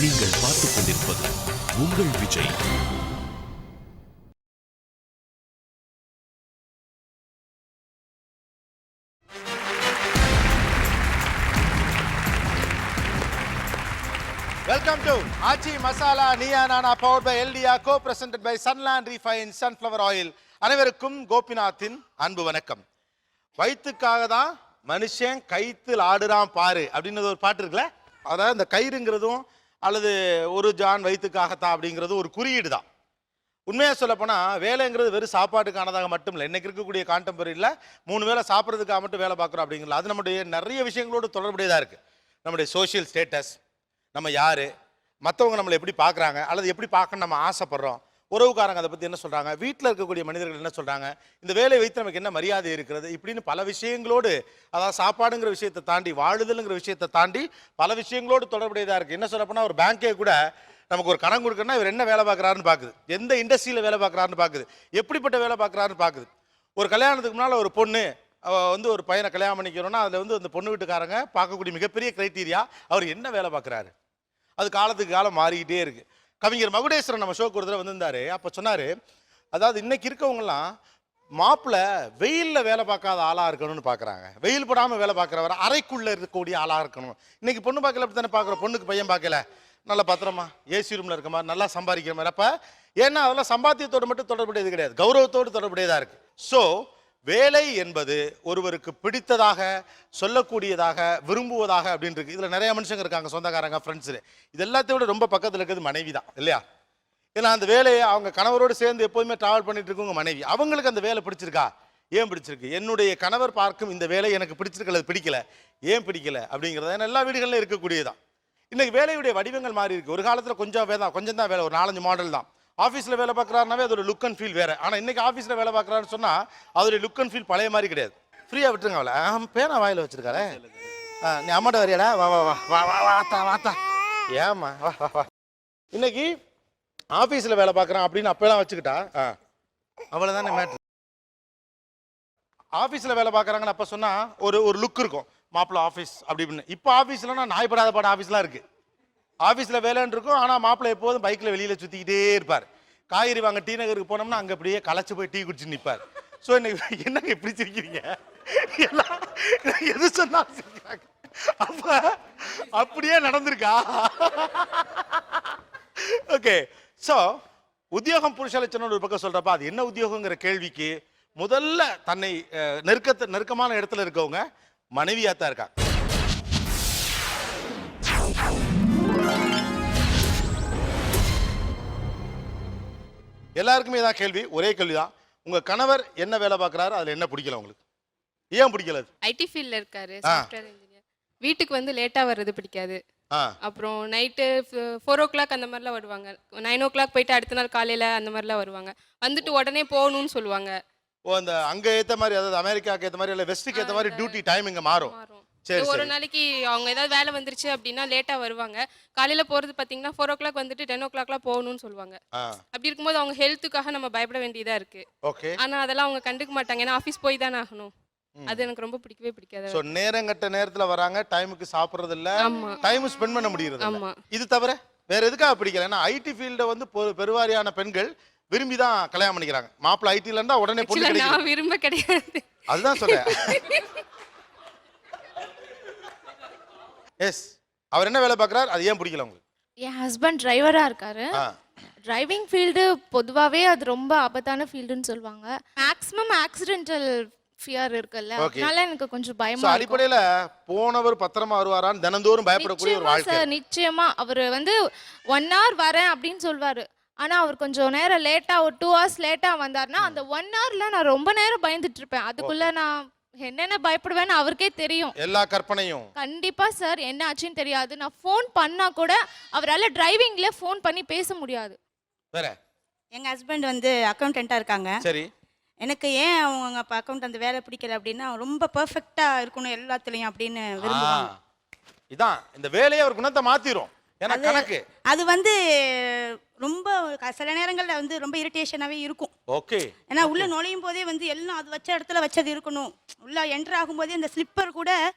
நீங்கள் பார்த்துக் கொண்டிருப்பது உங்கள் Vijay. Welcome to Achi Masala Niya Nana powered by LDA co-presented by Sunland Refined Sunflower Oil. அனைவருக்கும் கோபிநாத்தின் அன்பு வணக்கம். வயிற்றுக்காக தான் மனுஷன் கைத்தில் ஆடுறான் பாரு அப்படின்னு ஒரு பாட்டு இருக்குல்ல. அதாவது இந்த கயிறுங்கிறதும் அல்லது ஒரு ஜான் வயிற்றுக்காகத்தான் அப்படிங்கிறது ஒரு குறியீடு தான். உண்மையாக சொல்லப்போனால் வேலைங்கிறது வெறும் சாப்பாட்டுக்கானதாக மட்டும் இல்லை. இன்றைக்கி இருக்கக்கூடிய கான்டெம்பரரியில் 3 வேளை சாப்பிட்றதுக்காக மட்டும் வேலை பார்க்குறோம் அப்படிங்கிறது அது நம்முடைய நிறைய விஷயங்களோடு தொடர்புடையதாக இருக்குது. நம்முடைய சோஷியல் ஸ்டேட்டஸ், நம்ம யார், மற்றவங்க நம்மளை எப்படி பார்க்குறாங்க அல்லது எப்படி பார்க்கணும்னு நம்ம ஆசைப்படுறோம், உறவுக்காரங்க அதை பற்றி என்ன சொல்கிறாங்க, வீட்டில் இருக்கக்கூடிய மனிதர்கள் என்ன சொல்கிறாங்க, இந்த வேலையை வைத்து நமக்கு என்ன மரியாதை இருக்கிறது, இப்படின்னு பல விஷயங்களோடு, அதாவது சாப்பாடுங்கிற விஷயத்தை தாண்டி வாழுதலுங்கிற விஷயத்தை தாண்டி பல விஷயங்களோடு தொடர்புடையதாக இருக்குது. என்ன சொல்லப்போனால் ஒரு பேங்கே கூட நமக்கு ஒரு கடன் கொடுக்கணும்னா இவர் என்ன வேலை பார்க்குறாருன்னு பார்க்குது, எந்த இண்டஸ்ட்ரியில் வேலை பார்க்குறாருன்னு பார்க்குது, எப்படிப்பட்ட வேலை பார்க்குறாருன்னு பார்க்குது. ஒரு கல்யாணத்துக்கு முன்னால் ஒரு பொண்ணு வந்து ஒரு பையனை கல்யாணம் பண்ணிக்கிறோன்னா அதில் வந்து அந்த பொண்ணு வீட்டுக்காரங்க பார்க்கக்கூடிய மிகப்பெரிய க்ரைட்டீரியா அவர் என்ன வேலை பார்க்குறாரு. அது காலத்துக்கு காலம் மாறிக்கிட்டே இருக்குது. கவிஞர் மகுடேஸ்வரன் நம்ம ஷோக்கு ஒரு தடவை வந்திருந்தார். அப்போ சொன்னார், அதாவது இன்றைக்கி இருக்கவங்கலாம் மாப்பிள்ளை வெயிலில் வேலை பார்க்காத ஆளாக இருக்கணும்னு பார்க்குறாங்க, வெயில் போடாமல் வேலை பார்க்குறவர் அறைக்குள்ளே இருக்கக்கூடிய ஆளாக இருக்கணும். இன்றைக்கி பொண்ணு பார்க்கல அப்படி தானே பார்க்குறோம். பொண்ணுக்கு பையன் பார்க்கல நல்லா பத்திரமா ஏசி ரூமில் இருக்க மாதிரி நல்லா சம்பாதிக்கிற மாதிரி. அப்போ ஏன்னா அதெல்லாம் சம்பாத்தியத்தோடு மட்டும் தொடர்புடையது கிடையாது, கௌரவத்தோடு தொடர்புடையதாக இருக்குது. ஸோ வேலை என்பது ஒருவருக்கு பிடித்ததாக, சொல்லக்கூடியதாக, விரும்புவதாக அப்படின்னு இருக்கு. இதில் நிறைய மனுஷங்க இருக்காங்க, சொந்தக்காரங்க, ஃப்ரெண்ட்ஸு. இது எல்லாத்தையும் விட ரொம்ப பக்கத்தில் இருக்கிறது மனைவி தான் இல்லையா? ஏன்னா அந்த வேலையை அவங்க கணவரோடு சேர்ந்து எப்போதுமே ட்ராவல் பண்ணிட்டு இருக்கவங்க மனைவி. அவங்களுக்கு அந்த வேலை பிடிச்சிருக்கா, ஏன் பிடிச்சிருக்கு, என்னுடைய கணவர் பார்க்கும் இந்த வேலை எனக்கு பிடிச்சிருக்கு அல்லது பிடிக்கல, ஏன் பிடிக்கல அப்படிங்கிறத எல்லா வீடுகளிலும் இருக்கக்கூடியதான். இன்றைக்கி வேலையுடைய வடிவங்கள் மாறி இருக்குது. ஒரு காலத்தில் கொஞ்சம் தான் வேலை, ஒரு 4-5 மாடல் தான். ஆஃபீஸில் வேலை பார்க்குறாருனாவே அதோட லுக் அண்ட் ஃபீல் வேறு. ஆனால் இன்றைக்கி ஆஃபீஸில் வேலை பார்க்குறாருன்னு சொன்னால் அதோடைய லுக் அண்ட் ஃபீல் பழைய மாதிரி கிடையாது. ஃப்ரீயாக விட்டுருங்க அவளை. பேனா வாயில் வச்சுருக்காளே, நீ அம்மாட்ட வரையாடா, வா வா வா வா வா வாத்தா வாத்தா, ஏம்மா வா வா வா. இன்றைக்கி ஆஃபீஸில் வேலை பார்க்குறான் அப்படின்னு அப்போலாம் வச்சுக்கிட்டா அவ்வளோ தானே மேட்ரு. ஆஃபீஸில் வேலை பார்க்குறாங்கன்னு அப்போ சொன்னால் ஒரு லுக் இருக்கும், மாப்பிள்ளை ஆஃபீஸ் அப்படி இப்படின்னு. இப்போ ஆஃபீஸ்லன்னா நாய்படாத பாட ஆஃபீஸ்லாம் இருக்குது. ஆஃபீஸில் வேலைன்னு இருக்கும், ஆனால் மாப்பிள்ளை எப்போதும் பைக்கில் வெளியில் சுற்றிக்கிட்டே இருப்பார். காய்கறி வாங்க டி நகருக்கு போனோம்னா அங்கே அப்படியே களைச்சி போய் டீ குடிச்சு நிற்பார். ஸோ இன்னைக்கு என்னங்க எப்படி சிரிக்கிறீங்க, எல்லாம் எது சொன்னாலும் சிரிக்கிறாங்க. அப்போ அப்படியே நடந்திருக்கா? ஓகே. ஸோ உத்தியோகம் புருஷ லட்சணம் ஒரு பக்கம் சொல்கிறப்ப அது என்ன உத்தியோகங்கிற கேள்விக்கு முதல்ல தன்னை நெருக்கமான இடத்துல இருக்கவங்க மனைவியாக தான் இருக்காங்க. எல்லாருக்குமே தான் கேள்வி, ஒரே கேள்வி தான். உங்க கணவர் என்ன வேலை பார்க்குறாரு, அதில் என்ன பிடிக்கல உங்களுக்கு, ஏன் பிடிக்கல? ஐடி ஃபீல்ட்ல இருக்காரு, சாஃப்ட்வேர் இன்ஜினியர். வீட்டுக்கு வந்து லேட்டா வர்றது பிடிக்காது. அப்புறம் நைட்டு 4 o'clock அந்த மாதிரிலாம் வருவாங்க. 9 o'clock போயிட்டு அடுத்த நாள் காலையில அந்த மாதிரிலாம் வருவாங்க. வந்துட்டு உடனே போகணும்னு சொல்லுவாங்க. அந்த அங்கே ஏற்ற மாதிரி, அதாவது அமெரிக்காவுக்கு ஏற்ற மாதிரி இல்லை வெஸ்ட்டுக்கு ஏற்ற மாதிரி டியூட்டி டைம் இங்கே மாறும். ஒரு நாளைக்கு அவங்க ஏதாவது வேலை வந்துருச்சு அப்படின்னா லேட்டா வருவாங்க. காலையில போறது பாத்தீங்கன்னா 4 o'clock வந்துட்டு 10 o'clockலாம் போகணும்னு சொல்லுவாங்க. அப்படி இருக்கும்போது அவங்க ஹெல்த்துக்காக நம்ம பயப்பட வேண்டியதா இருக்கு. ஆனா அதெல்லாம் அவங்க கண்டுக்க மாட்டாங்க, ஏன்னா ஆஃபீஸ் போய் தானே ஆகணும். அது எனக்கு ரொம்ப பிடிக்கவே பிடிக்காது. ஸோ நேரங்கட்ட நேரத்துல வராங்க, டைமுக்கு சாப்பிட்றது இல்லை, டைம் ஸ்பெண்ட் பண்ண முடியுது. இது தவிர வேற எதுக்காக பிடிக்கல? ஏன்னா ஐடி ஃபீல்டை வந்து பெருவாரியான பெண்கள் விரும்பி தான் கல்யாணம் பண்ணிக்கிறாங்க. மாப்பிள்ளை ஐடில இருந்தா உடனே பொண்ணு கிடைக்கும். நான் விரும்ப கிடையாது, அதுதான் சொல்றேன். எஸ், அவர் என்ன வேலை பார்க்குறாரு, அது ஏன் பிடிக்கல உங்களுக்கு? என் ஹஸ்பண்ட் டிரைவராக இருக்காரு. டிரைவிங் ஃபீல்டு பொதுவாகவே அது ரொம்ப ஆபத்தான ஃபீல்டுன்னு சொல்லுவாங்க. மேக்ஸிமம் ஆக்சிடென்டல் ஃபியர் இருக்குல்ல, அதனால எனக்கு கொஞ்சம் பயமா இருக்கு. அடிப்படையில் போனவர் பத்திரமா வருவாரான்னு தினந்தோறும் பயப்படக்கூடிய ஒரு வாழ்க்கை. நிச்சயமா அவர் வந்து 1 hour வரேன் அப்படின்னு சொல்வாரு. ஆனா அவர் கொஞ்சம் நேரம் லேட்டா, ஒரு 2 hours லேட்டா வந்தாருன்னா அந்த 1 hourல நான் ரொம்ப நேரம் பயந்துட்டு இருப்பேன். அதுக்குள்ள நான் என்னென்ன பயப்படுவேன்னு அவருக்கே தெரியும், எல்லா கற்பனையும். கண்டிப்பா சார் என்ன ஆச்சுன்னு தெரியாது. நான் ஃபோன் பண்ணா கூட அவரால் டிரைவிங்ல ஃபோன் பண்ணி பேச முடியாது. வேற எங்க ஹஸ்பண்ட் வந்து அக்கௌண்டன்ட்டா இருக்காங்க. சரி. எனக்கு ஏன் அவங்க அக்கௌண்ட் அந்த வேலை பிடிக்கல அப்படின்னா ரொம்ப பெர்ஃபெக்ட்டா இருக்கணும் எல்லாத்துலயும் அப்படின்னு விரும்புவாங்க. இதான் இந்த வேலையை அவர் குணத்தை மாத்திரும். ஏன்னா கணக்கு அது வந்து ரொம்ப சில நேரங்கள்ல வந்து ரொம்ப இரிட்டேஷனாவே இருக்கும். ஓகே. ஏன்னா உள்ள நுழையும் போதே வந்து எல்லாம் அது வச்ச இடத்துல வச்சது இருக்கணும், உள்ள என்டர் ஆகும்போதே அந்த ஸ்லிப்பர் கூட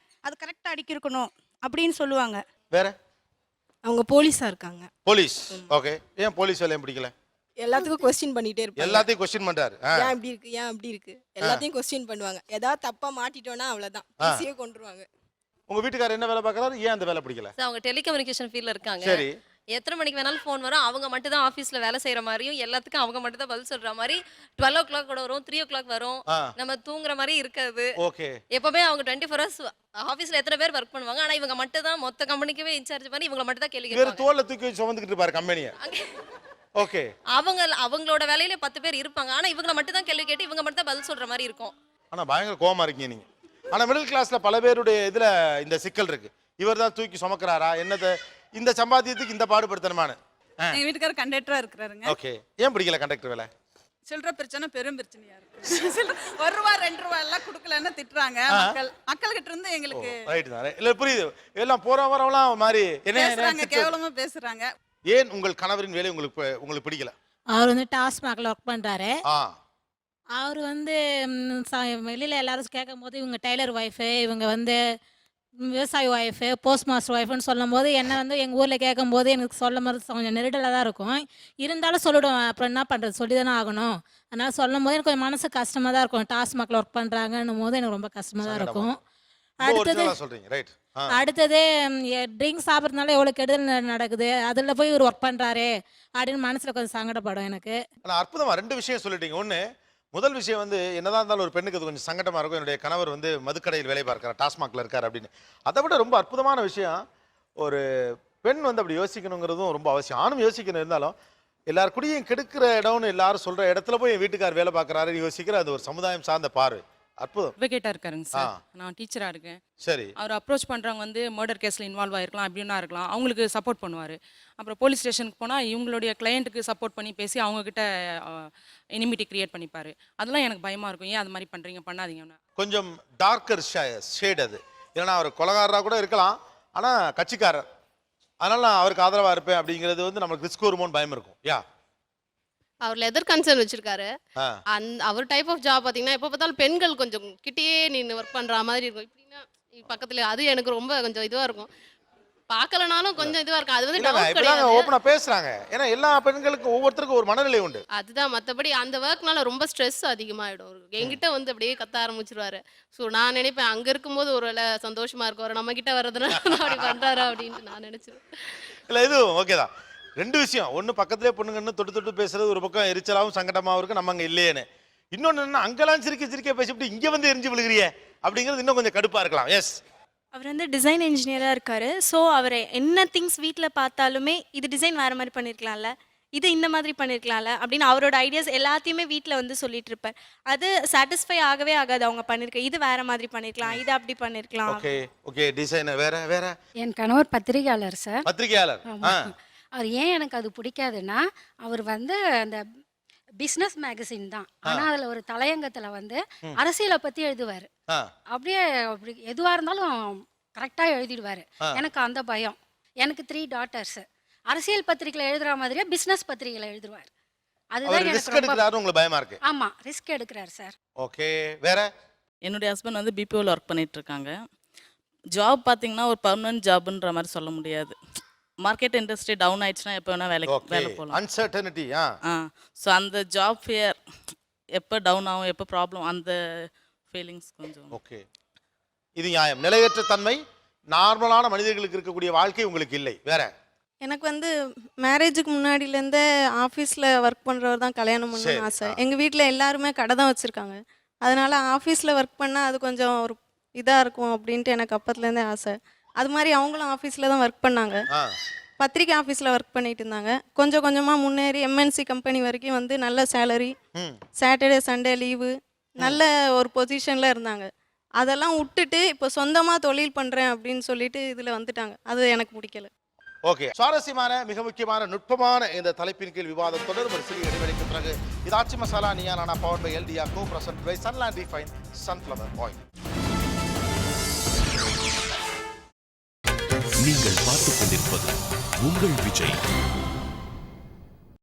அது கரெக்டா அடிக்கி இருக்கணும் அப்படின்னு சொல்லுவாங்க. வேற அவங்க போலீஸா இருக்காங்க. போலீஸ். ஓகே. ஏன் போலீஸ் வேலையும் பிடிக்கல? எல்லாத்துக்கும் கொஸ்டின் பண்ணிட்டே இருப்பாங்க. எல்லாத்தையும் கொஸ்டின் பண்றாரு. ஏன் இப்படி இருக்கு, ஏன் அப்படி இருக்கு, எல்லாத்தையும் கொஸ்டின் பண்ணுவாங்க. ஏதாவது தப்பா மாட்டிட்டோம்னா அவ்வளவுதான், ஈஸியா கொண்டுருவாங்க. உங்க வீட்டுக்காரர் என்ன வேலை பார்க்கறாரு? ஏன் அந்த வேலை பிடிக்கல? அவங்க டெலிகம்யூனிகேஷன் ஃபீல்ட்ல இருக்காங்க. சரி. எத்தனை மணிக்கு வேணாலும் ஃபோன் வரும். அவங்க மட்டும் தான் ஆஃபீஸ்ல வேலை செய்யற மாதிரியும் எல்லாத்துக்கும் அவங்க மட்டும் தான் பதில் சொல்ற மாதிரி 12 o'clock கூட வரும், 3 o'clock வரும். நம்ம தூங்குற மாதிரி இருக்காது. ஓகே. எப்பவுமே அவங்க 24 hours ஆஃபீஸ்ல எத்தனை பேர் ஒர்க் பண்ணுவாங்க. ஆனா இவங்க மட்டும் தான் மொத்த கம்பெனிக்கவே இன்சார்ஜ் பண்ணி இவங்க மட்டும் தான் கேள்வி வேற கேட்பாங்க. தோல்ல தூக்கி வச்சு சுமந்துக்கிட்டு இருப்பாரு கம்பெனியை. ஓகே. அவங்களோட வேலையில 10 பேர் இருப்பாங்க. ஆனா இவங்க மட்டும் தான் கேள்வி கேட்டு இவங்க மட்டும் தான் பதில் சொல்ற மாதிரி இருக்கும். ஆனா பயங்கர கோவமா இருக்கீங்க நீங்க. ஆனா மிடில் கிளாஸ்ல பல பேருடைய இதுல இந்த சிக்கல் இருக்கு. இவர் தான் தூக்கி சுமக்கிறாரா என்னது, இந்த சம்பாத்தியத்துக்கு இந்த பாடுபடுத்தணுமான்னு. எங்க வீட்டுக்காரர் கண்டக்டரா இருக்கிறாருங்க. ஓகே. ஏன் பிடிக்கல கண்டக்டர் வேலை? சில்லற பிரச்சனை பெரும் பிரச்சனையா இருக்கு. 1 ரூபா 2 ரூபா எல்லாம் கொடுக்கலன்னு திட்டுறாங்க மக்கள்கிட்ட இருந்து எங்களுக்கு. ரைட் தான். இல்ல புரியுது. எல்லாம் போற வரவலாம் மாதிரி பேசுறாங்க, கேவலமா பேசுறாங்க. ஏன் உங்கள் கணவரின் வேலை உங்களுக்கு பிடிக்கல? அவர் வந்து டாஸ்மாக்ல ஒர்க் பண்றாரு. அவர் வந்து வெளியில எல்லாரும் கேட்கும் போது இவங்க டெய்லர் ஒய்ஃபு, இவங்க வந்து விவசாய ஒய்ஃபு, போஸ்ட் மாஸ்டர் ஒய்ஃப்னு சொல்லும் போது என்ன வந்து எங்கள் ஊரில் கேட்கும் போது எனக்கு சொல்லும் போது கொஞ்சம் நெருடலாக தான் இருக்கும். இருந்தாலும் சொல்லிவிடுவேன், அப்புறம் என்ன பண்ணுறது, சொல்லி தானே ஆகணும். அதனால் சொல்லும் போது எனக்கு கொஞ்சம் மனசு கஷ்டமாக தான் இருக்கும். டாஸ்மாக்ல ஒர்க் பண்ணுறாங்கன்னும் போது எனக்கு ரொம்ப கஷ்டமாக தான் இருக்கும். அடுத்தது ட்ரிங்க்ஸ் சாப்பிட்றதுனால எவ்வளோ கெடுதல் நடக்குது, அதில் போய் இவர் ஒர்க் பண்ணுறாரு அப்படின்னு மனசில் கொஞ்சம் சங்கடப்படும் எனக்கு. அற்புதமா 2 விஷயம் சொல்லிட்டீங்க. ஒன்று, முதல் விஷயம் வந்து என்னதான் இருந்தாலும் ஒரு பெண்ணுக்கு அது கொஞ்சம் சங்கடமா இருக்கும். என்னுடைய கணவர் வந்து மதுக்கடையில் வேலை பார்க்கிறார், டாஸ்மாக்ல இருக்காரு அப்படின்னு. அதை விட ரொம்ப அற்புதமான விஷயம், ஒரு பெண் வந்து அப்படி யோசிக்கணுங்கிறதும் ரொம்ப அவசியம். ஆணும் யோசிக்கணும். இருந்தாலும் எல்லார் குடியும் கெடுக்கிற இடம்னு எல்லாரும் சொல்ற இடத்துல போய் என் வீட்டுக்கார் வேலை பார்க்கறாருன்னு யோசிக்கிற அது ஒரு சமுதாயம் சார்ந்த பார்வை. அற்புதம். அட்வொகேட்டா இருக்காருங்க சார். நான் டீச்சரா இருக்கேன். சரி. அவர் அப்ரோச் பண்றவங்க வந்து மர்டர் கேஸ்ல இன்வால்வ் ஆயிருக்கலாம், அப்படின்னா இருக்கலாம், அவங்களுக்கு சப்போர்ட் பண்ணுவாரு. அப்புறம் போலீஸ் ஸ்டேஷனுக்கு போனா இவங்களுடைய கிளையண்ட்டுக்கு சப்போர்ட் பண்ணி பேசி அவங்க கிட்ட எனிமிட்டி கிரியேட் பண்ணிப்பாரு. அதெல்லாம் எனக்கு பயமா இருக்கும். ஏன் அது மாதிரி பண்றீங்க, பண்ணாதீங்கன்னா. கொஞ்சம் டார்க்கர் ஷேட் அது. ஏன்னா அவர் கொலைகாரராக கூட இருக்கலாம், ஆனா கட்சிக்காரர், அதனால நான் அவருக்கு ஆதரவா இருப்பேன் அப்படிங்கிறது வந்து நமக்கு ரிஸ்க் வருமோன்னு பயம் இருக்கும். அவர் லெதர் கன்சர்ன் வச்சிருக்காரு. அவர் டைப் ஆஃப் ஜாப் பார்த்தீங்கன்னா எப்போ பார்த்தாலும் பெண்கள் கொஞ்சம் கிட்டேயே நின்று ஒர்க் பண்ணுற மாதிரி இருக்கும். இப்படின்னா பக்கத்துல அது எனக்கு ரொம்ப கொஞ்சம் இதுவாக இருக்கும். பார்க்கலனாலும் கொஞ்சம் இதுவாக இருக்கும். அது வந்து டவுட் கிடையாது, ஓப்பனா பேசுறாங்க. ஏன்னா எல்லா பெண்களுக்கும் ஒவ்வொருத்தருக்கும் ஒரு மனநிலை உண்டு. அதுதான். மற்றபடி அந்த ஒர்க்னால ரொம்ப ஸ்ட்ரெஸ் அதிகமாகிடும். என்கிட்ட வந்து அப்படியே கத்த ஆரம்பிச்சிருவாரு. ஸோ நான் நினைப்பேன் அங்கே இருக்கும்போது ஒரு வேலை சந்தோஷமா இருக்கும், நம்ம கிட்ட வர்றதுனால அப்படி பண்றாரா அப்படின்ட்டு நான் நினைச்சிருவேன். இல்லை இது ஓகே தான். 2 விஷயம். ஒன்று, பக்கத்திலே பொண்ணுங்கன்னு தொட்டு தொட்டு பேசுறது ஒரு பக்கம் எரிச்சலாகவும் சங்கடமாகவும் இருக்கு, நம்ம அங்கே இல்லையேன்னு. இன்னொன்று என்ன, அங்கெல்லாம் சிரிக்க பேசிவிட்டு இங்கே வந்து எரிஞ்சு விழுகிறியே அப்படிங்கிறது இன்னும் கொஞ்சம் கடுப்பாக இருக்கலாம். எஸ். அவர் வந்து டிசைன் இன்ஜினியராக இருக்காரு. ஸோ அவர் என்ன திங்ஸ் வீட்டில் பார்த்தாலுமே இது டிசைன் வேறு மாதிரி பண்ணியிருக்கலாம்ல, இது இந்த மாதிரி பண்ணியிருக்கலாம்ல அப்படின்னு அவரோட ஐடியாஸ் எல்லாத்தையுமே வீட்டில் வந்து சொல்லிட்டு இருப்பார். அது சாட்டிஸ்ஃபை ஆகவே ஆகாது. அவங்க பண்ணியிருக்க இது வேற மாதிரி பண்ணியிருக்கலாம், இது அப்படி பண்ணியிருக்கலாம். Okay okay. டிசைனர் வேற. என் கணவர் பத்திரிகையாளர் சார். பத்திரிகையாளர். அவர் ஏன் எனக்கு அது பிடிக்காதுன்னா, அவர் வந்து அந்த பிஸ்னஸ் மேகசின் தான், ஆனால் அதில் ஒரு தலையங்கத்தில் வந்து அரசியலை பற்றி எழுதுவார். அப்படியே அப்படி எதுவாக இருந்தாலும் கரெக்டாக எழுதிடுவார். எனக்கு அந்த பயம். எனக்கு 3 daughters. அரசியல் பத்திரிகையில் எழுதுற மாதிரியே பிஸ்னஸ் பத்திரிகையில் எழுதுவார். அதுதான் எனக்கு ரொம்ப பயமா இருக்கு. ஆமா, ரிஸ்க் எடுக்கிறார் சார். ஓகே. வேற. என்னுடைய ஹஸ்பண்ட் வந்து பிபிஓவில் ஒர்க் பண்ணிட்டு இருக்காங்க. ஜாப் பார்த்தீங்கன்னா ஒரு பர்மனன்ட் ஜாப்ன்ற மாதிரி சொல்ல முடியாது. மார்க்கெட் இண்டஸ்ட்ரி டவுன் ஆயிடுச்சுன்னா எப்போ வேணா வேலை போகலாம். அன்சர்டனிட்டி. ஸோ அந்த ஜாப் ஃபியர் எப்போ டவுன் ஆகும், எப்போ ப்ராப்ளம், அந்த ஃபீலிங்ஸ் கொஞ்சம். ஓகே. இது நியாயம். நிலையற்ற தன்மை நார்மலான மனிதர்களுக்கு இருக்கக்கூடிய வாழ்க்கை உங்களுக்கு இல்லை. வேற. எனக்கு வந்து மேரேஜுக்கு முன்னாடியிலேருந்தே ஆஃபீஸில் ஒர்க் பண்ணுறவர் தான் கல்யாணம் பண்ணணும்னு ஆசை. எங்கள் வீட்டில் எல்லாருமே கடை தான் வச்சுருக்காங்க. அதனால் ஆஃபீஸில் ஒர்க் பண்ணால் அது கொஞ்சம் ஒரு இதாக இருக்கும் அப்படின்ட்டு எனக்கு அப்பத்துலேருந்தே ஆசை. அது மாதிரி அவங்களும் ஆஃபீஸில் தான் ஒர்க் பண்ணாங்க. பத்திரிக்கை ஆஃபீஸில் ஒர்க் பண்ணிட்டு இருந்தாங்க. கொஞ்சம் கொஞ்சமாக முன்னேறி எம்என்சி கம்பெனி வரைக்கும் வந்து நல்ல சேலரி, சாட்டர்டே சண்டே லீவு, நல்ல ஒரு பொசிஷனில் இருந்தாங்க. அதெல்லாம் விட்டுட்டு இப்போ சொந்தமாக தொழில் பண்ணுறேன் அப்படின்னு சொல்லிட்டு இதில் வந்துட்டாங்க. அது எனக்கு பிடிக்கல. ஓகே. சுவாரஸ்யமான மிக முக்கியமான நுட்பமான இந்த தலைப்பின் கீழ் விவாதம் தொடரும். ஒரு சிறிய இடைவெளிக்கு பிறகு இது Aachi masala Neeya Naana powered by எல்டியா co present by Sunland refine sunflower oil. நீங்கள் பார்த்துக் கொண்டிருப்பது உங்கள் Vijay.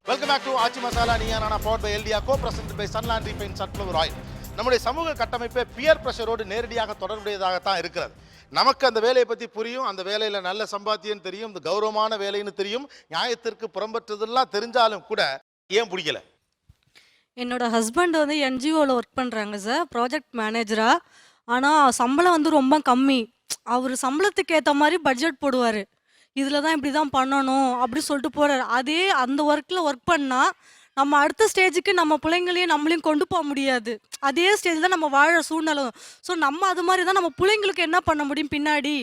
Welcome back to Aachi masala Neeya Naana powered by எல்டியா co present by Sunland refine sunflower oil. நம்முடைய சமூக கட்டமைப்பை பியர் பிரஷரோடு நேரடியாக தொடர்புடையதாகத்தான் இருக்கிறது. நமக்கு அந்த வேலையை பற்றி புரியும், அந்த வேலையில் நல்ல சம்பாத்தியம் தெரியும், இந்த கௌரவமான வேலைன்னு தெரியும், நியாயத்திற்கு புறம்பற்றதெல்லாம் தெரிஞ்சாலும் கூட ஏன் பிடிக்கல? என்னோட ஹஸ்பண்ட் வந்து என்ஜிஓவில் ஒர்க் பண்ணுறாங்க சார், ப்ராஜெக்ட் மேனேஜராக. ஆனால் சம்பளம் வந்து ரொம்ப கம்மி. அவர் சம்பளத்துக்கு ஏற்ற மாதிரி பட்ஜெட் போடுவார். இதில் தான் இப்படி தான் பண்ணணும் அப்படி சொல்லிட்டு போகிறார். அதே அந்த ஒர்க்கில் ஒர்க் பண்ணால் நம்ம அடுத்த ஸ்டேஜுக்கு நம்ம பிள்ளைங்களையும் நம்மளையும் கொண்டு போக முடியாது. அதே ஸ்டேஜில் தான் நம்ம வாழ சூழ்நிலை. ஸோ நம்ம அது மாதிரி தான் நம்ம பிள்ளைங்களுக்கு என்ன பண்ண முடியும் பின்னாடி.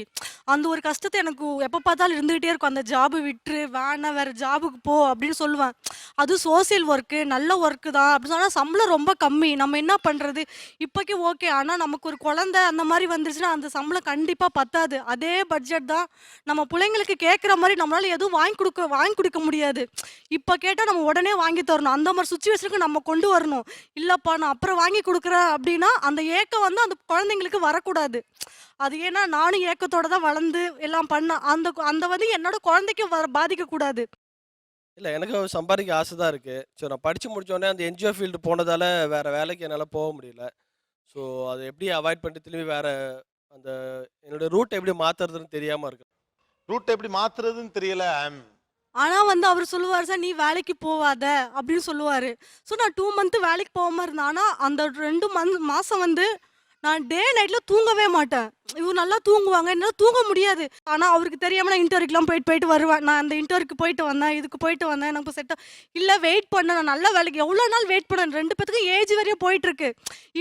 அந்த ஒரு கஷ்டத்தை எனக்கு எப்போ பார்த்தாலும் இருந்துகிட்டே இருக்கும். அந்த ஜாபு விட்டுரு, வேணாம் வேறு ஜாபுக்கு போ அப்படின்னு சொல்லுவேன். அது சோசியல் ஒர்க்கு, நல்ல ஒர்க்கு தான் அப்படின்னு சொன்னால் சம்பளம் ரொம்ப கம்மி. நம்ம என்ன பண்ணுறது? இப்போக்கே ஓகே, ஆனால் நமக்கு ஒரு குழந்தை அந்த மாதிரி வந்துருச்சுன்னா அந்த சம்பளம் கண்டிப்பாக பத்தாது. அதே பட்ஜெட் தான் நம்ம பிள்ளைங்களுக்கு கேட்குற மாதிரி நம்மளால எதுவும் வாங்கி கொடுக்க முடியாது. இப்போ கேட்டால் நம்ம உடனே வாங்கி தரணும். அந்த மாதிரி சுச்சுவேஷனுக்கு நம்ம கொண்டு வரணும். இல்லைப்பா நான் அப்புறம் வாங்கி கொடுக்குறேன் அப்படின்னா அந்த ஏக்கம் வந்து அந்த குழந்தைங்களுக்கு வரக்கூடாது. அது ஏன்னா நானும் ஏக்கத்தோட தான் வளர்ந்து எல்லாம் பண்ண அந்த அந்த வந்து என்னோட குழந்தைக்கு பாதிக்கக்கூடாது. இல்லை, எனக்கு சம்பாதிக்க ஆசை தான் இருக்குது. ஸோ நான் படித்து முடித்தோடனே அந்த என்ஜிஓ ஃபீல்டு போனதால் வேறு வேலைக்கு என்னால் போக முடியல. ஸோ அதை எப்படி அவாய்ட் பண்ணிட்டு திரும்பி வேறு அந்த என்னோடய ரூட் எப்படி மாற்றுறதுன்னு தெரியாமல் இருக்கு. ரூட் எப்படி மாற்றுறதுன்னு தெரியல. ஆனால் வந்து அவர் சொல்லுவார், சார் நீ வேலைக்கு போவாத அப்படின்னு சொல்லுவார். ஸோ நான் 2 மந்த்து வேலைக்கு போகாமல் இருந்தேன். ஆனால் அந்த 2 மாதம் வந்து நான் டே நைட்டில் தூங்கவே மாட்டேன். இவர் நல்லா தூங்குவாங்க, என்னால் தூங்க முடியாது. ஆனால் அவருக்கு தெரியாமல் நான் இன்டர்வியூக்கெலாம் போயிட்டு வருவேன். நான் அந்த இன்டர்வியூக்கு போயிட்டு வந்தேன், இதுக்கு போயிட்டு வந்தேன், எனக்கு செட்டாக இல்லை. வெயிட் பண்ணேன், நான் நல்ல வேலைக்கு எவ்வளோ நாள் வெயிட் பண்ணேன். 2 பேத்துக்கும் ஏஜ் வரையும் போயிட்டுருக்கு.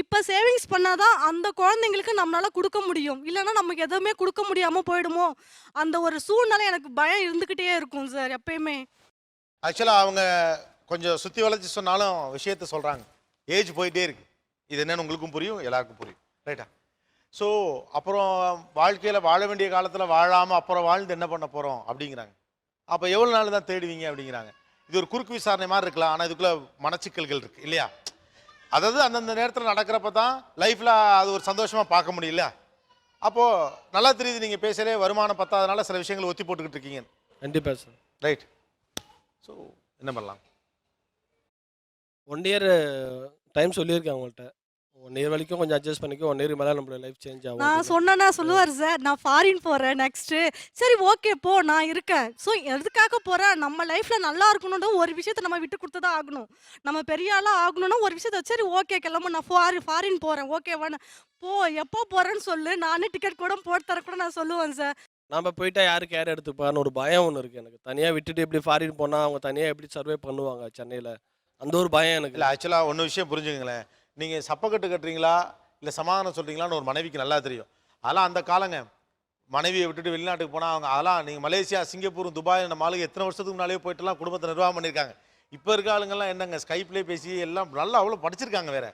இப்போ சேவிங்ஸ் பண்ணால் தான் அந்த குழந்தைங்களுக்கு நம்மளால் கொடுக்க முடியும். இல்லைன்னா நமக்கு எதுவுமே கொடுக்க முடியாமல் போயிடுமோ அந்த ஒரு சூழ்நிலை எனக்கு பயம் இருந்துக்கிட்டே இருக்கும் சார் எப்பயுமே. ஆக்சுவலாக அவங்க கொஞ்சம் சுற்றி வளைச்சி சொன்னாலும் விஷயத்த சொல்கிறாங்க. ஏஜ் போயிட்டே இருக்கு. இது என்னன்னு உங்களுக்கும் புரியும், எல்லாருக்கும் புரியும். ரைட்டா? ஸோ அப்புறம் வாழ்க்கையில் வாழ வேண்டிய காலத்தில் வாழாமல் அப்புறம் வாழ்ந்து என்ன பண்ண போகிறோம் அப்படிங்கிறாங்க. அப்போ எவ்வளோ நாள் தான் தேடுவீங்க அப்படிங்கிறாங்க. இது ஒரு குறுக்கு விசாரணை மாதிரி இருக்கலாம், ஆனால் இதுக்குள்ளே மனச்சிக்கல்கள் இருக்குது இல்லையா? அதாவது அந்தந்த நேரத்தில் நடக்கிறப்ப தான் லைஃப்பில் அது ஒரு சந்தோஷமாக பார்க்க முடியல. அப்போது நல்லா தெரியுது நீங்கள் பேசலே வருமானம் பத்தாதனால சில விஷயங்களை ஒத்தி போட்டுக்கிட்டு இருக்கீங்க. கண்டிப்பாக சார். ரைட். ஸோ என்ன பண்ணலாம்? 1 இயர் டைம் சொல்லியிருக்கேன் அவங்கள்ட்ட. 1 இயர் வரைக்கும் கொஞ்சம் அட்ஜஸ்ட் பண்ணிக்கோ, 1 இயர் மேலே நம்மளோட லைஃப் சேஞ்ச் ஆகும். நான் சொன்னேன்னா சொல்லுவார், சார் நான் ஃபாரின் போகிறேன் நெக்ஸ்ட்டு. சரி ஓகே போ, நான் இருக்கேன். ஸோ எதுக்காக போகிறேன்? நம்ம லைஃப்பில் நல்லா இருக்கணுன்ற ஒரு விஷயத்தை நம்ம விட்டு கொடுத்து தான் ஆகணும். நம்ம பெரிய ஆளாக ஆகணும்னா ஒரு விஷயத்த சரி ஓகே கிளம்பு, நான் ஃபாரின் போகிறேன், ஓகேவான்னு போ, எப்போ போகிறேன்னு சொல்லு, நானே டிக்கெட் கூட போட்டு தர கூட நான் சொல்லுவேன் சார். நம்ம போயிட்டா யார் கேர் எடுத்துப்பான்னு ஒரு பயம் ஒன்று இருக்குது எனக்கு. தனியாக விட்டுட்டு எப்படி ஃபாரின் போனால் அவங்க தனியாக எப்படி சர்வே பண்ணுவாங்க சென்னையில், அந்த ஒரு பயம் எனக்கு. இல்லை ஆக்சுவலாக ஒன்று விஷயம் புரிஞ்சுங்களேன். நீங்கள் சப்பக்கட்டு கட்டுறீங்களா இல்லை சமாதானம் சொல்கிறீங்களான்னு ஒரு மனைவிக்கு நல்லா தெரியும். அதெல்லாம் அந்த காலங்க. மனைவியை விட்டுட்டு வெளிநாட்டுக்கு போனால் அவங்க அதெல்லாம் நீங்கள் மலேசியா, சிங்கப்பூர், துபாய் நம்ம ஆளுங்க எத்தனை வருஷத்துக்கு முன்னாலே போயிட்டுலாம் குடும்பத்தை நிர்வாகம் பண்ணியிருக்காங்க. இப்போ இருக்க ஆளுங்கள்லாம் என்னங்க ஸ்கைப்லேயே பேசி எல்லாம் நல்லா அவ்வளோ படிச்சிருக்காங்க. வேறு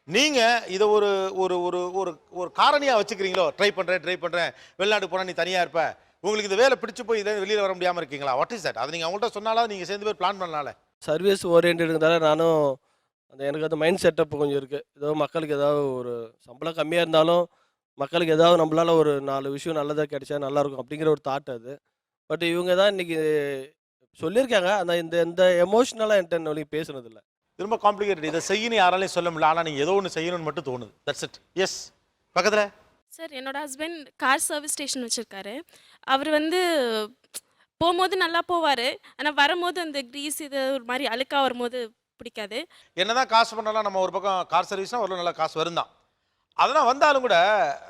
நீங்கள் இதை ஒரு ஒரு ஒரு ஒரு ஒரு காரணியாக வச்சுக்கிறீங்களோ? ட்ரை பண்ணுறேன் வெளிநாட்டுக்கு போனால் நீ தனியாக இருப்ப, உங்களுக்கு இந்த வேலை பிடிச்சி போய் இதை வெளியில் வர முடியாமல் இருக்கீங்களா? What is that? அதை நீங்கள் அவங்கள்ட்ட சொன்னாலும் நீங்கள் சேர்ந்து போய் பிளான் பண்ணலாம்ல. சர்வீஸ் ஓரியன்டால நானும் அந்த எனக்கு அந்த மைண்ட் செட்டப் கொஞ்சம் இருக்குது. ஏதோ மக்களுக்கு ஏதாவது ஒரு சம்பளம் கம்மியாக இருந்தாலும் மக்களுக்கு ஏதாவது நம்மளால ஒரு 4 விஷயம் நல்லதாக கிடைச்சா நல்லாயிருக்கும் அப்படிங்கிற ஒரு தாட் அது. பட் இவங்க தான் இன்றைக்கி சொல்லியிருக்காங்க. அந்த இந்த எமோஷ்னலாக என்கிட்ட வரைக்கும் பேசுனதில்லை. ரொம்ப காம்ப்ளிகேட்டட். இதை செய்யணும் யாராலையும் சொல்ல முடியல. ஆனால் நீங்கள் ஏதோ ஒன்று செய்யணும்னு மட்டும் தோணுது. That's it. எஸ் பக்கத்தில் சார் என்னோட ஹஸ்பண்ட் கார் சர்வீஸ் ஸ்டேஷன் வச்சுருக்காரு. அவர் வந்து போகும்போது நல்லா போவார், ஆனால் வரும்போது அந்த க்ரீஸ் இது ஒரு மாதிரி அழுக்காக வரும்போது பிடிக்காது. என்னதான் காசு பண்ணலாம், நம்ம ஒரு பக்கம் கார் சர்வீஸ்னால் ஒரு நல்லா காசு வரும் தான். அதெல்லாம் வந்தாலும் கூட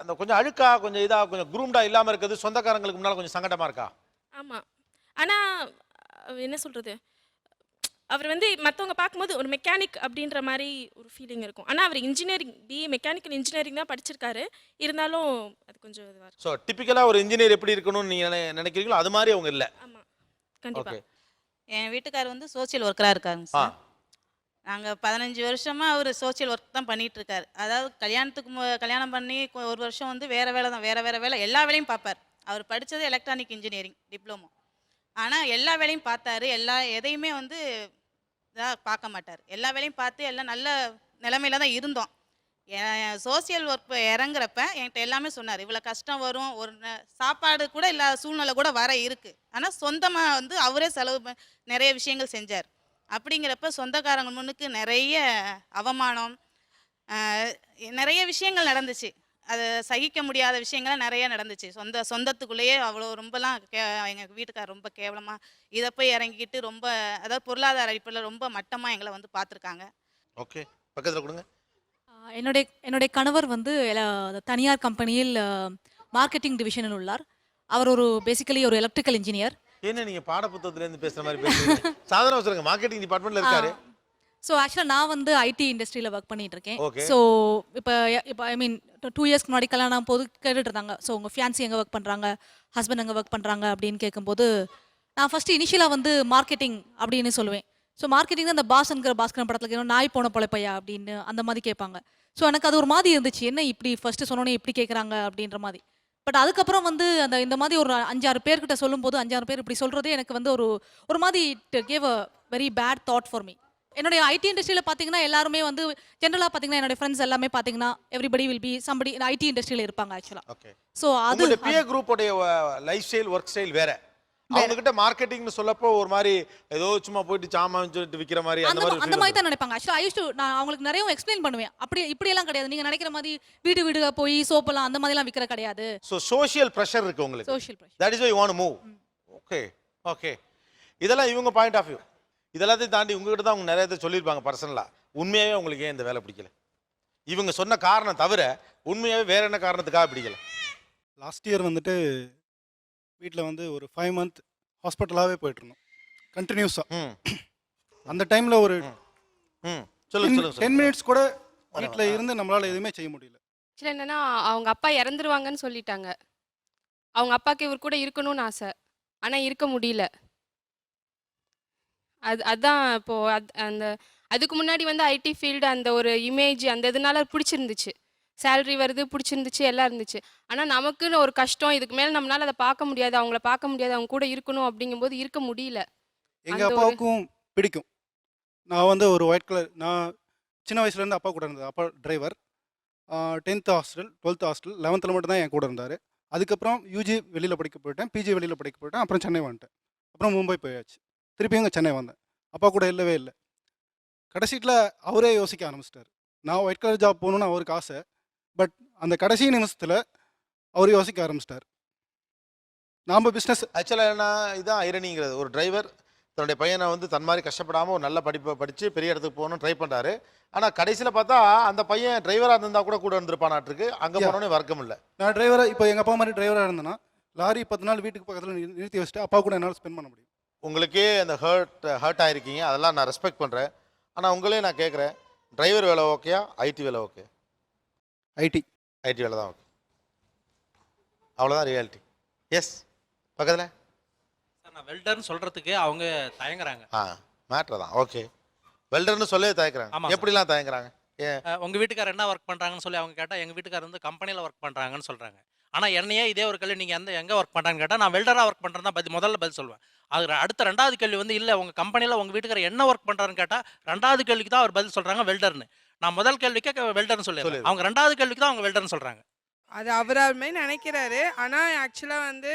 அந்த கொஞ்சம் அழுக்கா, கொஞ்சம் இதாக, கொஞ்சம் குரூம்டாக இல்லாமல் இருக்கிறது சொந்தக்காரங்களுக்கு முன்னால் கொஞ்சம் சங்கடமாக இருக்கா? ஆமாம். ஆனால் என்ன சொல்கிறது, அவர் வந்து மற்றவங்க பார்க்கும்போது ஒரு மெக்கானிக் அப்படின்ற மாதிரி ஒரு ஃபீலிங் இருக்கும். ஆனால் அவர் இன்ஜினியரிங் பிஏ மெக்கானிக்கல் இன்ஜினியரிங் தான் படிச்சிருக்காரு. இருந்தாலும் அது கொஞ்சம் இதுவாக இருக்கும். ஸோ டிப்பிக்கலாக ஒரு இன்ஜினியர் எப்படி இருக்கணும்னு நீங்கள் நினைக்கிறீங்களோ அது மாதிரி அவங்க இல்லை. ஆமாம் கண்டிப்பாக. என் வீட்டுக்கார் வந்து சோசியல் ஒர்க்கராக இருக்காங்க சார். நாங்கள் 15 வருஷமாக அவர் சோசியல் ஒர்க் தான் பண்ணிகிட்டு இருக்காரு. அதாவது கல்யாணம் பண்ணி 1 வருஷம் வந்து வேறு வேலை தான், வேறு வேலை எல்லா வேலையும் பார்ப்பார். அவர் படித்தது எலக்ட்ரானிக் இன்ஜினியரிங் டிப்ளமோ. ஆனால் எல்லா வேலையும் பார்த்தாரு. எதையுமே வந்து இதாக பார்க்க மாட்டார். எல்லா வேலையும் பார்த்து எல்லாம் நல்ல நிலைமையில தான் இருந்தோம். சோசியல் ஒர்க் இறங்குறப்ப என்கிட்ட எல்லாமே சொன்னார். இவ்வளோ கஷ்டம் வரும், ஒரு சாப்பாடு கூட இல்லாத சூழ்நிலை கூட வர இருக்குது. ஆனால் சொந்தமாக வந்து அவரே செலவு நிறைய விஷயங்கள் செஞ்சார். அப்படிங்கிறப்ப சொந்தக்காரங்க முன்னுக்கு நிறைய அவமானம், நிறைய விஷயங்கள் நடந்துச்சு. அதை சகிக்க முடியாத விஷயங்கள்லாம் நிறைய நடந்துச்சு. சொந்தத்துக்குள்ளேயே அவ்வளோ ரொம்பலாம் எங்கள் வீட்டுக்கார் ரொம்ப கேவலமாக இதை போய் இறங்கிக்கிட்டு ரொம்ப, அதாவது பொருளாதார அடிப்படையில் ரொம்ப மட்டமாக எங்களை வந்து பார்த்துருக்காங்க. ஓகே, பக்கத்தில் கொடுங்க. என்னுடைய கணவர் வந்து தனியார் கம்பெனியில் மார்க்கெட்டிங் டிவிஷனில் உள்ளார். அவர் ஒரு பேசிக்கலி ஒரு எலக்ட்ரிக்கல் இன்ஜினியர். என்ன நீங்க பாட புத்தகத்திலேருந்து பேசுற மாதிரி பேசுறீங்க? சாதாரண சொல்லுங்க, மார்க்கெட்டிங் டிபார்ட்மெண்ட்ல இருக்காரு. ஸோ ஆக்சுவலாக நான் வந்து ஐடி இண்டஸ்ட்ரியில் ஒர்க் பண்ணிட்டு இருக்கேன். Okay. ஸோ இப்போ ஐ மீன் 2 இயர்ஸ்க்கு முன்னாடி கல்யாணம் போது கேட்டுட்டு இருந்தாங்க. ஸோ உங்கள் ஃபியான்சி எங்கே ஒர்க் பண்ணுறாங்க, ஹஸ்பண்ட் எங்கே ஒர்க் பண்ணுறாங்க அப்படின்னு கேட்கும்போது நான் ஃபஸ்ட்டு இனிஷியலாக வந்து மார்க்கெட்டிங் அப்படின்னு சொல்லுவேன். ஸோ மார்க்கெட்டிங் தான் இந்த பாஸ்கரன் படத்தில் கேட்கணும், நாய் போன பொழைப்பையா அப்படின்னு அந்த மாதிரி கேட்பாங்க. ஸோ எனக்கு அது ஒரு மாதிரி இருந்துச்சு, என்ன இப்படி ஃபஸ்ட்டு சொன்னோன்னே இப்படி கேட்குறாங்க அப்படின்ற மாதிரி. பட் அதுக்கப்புறம் வந்து இந்த மாதிரி ஒரு 5-6 பேர்கிட்ட சொல்லும்போது 5-6 பேர் இப்படி சொல்கிறதே எனக்கு வந்து ஒரு மாதிரி it gave a very bad thought for me. என்னுடைய ஐடி இண்டஸ்ட்ரியில் பார்த்தீங்கன்னா எல்லாருமே வந்து ஜென்ரலாக பார்த்தீங்கன்னா என்னுடைய ஃப்ரெண்ட்ஸ் எல்லாமே பார்த்தீங்கன்னா everybody will be somebody IT இண்டஸ்ட்ரியில் இருப்பாங்க ஆக்சுவலாக. ஓகே. ஸோ அது பிஏ குரூப்போடைய லைஃப் ஸ்டைல், ஒர்க் ஸ்டைல் வேற. அவங்க கிட்ட மார்க்கெட்டிங்னு சொல்லப்போ ஒரு மாதிரி ஏதோ சும்மா போயிட்டு சாமான் சொல்லிட்டு விற்கிற மாதிரி அந்த மாதிரி தான் நினைப்பாங்க. ஆக்சுவலாக நான் அவங்களுக்கு நிறைய எக்ஸ்பிளைன் பண்ணுவேன். இப்படியெல்லாம் கிடையாது, நீங்கள் நினைக்கிற மாதிரி வீடு போய் சோப்பெல்லாம் அந்த மாதிரிலாம் விற்கிற கிடையாது. ஸோ சோஷியல் ப்ரெஷர் இருக்கு உங்களுக்கு. Social pressure, that is why you want to move. Okay okay. இதெல்லாம் இவங்க பாயிண்ட் ஆஃப் வியூ. இதெல்லாத்தையும் தாண்டி உங்ககிட்ட தான் அவங்க நிறைய இதை சொல்லியிருப்பாங்க பர்சனலாக. உண்மையாகவே உங்களுக்கு ஏன் இந்த வேலை பிடிக்கல? இவங்க சொன்ன காரணம் தவிர உண்மையாகவே வேற என்ன காரணத்துக்காக பிடிக்கல? லாஸ்ட் இயர் வந்துட்டு வீட்டில் வந்து ஒரு 5 மந்த் ஹாஸ்பிட்டலாகவே போயிட்டு இருந்தோம் கண்டினியூஸாக. அந்த டைமில் ஒரு 10 மினிட்ஸ் கூட வீட்டில் இருந்து நம்மளால் எதுவுமே செய்ய முடியல. ஆக்சுவலாக என்னன்னா அவங்க அப்பா இறந்துருவாங்கன்னு சொல்லிட்டாங்க. அவங்க அப்பாவுக்கு இவர் கூட இருக்கணும்னு ஆசை, ஆனால் இருக்க முடியல. அதான் இப்போது அதுக்கு முன்னாடி வந்து ஐடி ஃபீல்டு அந்த ஒரு இமேஜ் அந்த இதனால பிடிச்சிருந்துச்சு, சேலரி வருது பிடிச்சிருந்துச்சு, எல்லாம் இருந்துச்சு. ஆனால் நமக்குன்னு ஒரு கஷ்டம், இதுக்கு மேலே நம்மளால் அதை பார்க்க முடியாது, அவங்கள பார்க்க முடியாது, அவங்க கூட இருக்கணும் அப்படிங்கும்போது இருக்க முடியல. எங்கள் அப்பாவுக்கும் பிடிக்கும். நான் வந்து ஒரு ஒயிட் கலர், நான் சின்ன வயசுலேருந்து அப்பா கூட இருந்தது. அப்பா driver. 10th hostel, 12th hostel, 11th மட்டும் தான் என் கூட இருந்தார். அதுக்கப்புறம் யூஜி வெளியில் படிக்க போயிட்டேன், பிஜி வெளியில் படிக்க போயிட்டேன், அப்புறம் சென்னை வந்துட்டேன், அப்புறம் மும்பை போயாச்சு, திருப்பி எங்கள் சென்னை வந்தேன். அப்பா கூட இல்லவே இல்லை. கடைசியில் அவரே யோசிக்க ஆரம்பிச்சிட்டார். நான் ஒயிட் கலர் ஜாப் போகணுன்னு அவருக்கு ஆசை. பட் அந்த கடைசி நிமிஷத்தில் அவர் யோசிக்க ஆரம்பிச்சிட்டார். நாம் பிஸ்னஸ் ஆக்சுவலாக என்ன இதுதான் ஐரணிங்கிறது. ஒரு டிரைவர் தன்னுடைய பையனை வந்து தன் மாதிரி கஷ்டப்படாமல் ஒரு நல்ல படிப்பை படித்து பெரிய இடத்துக்கு போகணும்னு ட்ரை பண்ணுறாரு. ஆனால் கடைசியில் பார்த்தா அந்த பையன் டிரைவராக இருந்தால் கூட இருந்திருப்பானாட்டிருக்கு. அங்கே போனோடனே வர்க்கம் இல்லை. நான் டிரைவராக இப்போ எங்கள் அப்பா மாதிரி டிரைவராக இருந்தேன்னா லாரி 10 நாள் வீட்டுக்கு பக்கத்தில் நிறுத்தி வச்சுட்டு அப்பா கூட என்னால் ஸ்பெண்ட் பண்ண முடியும். உங்களுக்கே அந்த ஹர்ட் ஆகிருக்கீங்க, அதெல்லாம் நான் ரெஸ்பெக்ட் பண்ணுறேன். ஆனால் உங்களே நான் கேட்குறேன், டிரைவர் வேலை ஓகேயா, ஐடி வேலை ஓகே? ஐடி வேலை தான் ஓகே. அவ்வளோதான் ரியாலிட்டி. எஸ், பக்கத்தில் சார் நான் வெல்டர்னு சொல்கிறதுக்கு அவங்க தயங்குறாங்க. மேட்ரு தான். ஓகே, வெல்டர்னு சொல்லவே தயங்குறாங்க. எப்படிலாம் தயங்குறாங்க? உங்கள் வீட்டுக்காரர் என்ன ஒர்க் பண்ணுறாங்கன்னு சொல்லி அவங்க கேட்டால் எங்கள் வீட்டுக்காரர் வந்து கம்பெனியில் ஒர்க் பண்ணுறாங்கன்னு சொல்கிறாங்க. ஆனால் என்னையே இதே ஒரு கேள்வி நீங்கள் எங்கே ஒர்க் பண்ணுறாங்கன்னு கேட்டால் நான் வெல்டராக ஒர்க் பண்ணுறேன் தான் முதல்ல பதில் சொல்லுவேன். அது அடுத்த 2வது கேள்வி வந்து இல்லை உங்கள் கம்பெனியில் உங்கள் வீட்டுக்காரர் என்ன ஒர்க் பண்ணுறாருன்னு கேட்டால் 2வது கேள்விக்கு தான் அவர் பதில் சொல்கிறாங்க வெல்டர்னு. நான் முதல் கேள்விக்கு வெல்டர்னு சொல்லிடுறேன், அவங்க 2வது கேள்விக்கு தான் அவங்க வெல்டர்னு சொல்கிறாங்க. அது அவர் மாதிரி நினைக்கிறாரு. ஆனால் ஆக்சுவலாக வந்து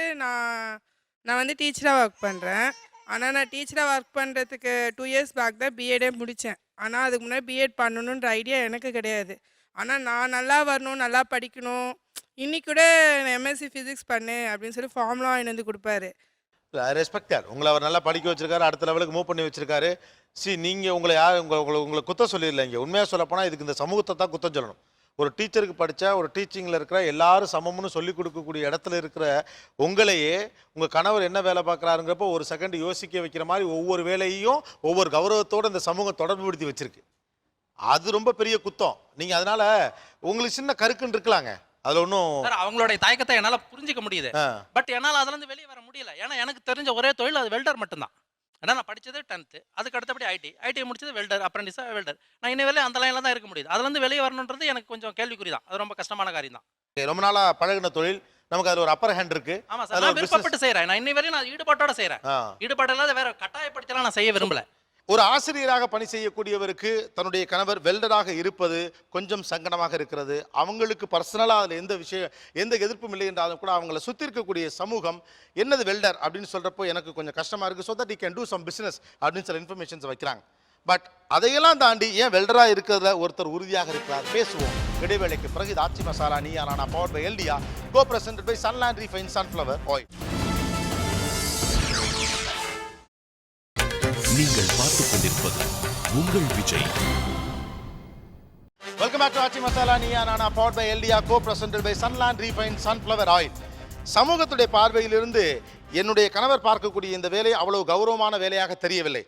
நான் வந்து டீச்சராக ஒர்க் பண்ணுறேன். ஆனால் நான் டீச்சராக ஒர்க் பண்ணுறதுக்கு 2 இயர்ஸ் பேக் தான் பிஎடே முடித்தேன். ஆனால் அதுக்கு முன்னாடி பிஎட் பண்ணணுன்ற ஐடியா எனக்கு கிடையாது. ஆனால் நான் நல்லா வரணும், நல்லா படிக்கணும், இன்னைக்கு கூட எம்எஸ்சி ஃபிசிக்ஸ் பண்ணு அப்படின்னு சொல்லி ஃபார்ம்லாம் வாங்கி வந்து கொடுப்பாரு. ரெஸ்பெக்டார் உங்களை அவர் நல்லா படிக்க வச்சிருக்காரு, அடுத்த லெவலுக்கு மூவ் பண்ணி வச்சிருக்காரு. நீங்கள் உங்களை உங்களை குத்தம் சொல்லிடல. இங்கே உண்மையாக சொல்ல போனால் இதுக்கு இந்த சமூகத்தை தான் குத்தம் சொல்லணும். ஒரு டீச்சருக்கு படித்தா ஒரு டீச்சிங்கில் இருக்கிற எல்லாரும் சமம்னு சொல்லிக் கொடுக்கக்கூடிய இடத்துல இருக்கிற உங்களையே உங்கள் கணவர் என்ன வேலை பார்க்குறாருங்கிறப்போ ஒரு செகண்ட் யோசிக்க வைக்கிற மாதிரி ஒவ்வொரு வேலையையும் ஒவ்வொரு கௌரவத்தோடு இந்த சமூகம் தொடர்புபடுத்தி வச்சிருக்கு. அது ரொம்ப பெரிய குத்தம். நீங்கள் அதனால் உங்களுக்கு சின்ன கருக்குன்னு இருக்கலாங்க, அதில் ஒன்றும் அவங்களுடைய தயக்கத்தை என்னால் புரிஞ்சிக்க முடியுது. பட் என்னால் அதுலேருந்து வெளியே வர முடியல. ஏன்னா எனக்கு தெரிஞ்ச ஒரே தொழில் அது வெல்டர் மட்டும்தான். ஏன்னா நான் படித்தது 10th, அதுக்கு அடுத்தபடி ஐடி முடிச்சது வெல்டர், அப்ரெண்டிஸாக வெல்டர். நான் இன்னும் வேலை அந்த லைனில் தான் இருக்க முடியுது. அதுலேருந்து வெளியே வரணுன்றது எனக்கு கொஞ்சம் கேள்விக்குறி தான். அது ரொம்ப கஷ்டமான காரியம் தான். ரொம்ப நாளாக பழகின தொழில், நமக்கு அதில் ஒரு அப்பர் ஹேண்ட் இருக்குது. ஆமாம் சார், நான் விருப்பப்பட்டு செய்கிறேன். நான் இன்னி வரையும் நான் ஈடுபாட்டோட செய்கிறேன். ஈடுபாடு இல்லாத வேற கட்டாயப்படுத்தலாம் நான் செய்ய விரும்பல. ஒரு ஆசிரியராக பணி செய்யக்கூடியவருக்கு தன்னுடைய கணவர் வெல்டராக இருப்பது கொஞ்சம் சங்கடமாக இருக்கிறது. அவங்களுக்கு பர்சனலாக அதில் எந்த எதிர்ப்பும் இல்லை என்றாலும் கூட அவங்கள சுற்றி இருக்கக்கூடிய சமூகம் என்னது வெல்டர் அப்படின்னு சொல்கிறப்போ எனக்கு கொஞ்சம் கஷ்டமாக இருக்குது. So that you can do some business அப்படின்னு சில இன்ஃபர்மேஷன்ஸ் வைக்கிறாங்க. பட் அதையெல்லாம் தாண்டி ஏன் வெல்டரா இருக்கிறதுல ஒருத்தர் உறுதியாக இருக்கிறார். பேசுவோம் இடைவேளைக்கு பிறகு. இது Aachi masala Neeya Naana powered by எல்டியா, co presented by Sunland refine sunflower oil. நீங்கள் பார்த்துக் கொண்டிருப்பது உங்கள் Vijay. Welcome back to Aachi masala Neeya Naana powered by எல்டியா, co presented by Sunland refine sunflower oil. சமூகத்துடைய பார்வையிலிருந்து என்னுடைய கணவர் பார்க்கக்கூடிய இந்த வேலை அவ்வளவு கௌரவமான வேலையாக தெரியவில்லை.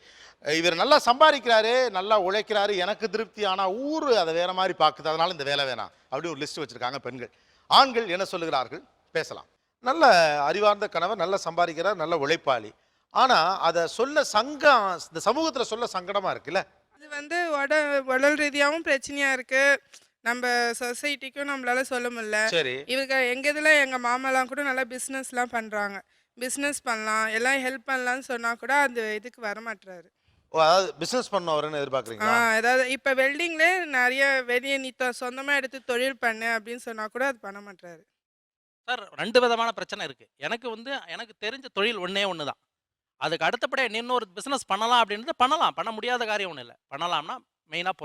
இவர் நல்லா சம்பாதிக்கிறாரு, நல்லா உழைக்கிறாரு, எனக்கு திருப்தி. ஆனால் ஊர் அதை வேற மாதிரி பார்க்குது, அதனால இந்த வேலை வேணாம் அப்படி ஒரு லிஸ்ட் வச்சிருக்காங்க பெண்கள். ஆண்கள் என்ன சொல்லுகிறார்கள் பேசலாம். நல்ல அறிவார்ந்த கணவர், நல்ல சம்பாதிக்கிறார், நல்ல உழைப்பாளி. ஆனால் அதை சொல்ல இந்த சமூகத்தில் சொல்ல சங்கடமாக இருக்குல்ல. அது வந்து உடல் ரீதியாகவும் பிரச்சனையா இருக்கு. நம்ம சொசைட்டிக்கும் நம்மளால சொல்ல முடியல. சரி, இவங்க எங்க இதுல எங்க மாமாலாம் கூட நல்லா பிஸ்னஸ்லாம் பண்றாங்க. பிஸ்னஸ் பண்ணலாம், எல்லாம் ஹெல்ப் பண்ணலாம்னு சொன்னா கூட அந்த இதுக்கு வர மாட்டாரு. அதாவது பிசினஸ் பண்ணவர்னு எதிர்பார்க்குறீங்களா? ஏதாவது இப்போ வெல்டிங்ல நிறைய வெளியே நீ சொந்தமா எடுத்து தொழில் பண்ணு அப்படின்னு சொன்னா கூட அது பண்ண மாட்டாரு. சார் 2 விதமான பிரச்சனை இருக்குது. எனக்கு தெரிஞ்ச தொழில் ஒன்று தான். அதுக்கு அடுத்தபடியாக இன்னொரு பிஸ்னஸ் பண்ணலாம் அப்படின்றது பண்ண முடியாத காரியம் ஒன்றும் இல்லை. பண்ணலாம்னா மெயினாக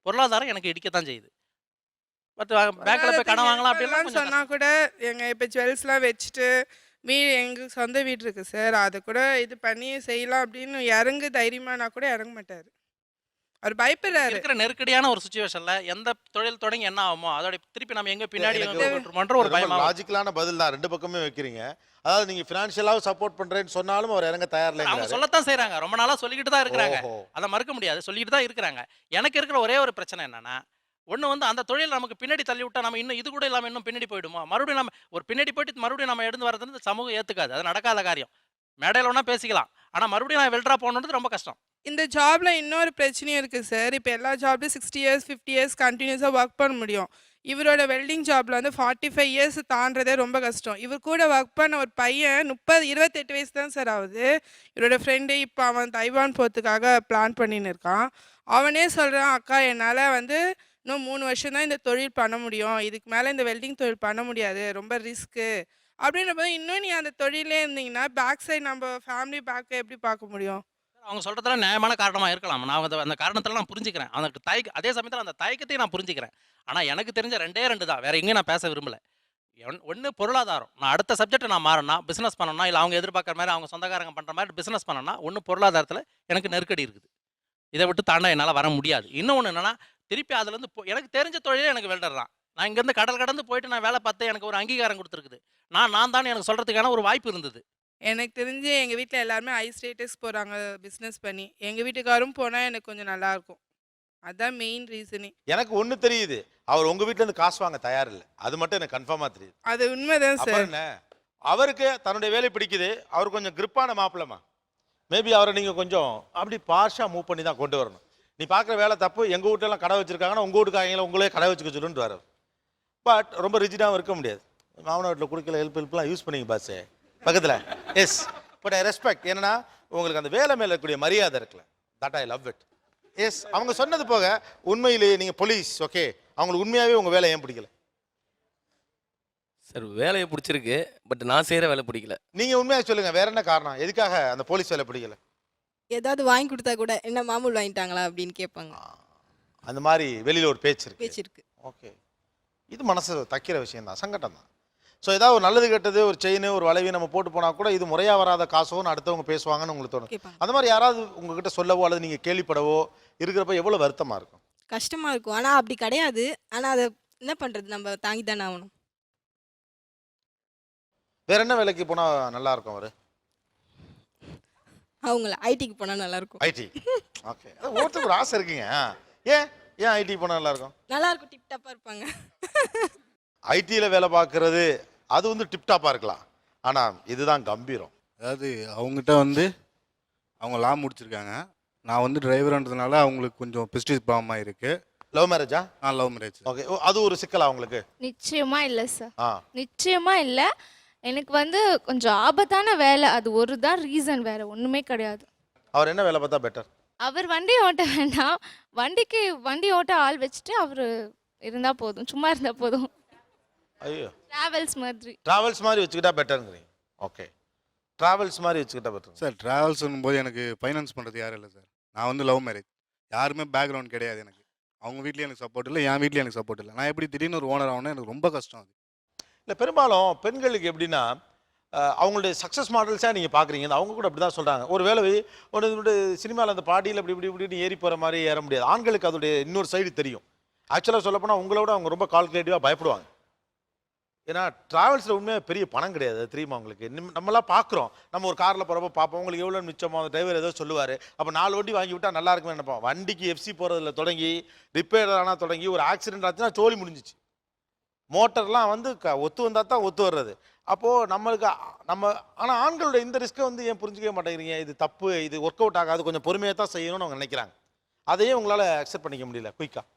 பொருளாதாரம் எனக்கு இடிக்கத்தான் செய்யுது. பட் பேங்க்கில் போய் கடன் வாங்கலாம் அப்படின்னு சொன்னா கூட எங்க இப்போ ஜுவல்ஸ்லாம் வச்சுட்டு எங்களுக்கு சொந்த வீடு இருக்கு சார், அதை கூட இது பண்ணி செய்யலாம் அப்படின்னு இறங்கு தைரியமானா கூட இறங்க மாட்டாரு. அவர் பயப்படுறாரு. இருக்கிற நெருக்கடியான ஒரு சுச்சுவேஷன்ல எந்த தொழில் தொடங்கி என்ன ஆகுமோ அதோட திருப்பி நம்ம எங்க பின்னாடி ஒரு பயமா. லாஜிக்கலான பதில் தான், 2 பக்கமே வைக்கிறீங்க. அதாவது நீங்க ஃபினான்ஷியலாக சப்போர்ட் பண்றேன்னு சொன்னாலும் அவர் இறங்க தயாரில்லை. அவங்க சொல்லத்தான் செய்யறாங்க, ரொம்ப நாளா சொல்லிக்கிட்டு தான் இருக்கிறாங்க, அதை மறுக்க முடியாது, சொல்லிட்டு தான் இருக்கிறாங்க. எனக்கு இருக்கிற ஒரே ஒரு பிரச்சனை என்னன்னா, ஒன்று வந்து அந்த தொழில் நமக்கு பின்னாடி தள்ளி விட்டா நம்ம இன்னும் இது கூட இல்லாமல் இன்னும் பின்னாடி போயிடுமோ. மறுபடியும் நம்ம ஒரு பின்னாடி போயிட்டு மறுபடியும் நம்ம எடுத்து வரதுன்னு சமூகம் ஏற்றுக்காது. அது நடக்காத காரியம். மேடையில் ஒன்றா பேசிக்கலாம், ஆனால் மறுபடியும் நான் வெல்ட்ரா போகணுன்றது ரொம்ப கஷ்டம். இந்த ஜாப்ல இன்னொரு பிரச்சனையும் இருக்குது சார். இப்போ எல்லா ஜாப்லையும் 60 இயர்ஸ் 50 இயர்ஸ் கண்டினியூஸாக ஒர்க் பண்ண முடியும். இவரோட வெல்டிங் ஜாப்ல வந்து 45 இயர்ஸ் தாண்டதே ரொம்ப கஷ்டம். இவர் கூட ஒர்க் பண்ண ஒரு பையன் 28 வயசு தான் சார் ஆகுது. இவரோட ஃப்ரெண்டு இப்போ அவன் தைவான் போகிறதுக்காக பிளான் பண்ணின்னு இருக்கான். அவனே சொல்கிறான், அக்கா என்னால் வந்து இன்னும் 3 வருஷம் தான் இந்த தொழில் பண்ண முடியும், இதுக்கு மேலே இந்த வெல்டிங் தொழில் பண்ண முடியாது, ரொம்ப ரிஸ்க்கு அப்படின்ற போது இன்னும் நீ அந்த தொழிலே இருந்தீங்கன்னா பேக் சைடு நம்ம ஃபேமிலி பேக்கை எப்படி பார்க்க முடியும்? அவங்க சொல்கிறதுல நியாயமான காரணமாக இருக்கலாம். நான் அந்த காரணத்தில் நான் புரிஞ்சுக்கிறேன். அந்த அதே சமயத்தில் அந்த தயக்கத்தையும் நான் புரிஞ்சுக்கிறேன். ஆனால் எனக்கு தெரிஞ்ச 2 தான், வேறு எங்கேயும் நான் பேச விரும்பலை. ஒன்று பொருளாதாரம். நான் அடுத்த சப்ஜெக்ட் நான் மாறினா பிஸ்னஸ் பண்ணணும்னா, இல்லை அவங்க எதிர்பார்க்குற மாதிரி அவங்க சொந்தக்காரங்க பண்ணுற மாதிரி பிஸ்னஸ் பண்ணணும்னா, ஒன்று பொருளாதாரத்தில் எனக்கு நெருக்கடி இருக்குது, இதை விட்டு தாண்ட என்னால் வர முடியாது. இன்னொன்று என்னென்னா, திருப்பி அதுலேருந்து எனக்கு தெரிஞ்ச தொழிலே எனக்கு வெல்டர் தான். நான் இங்கேருந்து கடல் கடந்து போயிட்டு நான் வேலை பார்த்து எனக்கு ஒரு அங்கீகாரம் கொடுத்துருக்குது. நான் தான் எனக்கு சொல்கிறதுக்கான ஒரு வாய்ப்பு இருந்தது. எனக்கு தெரிஞ்சு எங்கள் வீட்டில் எல்லாருமே ஹை ஸ்டேட்டஸ் போகிறாங்க பிஸ்னஸ் பண்ணி. எங்கள் வீட்டுக்காரும் போனால் எனக்கு கொஞ்சம் நல்லாயிருக்கும். அதுதான் மெயின் ரீசனே. எனக்கு ஒன்று தெரியுது, அவர் உங்கள் வீட்டிலேருந்து காசு வாங்க தயார் இல்லை, அது மட்டும் எனக்கு கன்ஃபார்மாக தெரியுது. அது உண்மைதான் சார். என்ன அவருக்கு தன்னுடைய வேலை பிடிக்குது, அவர் கொஞ்சம் கிரிப்பான மாப்பிளமா, மேபி அவரை நீங்கள் கொஞ்சம் அப்படி பார்ஷாக மூவ் பண்ணி தான் கொண்டு வரணும். நீ பார்க்குற வேலை தப்பு, எங்கள் வீட்டெல்லாம் கடை வச்சுருக்காங்கன்னா உங்கள் வீட்டுக்காரங்கள உங்களே கடை வச்சுக்க சொல்லுன்ட்டு வர. பட் ரொம்ப ரிஜிடாகவும் இருக்க முடியாது. மாமனார் வீட்டில் கொடுக்கல ஹெல்ப்லாம் யூஸ் பண்ணிங்க பாஸு பக்கத்தில். Yes, but I respect. ஏன்னா உங்களுக்கு அந்த வேலை மேலே இருக்கக்கூடிய மரியாதை இருக்குல்ல, that I love it. Yes, அவங்க சொன்னது போக உண்மையிலேயே நீங்கள் போலீஸ், ஓகே, அவங்களுக்கு உண்மையாகவே உங்கள் வேலை ஏன் பிடிக்கல? சார் வேலையை பிடிச்சிருக்கு, பட் நான் செய்கிற வேலை பிடிக்கல. நீங்கள் உண்மையாக சொல்லுங்கள், வேற என்ன காரணம், எதுக்காக அந்த போலீஸ் வேலை பிடிக்கல? ஏதாவது வாங்கி கொடுத்தா கூட என்ன மாமூல் வாங்கிட்டாங்களா அப்படின்னு கேட்பாங்க. அந்த மாதிரி வெளியில் ஒரு பேச்சு இருக்கு. ஓகே, இது மனசு தைக்கிற விஷயம் தான், சங்கடம் தான். ஸோ ஏதாவது ஒரு நல்லது கெட்டது, ஒரு செயின், ஒரு வளைவி நம்ம போட்டு போனால் கூட இது முறையாக வராத காசோன்னு அடுத்தவங்க பேசுவாங்கன்னு உங்களுக்கு தோணும். அந்த மாதிரி யாராவது உங்ககிட்ட சொல்லவோ அல்லது நீங்கள் கேள்விப்படவோ இருக்கிறப்ப எவ்வளோ வருத்தமாக இருக்கும்? கஷ்டமாக இருக்கும். ஆனால் அப்படி கிடையாது. ஆனால் அதை என்ன பண்ணுறது, நம்ம தாங்கி தானே ஆகணும். வேற என்ன வேலைக்கு போனால் நல்லா இருக்கும்? அவர் அவங்கள ஐடிக்கு போனால் நல்லாயிருக்கும். IT, okay. ஒருத்தருக்கு ஒரு ஆசை இருக்குங்க. ஏன் ஐடி போனால் நல்லாயிருக்கும்? நல்லாயிருக்கும், டிப்டாப்பாக இருப்பாங்க. ஐடியில் வேலை பார்க்குறது அது வந்து டிப்டாப்பாக இருக்கலாம், ஆனால் இதுதான் கம்பீரம். அதாவது அவங்ககிட்ட வந்து அவங்க லா முடிச்சிருக்காங்க, நான் வந்து டிரைவர்ன்றதுனால அவங்களுக்கு கொஞ்சம் பிஸ்டிஸ் ப்ராப்ளமாக இருக்குது. லவ் மேரேஜா? Love marriage. ஓகே, அது ஒரு சிக்கலா உங்களுக்கு? நிச்சயமா இல்லை சார், நிச்சயமா இல்லை. எனக்கு வந்து கொஞ்சம் ஆபத்தான வேலை, அது ஒரு தான் ரீசன், வேற ஒன்றுமே கிடையாது. அவர் என்ன வேலை பார்த்தா பெட்டர்? அவர் வண்டி ஓட்ட வேண்டாம், வண்டி ஓட்ட ஆள் வச்சுட்டு அவர் இருந்தால் போதும், சும்மா இருந்தால் போதும். ஐயோ, டிராவல்ஸ் மாதிரி வச்சுக்கிட்டா பெட்டருங்கிறீங்க. ஓகே, டிராவல்ஸ் மாதிரி வச்சுக்கிட்டா பெட்டர். சார் டிராவல்ஸ்னும் போது எனக்கு ஃபைனான்ஸ் பண்ணுறது யாரும் இல்லை சார். நான் வந்து லவ் மேரேஜ். யாருமே பேக்ரவுண்ட் கிடையாது எனக்கு. அவங்க வீட்லேயும் எனக்கு சப்போர்ட் இல்லை, என் வீட்லேயும் எனக்கு சப்போர்ட் இல்லை. நான் எப்படி திடீர்னு ஒரு ஓனர் ஆகணும், எனக்கு ரொம்ப கஷ்டம் அது. இல்லை பெரும்பாலும் பெண்களுக்கு எப்படின்னா அவங்களுடைய சக்ஸஸ் மாடல்ஸாக நீங்கள் பார்க்குறீங்க, அவங்க கூட அப்படி தான் சொல்கிறாங்க. ஒரு வேளை ஒரு சினிமாவில் அந்த பாடியில் இப்படி இப்படி இப்படின்னு ஏறி போகிற மாதிரி ஏற முடியாது. ஆண்களுக்கு அதோடைய இன்னொரு சைடு தெரியும். ஆக்சுவலாக சொல்லப்போனால் உங்களோட அவங்க ரொம்ப கால்குலேட்டிவாக பயப்படுவாங்க. ஏன்னா ட்ராவல்ஸில் உண்மையாக பெரிய பணம் கிடையாது, அது தெரியுமா உங்களுக்கு? நம்மளாம் பார்க்குறோம், நம்ம ஒரு காரில் போகிறப்ப பார்ப்போம், உங்களுக்கு எவ்வளோ மிச்சமோ அந்த டிரைவர் ஏதோ சொல்லுவார். அப்போ 4 வண்டி வாங்கி விட்டால் நல்லா இருக்குமே நினைப்போம். வண்டிக்கு எஃப்சி போகிறதுல தொடங்கி ரிப்பேர் ஆனால் தொடங்கி ஒரு ஆக்சிடென்ட் ஆச்சுன்னா சோழி முடிஞ்சிச்சு. மோட்டர்லாம் வந்து ஒத்து வந்தால் தான் ஒத்து வர்றது. அப்போது ஆனால் ஆண்களோட இந்த ரிஸ்க்கை வந்து ஏன் புரிஞ்சிக்கவே மாட்டேங்கிறீங்க? இது தப்பு, இது ஒர்க் அவுட் ஆகாது, கொஞ்சம் பொறுமையாக தான் செய்யணும்னு அவங்க நினைக்கிறாங்க. அதையே உங்களால் அக்செப்ட் பண்ணிக்க முடியல குயிக்காக.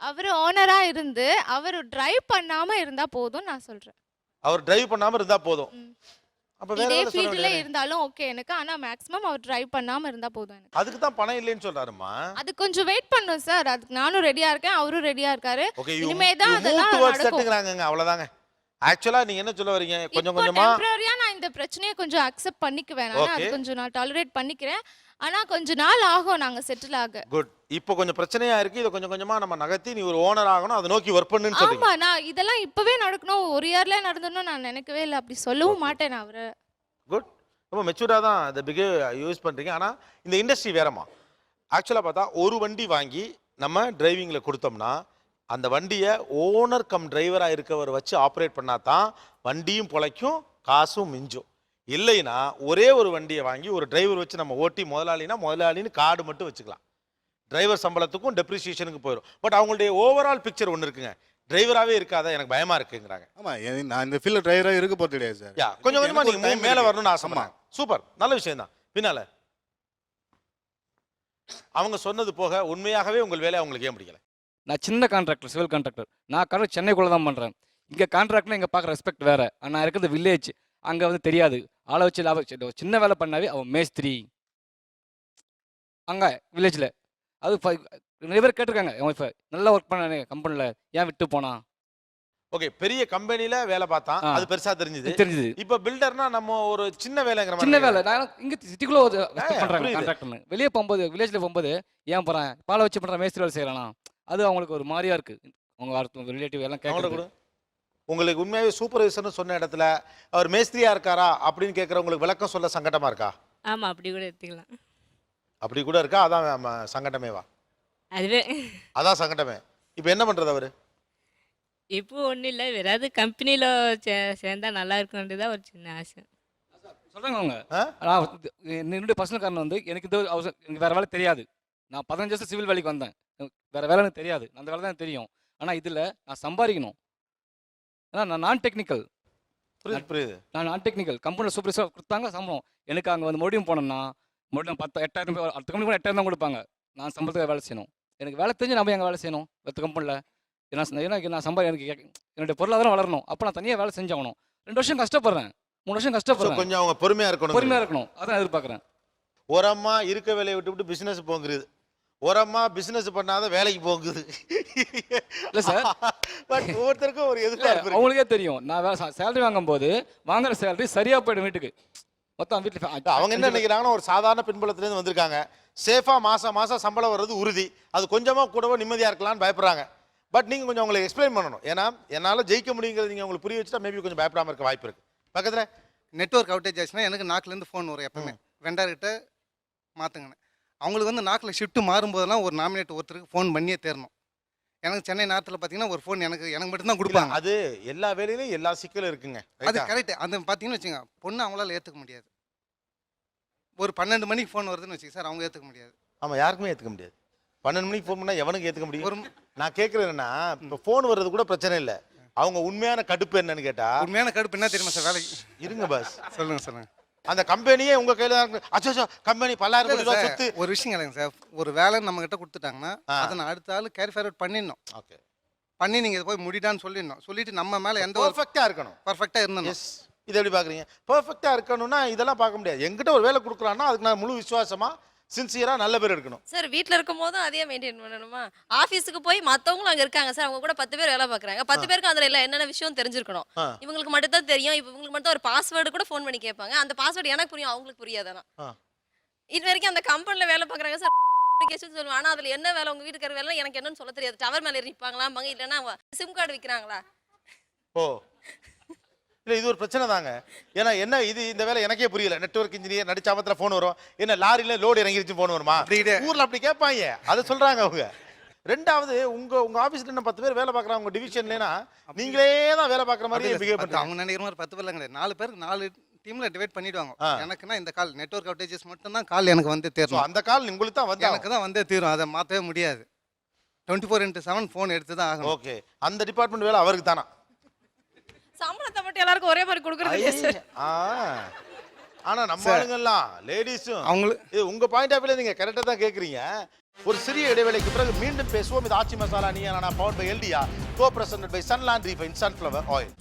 அவர் ஓனரா இருந்து அவர் டிரைவ் பண்ணாம இருந்தா போதும் நான் சொல்றேன். அவர் டிரைவ் பண்ணாமல் இருந்தால் போதும். அப்போ வேற இதே என்ன சொல்ல ஃபீல்ட்ல வேண்டியது? இருந்தாலும் ஓகே எனக்கு, ஆனா மேக்ஸிமம் அவர் டிரைவ் பண்ணாம இருந்தா போதும் எனக்கு. அதுக்கு தான் பணம் இல்லைன்னு சொல்கிறாருமா. அது கொஞ்சம் வெயிட் பண்ணும் சார். அதுக்கு நானும் ரெடியா இருக்கேன், அவரும் ரெடியா இருக்காரு. ஓகே, இனிமே தான் அதெல்லாம் நடக்கும். செட்டுங்கிறாங்க, அவ்வளோதாங்க. ஆக்சுவலாக நீங்கள் என்ன சொல்ல வரீங்க? கொஞ்சம் கொஞ்சமாக டெம்பரரியா நான் இந்த பிரச்சனையை கொஞ்சம் அக்செப்ட் பண்ணிக்குவேன். நான் அது கொஞ்சம் நான் டாலரேட் பண்ணிக்கிறேன். ஆனா கொஞ்ச நாள் ஆகும் நாங்க செட்டில் ஆக. குட். இப்போ கொஞ்சம் பிரச்சனையா இருக்கு, இதை கொஞ்சம் கொஞ்சமா நம்ம நகர்த்தி நீ ஒரு ஓனர் ஆகணும், அதை நோக்கி ஒர்க் பண்ணுன்னு சொல்றீங்க. ஆமா, நான் இதெல்லாம் இப்பவே நடக்கணும், ஒரு இயர்ல நடந்துடணும் நான் நினைக்கவே இல்லை. அப்படி சொல்லவும் மாட்டேன் நான் அவரை. குட். ரொம்ப மெச்சூர்டாக தான் இந்த பிஹேவ் யூஸ் பண்ணுறீங்க. ஆனால் இந்த இண்டஸ்ட்ரி வேறமா. ஆக்சுவலாக பார்த்தா ஒரு வண்டி வாங்கி நம்ம டிரைவிங்கில் கொடுத்தோம்னா அந்த வண்டியை ஓனர் கம் டிரைவராக இருக்கவர் வச்சு ஆப்ரேட் பண்ணால் தான் வண்டியும் பொழைக்கும், காசும் மிஞ்சும். இல்லைன்னா ஒரே ஒரு வண்டியை வாங்கி ஒரு டிரைவர் வச்சு நம்ம ஓட்டி முதலாளின்னு கார்டு மட்டும் வச்சுக்கலாம். டிரைவர் சம்பளத்துக்கும் டெப்ரிசியேஷனுக்கு போயிடும். பட் அவங்களுடைய ஓவரால் பிக்சர் ஒன்று இருக்குங்க, டிரைவராகவே இருக்காத, எனக்கு பயமா இருக்குங்கிறாங்க. ஆமாம், நான் இந்த ஃபீல்டில் டிரைவராக இருக்க போகிறது கிடையாது சார். கொஞ்சம் கொஞ்சமாக நீங்கள் மேலே வரணும்னு ஆசைப்படுறேன். சூப்பர், நல்ல விஷயம் தான். பின்னால அவங்க சொன்னது போக உண்மையாகவே உங்கள் வேலை அவங்களுக்கு ஏன் பிடிக்கல? நான் சின்ன கான்ட்ராக்டர், சிவில் கான்ட்ராக்டர். நான் கான்ட்ராக்ட் சென்னைக்குள்ளே தான் பண்ணுறேன். இங்கே கான்ட்ராக்ட்னா இங்கே பார்க்குற ரெஸ்பெக்ட் வேறு. நான் இருக்கிறது வில்லேஜ், அங்கே வந்து தெரியாது. ஆளை வச்சு சின்ன வேலை பண்ணாவே அவன் மேஸ்திரி. அங்கே வில்லேஜில் அது நிறைய பேர் கேட்டிருக்காங்க, என் ஒய்ஃபை நல்லா ஒர்க் பண்ண கம்பெனியில் ஏன் விட்டு போனா. ஓகே, பெரிய கம்பெனியில் வேலை பார்த்தான், அது பெருசாக தெரிஞ்சுது. இப்போ பில்டர்னா நம்ம ஒரு சின்ன வேலைங்கிற மாதிரி. சின்ன வேலை நான் இங்கே சிட்டிக்குள்ளே பண்ணுறாங்க கான்ட்ராக்டர்னு. வெளியே போகும்போது வில்லேஜில் போகும்போது ஏன் போகிறேன், பாலை வச்சு பண்ணுற மேஸ்திரி வேலை செய்யறானா, அது அவங்களுக்கு ஒரு மாதிரியா இருக்கு. அவங்க ரிலேட்டிவ் எல்லாம் கேட்குறது. உங்களுக்கு உண்மையாகவே சூப்பர்வைசர்னு சொன்ன இடத்துல அவர் மேஸ்திரியா இருக்காரா அப்படின்னு கேட்குறவங்களுக்கு விளக்கம் சொல்ல சங்கடமா இருக்கா? ஆமா, அப்படி கூட எடுத்துக்கலாம். அப்படி கூட இருக்கா? அதான் சங்கடமேவா? அதுவே அதான் சங்கடமே. இப்போ என்ன பண்றது அவரு? இப்போ ஒன்றும் இல்லை, வேறாவது கம்பெனியில் சேர்ந்தா நல்லா இருக்குன்றதா ஒரு சின்ன ஆசை. சொல்கிறாங்க அவங்க. என்னுடைய பர்சனல் காரணம் வந்து எனக்கு எனக்கு வேறு வேலை தெரியாது. நான் 15 வருஷம் சிவில் வேலைக்கு வந்தேன், வேறு வேலை எனக்கு தெரியாது. அந்த வேலை தான் தெரியும். ஆனால் இதில் நான் சம்பாதிக்கணும். ஆனால் நான் நான் டெக்னிக்கல். புரியுது. நான் நான் டெக்னிக்கல் கம்பெனியில் சூப்பர்வைசர் கொடுத்தாங்க சம்பளம். எனக்கு அங்கே வந்து மறுபடியும் போனோம்னா மறுபடியும் 8,000 அடுத்த கம்பெனி கூட 8,000 தான் கொடுப்பாங்க. நான் சம்பளத்துக்கு வேலை செய்யணும். எனக்கு வேலை தெரிஞ்சு நம்ம எங்கே வேலை செய்யணும் அடுத்த கம்பெனியில்? ஏன்னா நான் எனக்கு என்னுடைய பொருளாதாரம் வளரணும். அப்போ நான் தனியாக வேலை செஞ்சாகணும். 2 வருஷம் கஷ்டப்படுறேன், 3 வருஷம் கஷ்டப்படுறேன். கொஞ்சம் அவங்க பொறுமையாக இருக்கணும். அதான் எதிர்பார்க்குறேன். ஓரம்மா இருக்க வேலையை விட்டு பிஸ்னஸ் போங்குது, ஓரம்மா பிஸ்னஸ் பண்ணாத வேலைக்கு போகுது. இல்லை சார், பட் ஒவ்வொருத்தருக்கும் ஒரு எதிர்பார்ப்பு. அவங்களுக்கே தெரியும், நான் சேலரி வாங்கும்போது வாங்குற சேலரி சரியாக போயிடும் வீட்டுக்கு. மொத்தம் வீட்டில் அவங்க என்ன நினைக்கிறாங்கன்னா, ஒரு சாதாரண பின்புலத்துலேருந்து வந்திருக்காங்க, சேஃபாக மாதம் சம்பளம் வர்றது உறுதி, அது கொஞ்சமாக கூடவோ நிம்மதியாக இருக்கலாம்னு பயப்படுறாங்க. பட் நீங்கள் கொஞ்சம் உங்களுக்கு எக்ஸ்பிளைன் பண்ணணும். ஏன்னா என்னால் ஜெயிக்க முடியுங்கிறது நீங்கள் உங்களுக்கு புரிய வச்சுட்டா மேபி கொஞ்சம் பயப்படாமல் இருக்க வாய்ப்பு இருக்குது. பக்கத்தில் நெட்வொர்க் அவுட்டேஜ் ஆச்சுன்னா எனக்கு நாக்குலேருந்து ஃபோன் வரும் எப்பவுமே, வெண்டார்கிட்ட மாற்றுங்கண்ணே. அவங்களுக்கு வந்து நாக்கில் ஷிஃப்ட்டு மாறும்போதெல்லாம் ஒரு நாமினேட் ஒருத்தருக்கு ஃபோன் பண்ணியே தேரணும். எனக்கு சென்னை நேரத்தில் பார்த்தீங்கன்னா ஒரு ஃபோன் எனக்கு மட்டும்தான் கொடுப்பாங்க. அது எல்லா வேலையிலும் எல்லா சிக்கலும் இருக்குங்க. அது கரெக்டு. அந்த பார்த்தீங்கன்னு வச்சுங்க, பொண்ணு அவங்களால ஏற்றுக்க முடியாது. ஒரு 12 மணிக்கு ஃபோன் வருதுன்னு வச்சுக்க சார், அவங்க ஏற்றுக்க முடியாது. ஆமாம், யாருக்குமே ஏற்றுக்க முடியாது. 12 மணிக்கு ஃபோன் பண்ணால் எவனுக்கு ஏற்றுக்க முடியும்? நான் கேட்குறது என்னன்னா, இப்போ ஃபோன் வர்றது கூட பிரச்சனை இல்லை, அவங்க உண்மையான கடுப்பு என்னன்னு கேட்டால். உண்மையான கடுப்பு என்ன தெரியுமா சார்? வேலைக்கு இருங்க பாஸ், சொல்லுங்க. அந்த கம்பெனியே உங்க கையில தான் இருக்கு. அச்சோ, கம்பெனி 10,000 கோடி ரூபாய் சொத்து. ஒரு விஷயம் இல்லைங்க சார், ஒரு வேலை நம்ம கிட்ட கொடுத்துட்டாங்கன்னா அதை நான் அடுத்த ஆள் கேரி ஃபார்வர்ட் பண்ணிடணும். ஓகே, பண்ணி நீங்க போய் முடிடான்னு சொல்லிடணும். சொல்லிட்டு நம்ம மேல எந்த பர்ஃபெக்ட்டா இருக்கணும். பர்ஃபெக்ட்டா இருந்தணும். எஸ், இதை எப்படி பாக்குறீங்க? பர்ஃபெக்ட்டா இருக்கணும்னா இதெல்லாம் பார்க்க முடியாது. என்கிட்ட ஒரு வேலை கொடுக்குறான்னா அதுக்கு நான் முழு விசுவாசமா சின்சியரா நல்ல பேர் எடுக்கணும். சார் வீட்டில் இருக்கும் போதும் அதே மெயின்டைன் பண்ணணுமா? ஆஃபீஸுக்கு போய் மற்றவங்களும் அங்கே இருக்காங்க சார், அவங்க கூட 10 பேர் வேலை பார்க்குறாங்க. 10 பேருக்கு அதில் இல்லை என்னென்ன விஷயம் தெரிஞ்சிருக்கணும். இவங்களுக்கு மட்டும் தான் தெரியும். இப்போ இவங்களுக்கு மட்டும் ஒரு பாஸ்வேர்டு கூட ஃபோன் பண்ணி கேட்பாங்க. அந்த பாஸ்வேர்டு எனக்கு புரியும், அவங்களுக்கு புரியாதானா? இது வரைக்கும் அந்த கம்பெனில வேலை பார்க்குறாங்க சார் கேஷன் சொல்லுவேன். ஆனால் அதில் என்ன வேலை உங்கள் வீட்டுக்கார வேலை எனக்கு என்னன்னு சொல்ல தெரியாது. டவர் மேலே நிற்பாங்களாம்பாங்க, இல்லைன்னா சிம் கார்டு விற்கிறாங்களா. ஓ இல்லை, இது ஒரு பிரச்சனை தாங்க. ஏன்னா என்ன இது இந்த வேலை எனக்கே புரியல. நெட்வொர்க் இன்ஜினியர் நடிச்சாமத்தில் ஃபோன் வரும், என்ன லாரியில் லோடு இறங்கிருச்சு ஃபோன் வருமா? ஊரில் அப்படி கேட்பாங்க, அதை சொல்கிறாங்க அவங்க. ரெண்டாவது உங்க ஆஃபீஸில் என்ன 10 பேர் வேலை பார்க்குறாங்க உங்கள் டிவிஷன்லேனா நீங்களே தான் வேலை பார்க்குற மாதிரி பிஹேவ் பண்ணுறாங்க. அவங்க நினைக்கிற மாதிரி 10 பேர்லாம் கிடையாது. 4 பேருக்கு 4 டீமில் டிவைட் பண்ணிடுவாங்க. எனக்குன்னா இந்த கால் நெட்வொர்க் அவுட்டேஜஸ் மட்டும் தான் கால் எனக்கு வந்து தேரும். அந்த கால் உங்களுக்கு தான் வந்து எனக்கு தான் வந்தே தீரும், அதை மாற்றவே முடியாது. 24/7 ஃபோன் எடுத்து தான் ஆகணும். ஓகே, அந்த டிபார்ட்மெண்ட் வேலை அவருக்கு தானா? சம்பளத்தை மட்டும் எல்லாருக்கும் ஒரே மாதிரி கொடுக்குறது சார். ஆனா நம்ம ஆளுங்கெல்லாம் லேடிஸும் அவங்களுக்கு உங்க பாயிண்ட் ஆஃப் வியூல நீங்க கரெக்டா தான் கேக்குறீங்க. ஒரு சிறிய இடைவேளைக்கு பிறகு மீண்டும் பேசுவோம். இது Aachi masala Neeya Naana powered by எல்டியா, co presented by Sunland refine sunflower oil.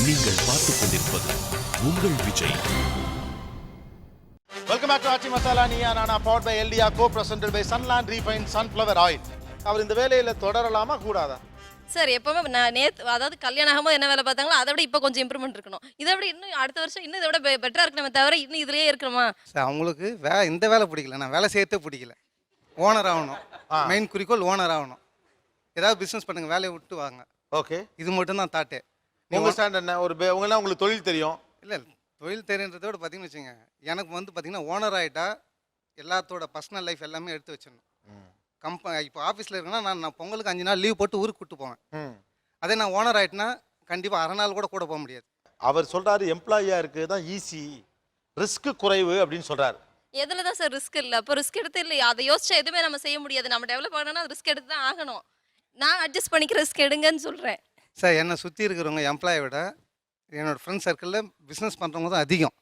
நீங்கள் பார்த்துக் கொண்டிருப்பது உங்கள் Vijay. Welcome back to Aachi masala Neeya Naana powered by எல்டியா, co presented by Sunland refine sunflower oil. அவர் இந்த வேலையில தொடரலாமா கூடாதா? சார் எப்பவுமே நான் அதாவது கல்யாணம் ஆகும்போது என்ன வேலை பார்த்தாங்களோ அதை விட இப்போ கொஞ்சம் இம்ப்ரூவ்மெண்ட் இருக்கணும். இதை விட இன்னும் அடுத்த வருஷம் இன்னும் இதை விட பெட்டரா இருக்கணுமே தவிர இன்னும் இதுலயே இருக்கணுமா? சார் அவங்களுக்கு இந்த வேலை பிடிக்கல, நான் வேலை செய்யறதே பிடிக்கல. ஓனர் ஆகணும், மெயின் குறிக்கோள் ஓனர் ஆகணும். ஏதாவது பிஸ்னஸ் பண்ணுங்க, வேலையை விட்டு வாங்க. ஓகே, இது மட்டும் தான் தாட்டே. உங்க ஸ்டாண்ட் என்ன? உங்களாம் உங்களுக்கு தொழில் தெரியும்? இல்லை, தொழில் தெரியுன்றதை விட பார்த்தீங்கன்னு வச்சுங்க, எனக்கு வந்து பார்த்தீங்கன்னா ஓனர் ஆகிட்டா எல்லாத்தோட பர்சனல் லைஃப் எல்லாமே எடுத்து வச்சிடணும். இப்போ ஆஃபீஸில் இருக்குன்னா நான் பொங்கலுக்கு 5 நாள் லீவ் போட்டு ஊருக்கு கூட்டு போவேன். அதே நான் ஓனர் ஆகிட்டேன்னா கண்டிப்பாக அரை நாள் கூட போக முடியாது. அவர் சொல்றாரு எம்ப்ளாயியா இருக்குது தான் ஈஸி, ரிஸ்க் குறைவு அப்படின்னு சொல்றாரு. எதுல தான் சார் ரிஸ்க் இல்லை? அப்போ ரிஸ்க் எடுத்து இல்லை, அதை யோசிச்சா எதுவுமே நம்ம செய்ய முடியாது. நம்ம டெவலப் ஆகணும்னா ரிஸ்க் எடுத்து தான் ஆகணும். நான் அட்ஜஸ்ட் பண்ணிக்கிற ரிஸ்க் எடுங்கன்னு சொல்கிறேன் சார். என்னை சுற்றி இருக்கிறவங்க எம்ப்ளாயை விட என்னோடய ஃப்ரெண்ட் சர்க்கிளில் பிஸ்னஸ் பண்ணுறவங்க தான் அதிகம்.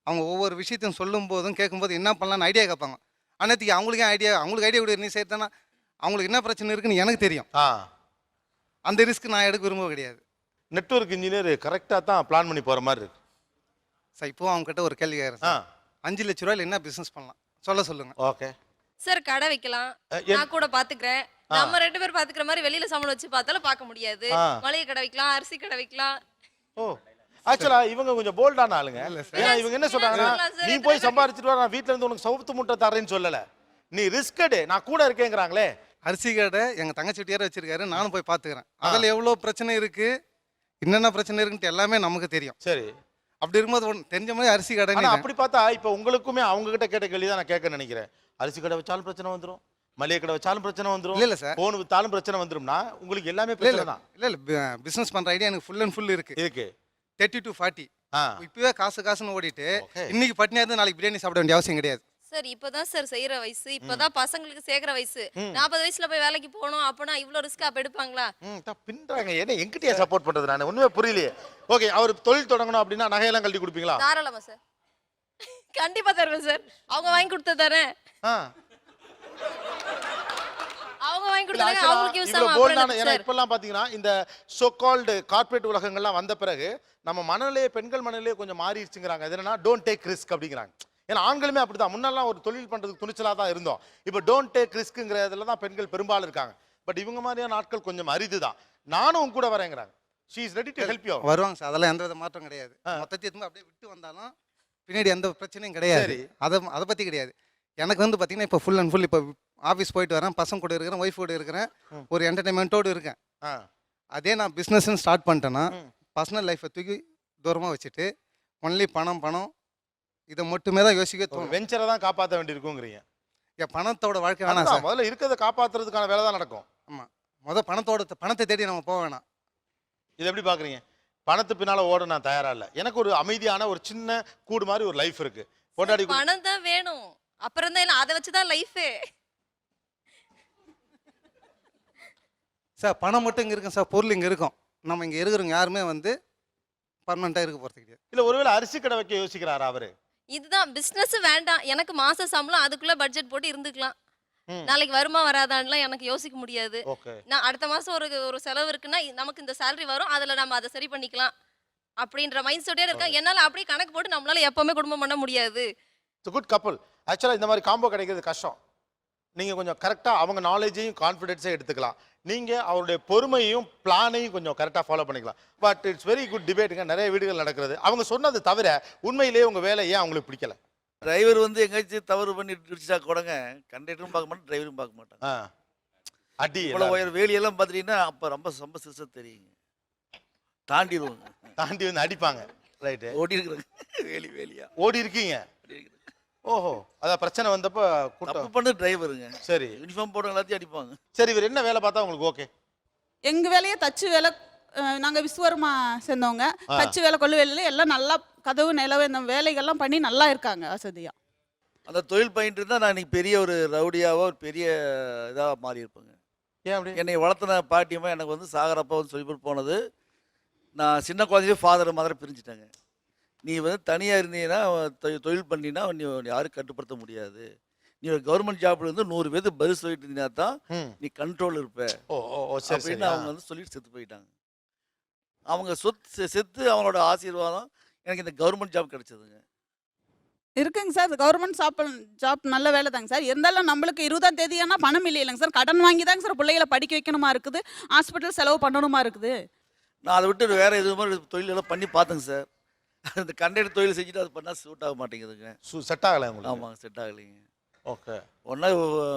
அவங்க ஒவ்வொரு விஷயத்தையும் சொல்லும் போதும் கேட்கும்போது என்ன பண்ணலான்னு ஐடியா கேட்பாங்க. அன்னைக்கு அவங்களுக்கு ஐடியா கூட நீ சேர்த்தானா அவங்களுக்கு என்ன பிரச்சனை இருக்குன்னு எனக்கு தெரியும். அந்த ரிஸ்க் நான் எடுக்க விரும்ப கிடையாது. நெட்வொர்க் இன்ஜினியர் கரெக்டாக தான் பிளான் பண்ணி போகிற மாதிரி இருக்கு சார். இப்போ அவங்க கிட்ட ஒரு கேள்வி கேட்குறேன். 5 லட்ச ரூபாயில் என்ன பிஸ்னஸ் பண்ணலாம் சொல்லுங்க. ஓகே சார், கடை வைக்கலாம், நான் கூட பாத்துக்கிறேன். நம்ம 2 பேர் பாத்துக்கிற மாதிரி வெளியில சம்பளம் வச்சு பார்த்தாலும் பார்க்க முடியாது. மளிகை கடை வைக்கலாம், அரிசி கடை வைக்கலாம். ஓ ஆக்சுவலா இவங்க கொஞ்சம் போல்டான ஆளுங்க. ஏன்னா இவங்க என்ன சொல்றாங்கன்னா, நீ போய் சம்பாரிச்சிட்டு வா, நான் வீட்டுல இருந்து உனக்கு சவுத்து முட்டை தரேன்னு சொல்லல, நீ ரிஸ்க் எடு, நான் கூட இருக்கேங்கிறாங்களே. அரிசி கடை எங்க தங்கச்சி வீட்டியார வச்சிருக்காரு, நானும் போய் பாத்துக்கிறேன். அதுல எவ்வளவு பிரச்சனை இருக்கு, என்னென்ன பிரச்சனை இருக்குன்னு எல்லாமே நமக்கு தெரியும். சரி, அப்படி இருக்கும்போது தெரிஞ்ச மாதிரி அரிசி கடை. அப்படி பார்த்தா இப்போ உங்களுக்குமே அவங்க கிட்ட கேட்ட கேள்வி தான் நான் கேட்க நினைக்கிறேன். அரிசி கடை வச்சாலும் பிரச்சனை வந்துடும், மளிகை கடை வச்சாலும் பிரச்சனை வந்துடும், இல்ல சார் போன் வித்தாலும் பிரச்சனை வந்துடும்னா உங்களுக்கு எல்லாமே பிரச்சனை தான். இல்ல பிசினஸ் பண்ற ஐடியா எனக்கு ஃபுல் அண்ட் ஃபுல் இருக்கு. 30 to 40 இப்பவே காசுன்னு ஓடிட்டு இன்னைக்கு பட்னியா இருந்து நாளைக்கு பிரியாணி சாப்பிட வேண்டிய அவசியம் கிடையாது சார். இப்பதான் சார் செய்யற வயசு, இப்பதான் பசங்களுக்கு சேர்க்கிற வயசு. 40 வயசுல போய் வேலைக்கு போகணும் அப்படின்னா இவ்வளவு ரிஸ்க் அப்ப எடுப்பாங்க பின்றாங்க. ஏன்னா எங்கிட்டயே சப்போர்ட் பண்றது நான் ஒண்ணுமே புரியலையே. ஓகே, அவர் தொழில் தொடங்கணும் அப்படின்னா நகையெல்லாம் கழட்டி கொடுப்பீங்களா? தாராளமா சார், கண்டிப்பா தருவேன் சார். அவங்க வாங்கி கொடுத்து தரேன். அவங்க வாங்கி கொடுத்தாங்க, அவங்களுக்கு யூஸ் ஆகும். ஏன்னா இப்பெல்லாம் பாத்தீங்கன்னா இந்த சோ கால்டு கார்ப்பரேட் உலகங்கள்லாம் வந்த பிறகு நம்ம மனநிலையே, பெண்கள் மனநிலையே கொஞ்சம் மாறிடுச்சுங்கிறாங்க. அது என்னன்னா டோன்ட் டேக் ரிஸ்க் அப்படிங்கிறாங்க. ஏன்னா ஆண்களுமே அப்படிதான். முன்னெல்லாம் ஒரு தொழில் பண்றதுக்கு துணிச்சலா தான் இருந்தோம். இப்போ டோன்ட் டேக் ரிஸ்க்குங்கிறதுல தான் பெண்கள் பெரும்பாலும் இருக்காங்க. பட் இவங்க மாதிரியான நாட்கள் கொஞ்சம் அரிது தான். நானும் கூட வரேங்கிறாங்க. She is ready to help you. வருவாங்க சார், அதெல்லாம் எந்த வித மாற்றம் கிடையாது. மொத்தத்தையும் அப்படியே விட்டு வந்தாலும் பின்னாடி எந்த பிரச்சனையும் கிடையாது. அதை பத்தி கிடையாது. எனக்கு வந்து பார்த்தீங்கன்னா இப்போ ஃபுல் அண்ட் ஃபுல் இப்போ ஆஃபீஸ் போயிட்டு வரேன், பசங்க கூட இருக்கிறேன், ஒய்ஃப் கூட இருக்கிறேன், ஒரு என்டர்டைன்மெண்ட்டோடு இருக்கேன். அதே நான் பிஸ்னஸ்ன்னு ஸ்டார்ட் பண்ணிட்டேன்னா பர்சனல் லைஃப்பை தூக்கி தூரமாக வச்சுட்டு ஒன்லி பணம் இதை மட்டுமே தான் யோசிக்க தோணும். வெஞ்சரை தான் காப்பாற்ற வேண்டியிருக்குங்கிறீங்க. என் பணத்தோட வாழ்க்கை வேணாம் சார். முதல்ல இருக்கிறத காப்பாற்றுறதுக்கான வேலை தான் நடக்கும். ஆமாம், பணத்தை தேடி நம்ம போக வேணாம். இதை எப்படி பார்க்குறீங்க? பணத்து பின்னால் ஓட நான் தயாராக இல்லை. எனக்கு ஒரு அமைதியான ஒரு சின்ன கூடு மாதிரி ஒரு லைஃப் இருக்கு. கொண்டாடி பணம் தான் வேணும், அப்புறம் தான் அதை வச்சுதான் லைஃபே. சார் பணம் மட்டும் இங்கே இருக்கும் சார், பொருள் இங்கே இருக்கும். நம்ம இங்கே இருக்கிறவங்க யாருமே வந்து பர்மனெண்ட்டாக இருக்க போகிறது கிடையாது. இல்லை, ஒருவேளை அரிசி கடை வைக்க யோசிக்கிறாரா அவரு? இதுதான் பிஸ்னஸ் வேண்டாம், எனக்கு மாச சம்பளம் அதுக்குள்ள பட்ஜெட் போட்டு இருந்துக்கலாம். நாளைக்கு வருமா வராதான்லாம் எனக்கு யோசிக்க முடியாது. நான் அடுத்த மாசம் ஒரு செலவு இருக்குன்னா நமக்கு இந்த சேலரி வரும், அதுல நம்ம அதை சரி பண்ணிக்கலாம் அப்படின்ற மைண்ட் செட்டே இருக்கா. என்னால அப்படியே கணக்கு போட்டு நம்மளால எப்பவுமே குடும்பம் பண்ண முடியாது. குட் கப்பல். ஆக்சுவலாக இந்த மாதிரி காம்போ கிடைக்கிறது கஷ்டம். நீங்கள் கொஞ்சம் கரெக்டாக அவங்க நாலேஜையும் கான்ஃபிடென்ஸையும் எடுத்துக்கலாம். நீங்கள் அவருடைய பொறுமையும் பிளானையும் கொஞ்சம் கரெக்டாக ஃபாலோ பண்ணிக்கலாம். பட் இட்ஸ் வெரி குட் டிபேட்டுங்க, நிறைய வீடுகள் நடக்கிறது. அவங்க சொன்னது தவிர உண்மையிலேயே உங்கள் வேலை ஏன் அவங்களுக்கு பிடிக்கல? டிரைவர் வந்து எங்கேயாச்சும் தவறு பண்ணி இடிச்சா கூடங்க கண்டக்டரும் பார்க்க மாட்டேன், டிரைவரும் பார்க்க மாட்டாங்க. அடி இவ்வளோ உயர் வேலியெல்லாம் பார்த்துட்டீங்கன்னா அப்போ ரொம்ப ரொம்ப சிறுசாக தெரியுங்க. தாண்டிடுவோங்க, தாண்டி வந்து அடிப்பாங்க. ரைட்டு, ஓடி இருக்கிறாங்க வேலி வேலியா ஓடி இருக்கீங்க. ஓஹோ, அதான் பிரச்சனை வந்தப்போ தப்பு பண்ண டிரைவருங்க. சரி, யூனிஃபார்ம் போடுற எல்லாத்தையும் அடிப்பாங்க. சரி, இவர் என்ன வேலை பார்த்தா உங்களுக்கு ஓகே? எங்கள் வேலையே தச்சு வேலை. நாங்கள் விஸ்வரமா சேர்ந்தவங்க. தச்சு வேலை, கொள்ளு வேலையில எல்லாம் நல்லா கதவு நிலவு இந்த வேலைகள்லாம் பண்ணி நல்லா இருக்காங்க வசதியாக. அந்த தொழில் பயின்று இருந்தால் நான் இன்னைக்கு பெரிய ஒரு ரவுடியாவோ ஒரு பெரிய இதாக மாறி இருப்பேங்க. ஏன் அப்படி? என்னை வளர்த்தின பாட்டியமாக எனக்கு வந்து சாகரப்பா வந்து சொல்லி போனது, நான் சின்ன குழந்தையே ஃபாதர் மதரை பிரிஞ்சுட்டேங்க. நீ வந்து தனியாக இருந்தீங்கன்னா தொழில் பண்ணினா நீ யாரும் கட்டுப்படுத்த முடியாது. நீ ஒரு கவர்மெண்ட் ஜாப்ல இருந்து 100 பேருக்கு பதில் சொல்லிட்டு இருந்தீங்கன்னா தான் நீ கண்ட்ரோல் இருப்ப அப்படின்னு அவங்க வந்து சொல்லிட்டு செத்து போயிட்டாங்க. அவங்க செத்து அவங்களோட ஆசீர்வாதம் எனக்கு இந்த கவர்மெண்ட் ஜாப் கிடைச்சதுங்க. இருக்குங்க சார், கவர்மெண்ட் ஜாப் நல்ல வேலை தாங்க சார். இருந்தாலும் நம்மளுக்கு 20ஆம் தேதி ஆனால் பணம் இல்லைங்க சார். கடன் வாங்கி தாங்க சார் பிள்ளைகளை படிக்க வைக்கணுமா இருக்குது, ஹாஸ்பிட்டல் செலவு பண்ணணுமா இருக்குது. நான் அதை விட்டு வேறு எது மாதிரி தொழிலெல்லாம் பண்ணி பார்த்தேங்க சார். அந்த கண்டக்டர் தொழில் செஞ்சுட்டு அது பண்ணால் சூட் ஆக மாட்டேங்குதுங்க. செட் ஆகலை உங்களுக்கு? ஆமாங்க, செட் ஆகலைங்க. ஓகே, ஒன்றா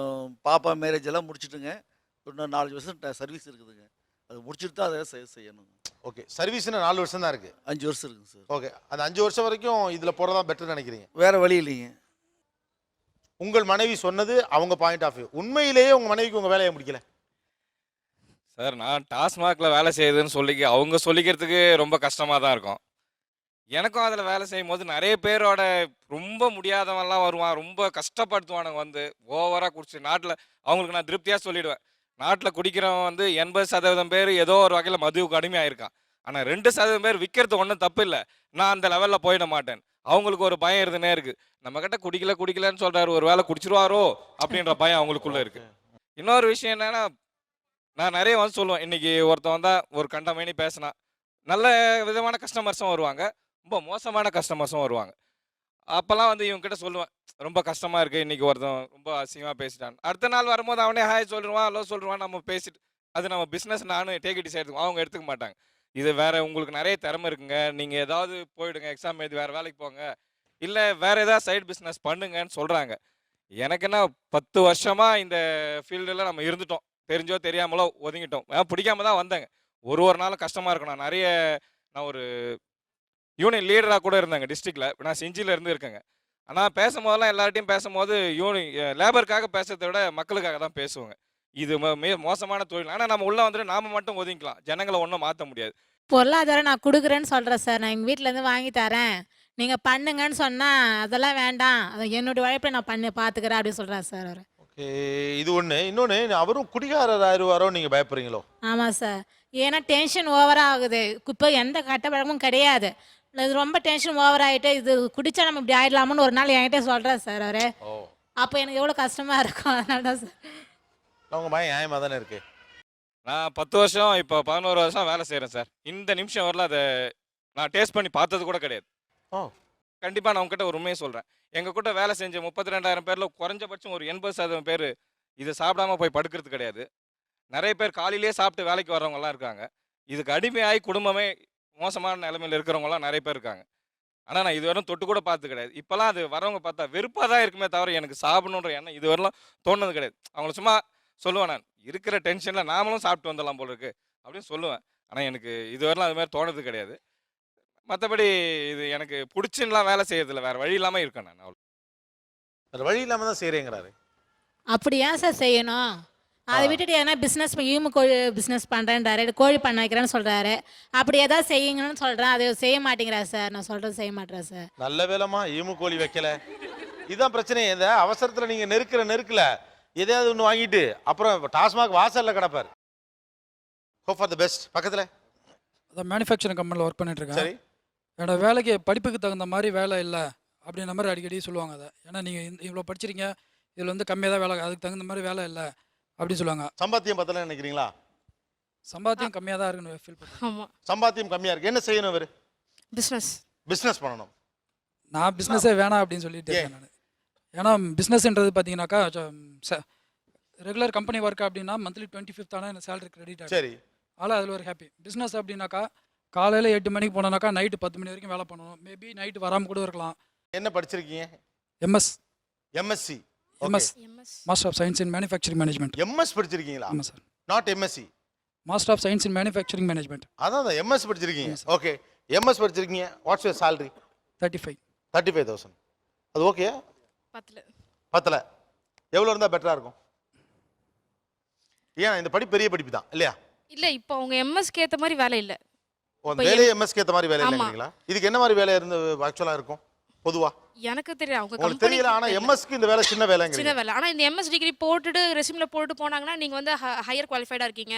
பாப்பா மேரேஜ் எல்லாம் முடிச்சுட்டுங்க. இன்னும் 4 வருஷம் சர்வீஸ் இருக்குதுங்க. அது முடிச்சுட்டு தான் அதை செய்யணும். ஓகே, சர்வீஸ்னு 4 வருஷம் தான் இருக்குது. 5 வருஷம் இருக்குங்க சார். ஓகே, அந்த 5 வருஷம் வரைக்கும் இதில் போகிறதா பெட்டர் நினைக்கிறீங்க? வேறு வழி இல்லைங்க. உங்கள் மனைவி சொன்னது அவங்க பாயிண்ட் ஆஃப் வியூ. உண்மையிலேயே உங்கள் மனைவிக்கு உங்கள் வேலையை முடிக்கல? சார், நான் டாஸ்மாகில் வேலை செய்யுதுன்னு அவங்க சொல்லிக்கிறதுக்கு ரொம்ப கஷ்டமாக தான் இருக்கும். எனக்கும் அதில் வேலை செய்யும் போது நிறைய பேரோட ரொம்ப முடியாதவன்லாம் வருவான், ரொம்ப கஷ்டப்படுத்துவானுங்க வந்து ஓவராக குடிச்சு. நாட்டில் அவங்களுக்கு நான் திருப்தியாக சொல்லிவிடுவேன், நாட்டில் குடிக்கிறவன் வந்து 80% பேர் ஏதோ ஒரு வகையில் மதுவுக்கு அடிமையாயிருக்கான். ஆனால் 2% பேர் விற்கிறது ஒன்றும் தப்பு இல்லை. நான் அந்த லெவலில் போயிட மாட்டேன். அவங்களுக்கு ஒரு பயம் இருந்துனே இருக்குது. நம்மக்கிட்ட குடிக்கலன்னு சொல்கிறாரு, ஒரு வேளை குடிச்சிருவாரோ அப்படின்ற பயம் அவங்களுக்குள்ளே இருக்குது. இன்னொரு விஷயம் என்னென்னா, நான் நிறைய வந்து சொல்லுவேன், இன்றைக்கி ஒருத்தன் வந்தால் ஒரு கண்டமேனி பேசினா நல்ல விதமான கஸ்டமர்ஸும் வருவாங்க, ரொம்ப மோசமான கஸ்டமர்ஸும் வருவாங்க. அப்போல்லாம் வந்து இவங்ககிட்ட சொல்லுவேன், ரொம்ப கஷ்டமாக இருக்குது, இன்றைக்கி ஒருத்தன் ரொம்ப அசிங்கமாக பேசிட்டான். அடுத்த நாள் வரும்போது அவனே ஹாய் சொல்லிடுவான், ஹலோ சொல்லிடுவான், நம்ம பேசிட்டு அது நம்ம பிஸ்னஸ் நானும் டேக் இட் எடுத்துக்குவோம். அவங்க எடுத்துக்க மாட்டாங்க. இது வேறு உங்களுக்கு நிறைய திறமை இருக்குங்க, நீங்கள் ஏதாவது போயிடுங்க, எக்ஸாம் எழுதி வேறு வேலைக்கு போங்க, இல்லை வேறு ஏதாவது சைடு பிஸ்னஸ் பண்ணுங்கன்னு சொல்கிறாங்க. எனக்கு என்ன 10 வருஷமாக இந்த ஃபீல்டில் நம்ம இருந்துட்டோம், தெரிஞ்சோ தெரியாமலோ ஒதுங்கிட்டோம். பிடிக்காம தான் வந்தேங்க. ஒரு நாளும் கஷ்டமாக இருக்கும். நான் ஒரு யூனியன் லீடராக கூட இருந்தாங்க டிஸ்ட்ரிக்டில். நான் செஞ்சியில் இருந்து இருக்கேங்க. ஆனால் பேசும்போதெல்லாம் எல்லார்ட்டையும் பேசும்போது லேபருக்காக பேசுறதை விட மக்களுக்காக தான் பேசுவோங்க. இது மோசமான தொழில். ஆனால் நம்ம உள்ளே வந்துட்டு நாம் மட்டும் ஒதுங்கிக்கலாம், ஜனங்களை ஒன்றும் மாற்ற முடியாது. பொருளாதாரம் நான் கொடுக்குறேன்னு சொல்கிறேன் சார். நான் எங்கள் வீட்டிலேருந்து வாங்கி தரேன், நீங்கள் பண்ணுங்கன்னு சொன்னால் அதெல்லாம் வேண்டாம், அது என்னுடைய உழைப்பை நான் பார்த்துக்கிறேன் அப்படின்னு சொல்கிறேன் சார் அவர். ஓகே, இது ஒன்று. இன்னொன்று, அவரும் குடிகாரர் ஆயிடுவாரோ நீங்கள் பயப்படுறீங்களோ? ஆமாம் சார், ஏன்னா டென்ஷன் ஓவராக ஆகுது. இப்போ எந்த கட்ட பழக்கமும் கிடையாது, இது ரொம்ப டென்ஷன் ஓவர் ஆகிட்டு, இது குடித்தா நம்ம இப்படி ஆயிடலாமோன்னு ஒரு நாள் என்கிட்ட சொல்கிறார் சார் அவர். அப்போ எனக்கு எவ்வளோ கஷ்டமாக இருக்கும். அதனால தான் சார். உங்கள் பயம் நியாயமாக தானே இருக்குது. நான் 10 வருஷம் இப்போ 11 வருஷம் வேலை செய்கிறேன் சார். இந்த நிமிஷம் வரல அதை நான் டேஸ்ட் பண்ணி பார்த்தது கூட கிடையாது. கண்டிப்பாக நான் உங்ககிட்ட ஒரு உண்மையை சொல்கிறேன். எங்கள் கிட்ட வேலை செஞ்ச 32,000 பேரில் குறைஞ்சபட்சம் ஒரு 80% பேர் இதை சாப்பிடாம போய் படுக்கிறது கிடையாது. நிறைய பேர் காலையிலேயே சாப்பிட்டு வேலைக்கு வர்றவங்கலாம் இருக்காங்க. இதுக்கு அடிமையாகி குடும்பமே மோசமான நிலைமையில் இருக்கிறவங்களாம் நிறைய பேர் இருக்காங்க. ஆனால் நான் இதுவரையும் தொட்டு கூட பார்த்து கிடையாது. இப்போலாம் அது வரவங்க பார்த்தா வெறுப்பாக தான் இருக்குமே தவிர எனக்கு சாப்பிடணுன்ற எண்ணம் இதுவரைலாம் தோணுது கிடையாது. அவங்கள சும்மா சொல்லுவேன், நான் இருக்கிற டென்ஷனில் நாமளும் சாப்பிட்டு வந்துடலாம் போல இருக்கு அப்படின்னு சொல்லுவேன். ஆனால் எனக்கு இதுவரைலாம் அது மாதிரி தோணுது கிடையாது. மற்றபடி இது எனக்கு பிடிச்சின்லாம் வேலை செய்யறதில்ல, வேறு வழி இல்லாமல் இருக்கேன் நான். அவ்வளோ வேறு வழி இல்லாமல் தான் செய்கிறேங்கிறாரு. அப்படி ஏன் சார் செய்யணும்? அதை விட்டுட்டு ஏன்னா பிஸ்னஸ் கோழி பிஸ்னஸ் பண்ணுறேன்றாரு, கோழி பண்ண வைக்கிறேன்னு சொல்கிறாரு. அப்படி ஏதாவது செய்யுங்கன்னு சொல்கிறேன், அதை செய்ய மாட்டேங்கிறா சார். நான் சொல்கிறது செய்ய மாட்டேறேன் சார். நல்ல வேலைமா கோழி வைக்கல. இதுதான் பிரச்சனை. இந்த அவசரத்தில் நீங்கள் நெருக்கல எதையாவது ஒன்று வாங்கிட்டு அப்புறம் டாஸ்மாக் வாசலில் கிடப்பார். Hope for the best. பக்கத்தில் அதான் மேனுஃபேக்சரிங் கம்பெனியில் ஒர்க் பண்ணிட்டு இருக்கேன். சரி, என்னோட வேலைக்கு படிப்புக்கு தகுந்த மாதிரி வேலை இல்லை அப்படின்ற மாதிரி அடிக்கடி சொல்லுவாங்க. அதை ஏன்னா நீங்கள் இவ்வளோ படிச்சிருக்கீங்க, இதில் வந்து கம்மியாக தான் வேலை, அதுக்கு தகுந்த மாதிரி வேலை இல்லை அப்படின்னு சொல்லுவாங்க. சம்பாத்தியம் பத்தல நினைக்கிறீங்களா? சம்பாத்தியம் கம்மியாக தான் இருக்குன்னு ஃபீல் பண்ணுறேன். ஆமாம், சம்பாத்தியம் கம்மியாக இருக்குது. என்ன செய்யணும்? இவர் பிஸ்னஸ் பண்ணணும். நான் பிஸ்னஸே வேணாம் அப்படின்னு சொல்லிட்டு இருக்கேன் நான். ஏன்னா பிஸ்னஸ்ன்றது பார்த்தீங்கன்னாக்கா ரெகுலர் கம்பெனி ஒர்க் அப்படின்னா மந்த்லி 25th ஆனால் எனக்கு சேலரி கிரெடிட் ஆகும். சரி. அதனால் அதில் ஒரு ஹாப்பி. பிஸ்னஸ் அப்படின்னாக்கா காலையில் 8 மணிக்கு போனோன்னாக்கா நைட்டு 10 மணி வரைக்கும் வேலை பண்ணணும். மேபி நைட்டு வராமல் கூட இருக்கலாம். என்ன படிச்சிருக்கீங்க? MS. MSc. MS master of science in manufacturing management. MS படிச்சிருக்கீங்களா? ஆமாம் sir. Not MSc. Master of science in manufacturing management. அதான் எம்எஸ் படிச்சிருக்கீங்க. ஓகே, எம்எஸ் படிச்சிருக்கீங்க. What's your salary? 35. 35,000. அது ஓகே? பத்தல. எவ்வளோ இருந்தால் பெட்டராக இருக்கும்? ஏன் இந்த படிப்பு பெரிய படிப்பு தான் இல்லையா? இல்ல இப்போ அவங்க எம்எஸ்க்கு ஏத்த மாதிரி வேலை இல்ல. வேலையே எம்எஸ்க்கு ஏற்ற மாதிரி வேலை இல்லைங்களா? இதுக்கு என்ன மாதிரி வேலை இருந்து ஆக்சுவலாக இருக்கும் பொதுவா? எனக்கு தெரியல அவங்க உங்களுக்கு தெரியல. ஆனா எம்எஸ்க்கு இந்த வேலை சின்ன வேலைங்க. சின்ன வேலை. ஆனா இந்த எம்எஸ் டிகிரி போட்டுட்டு ரெஸ்யூம்ல போட்டு போனாங்கன்னா நீங்க வந்து ஹையர் குவாலிஃபைடா இருக்கீங்க,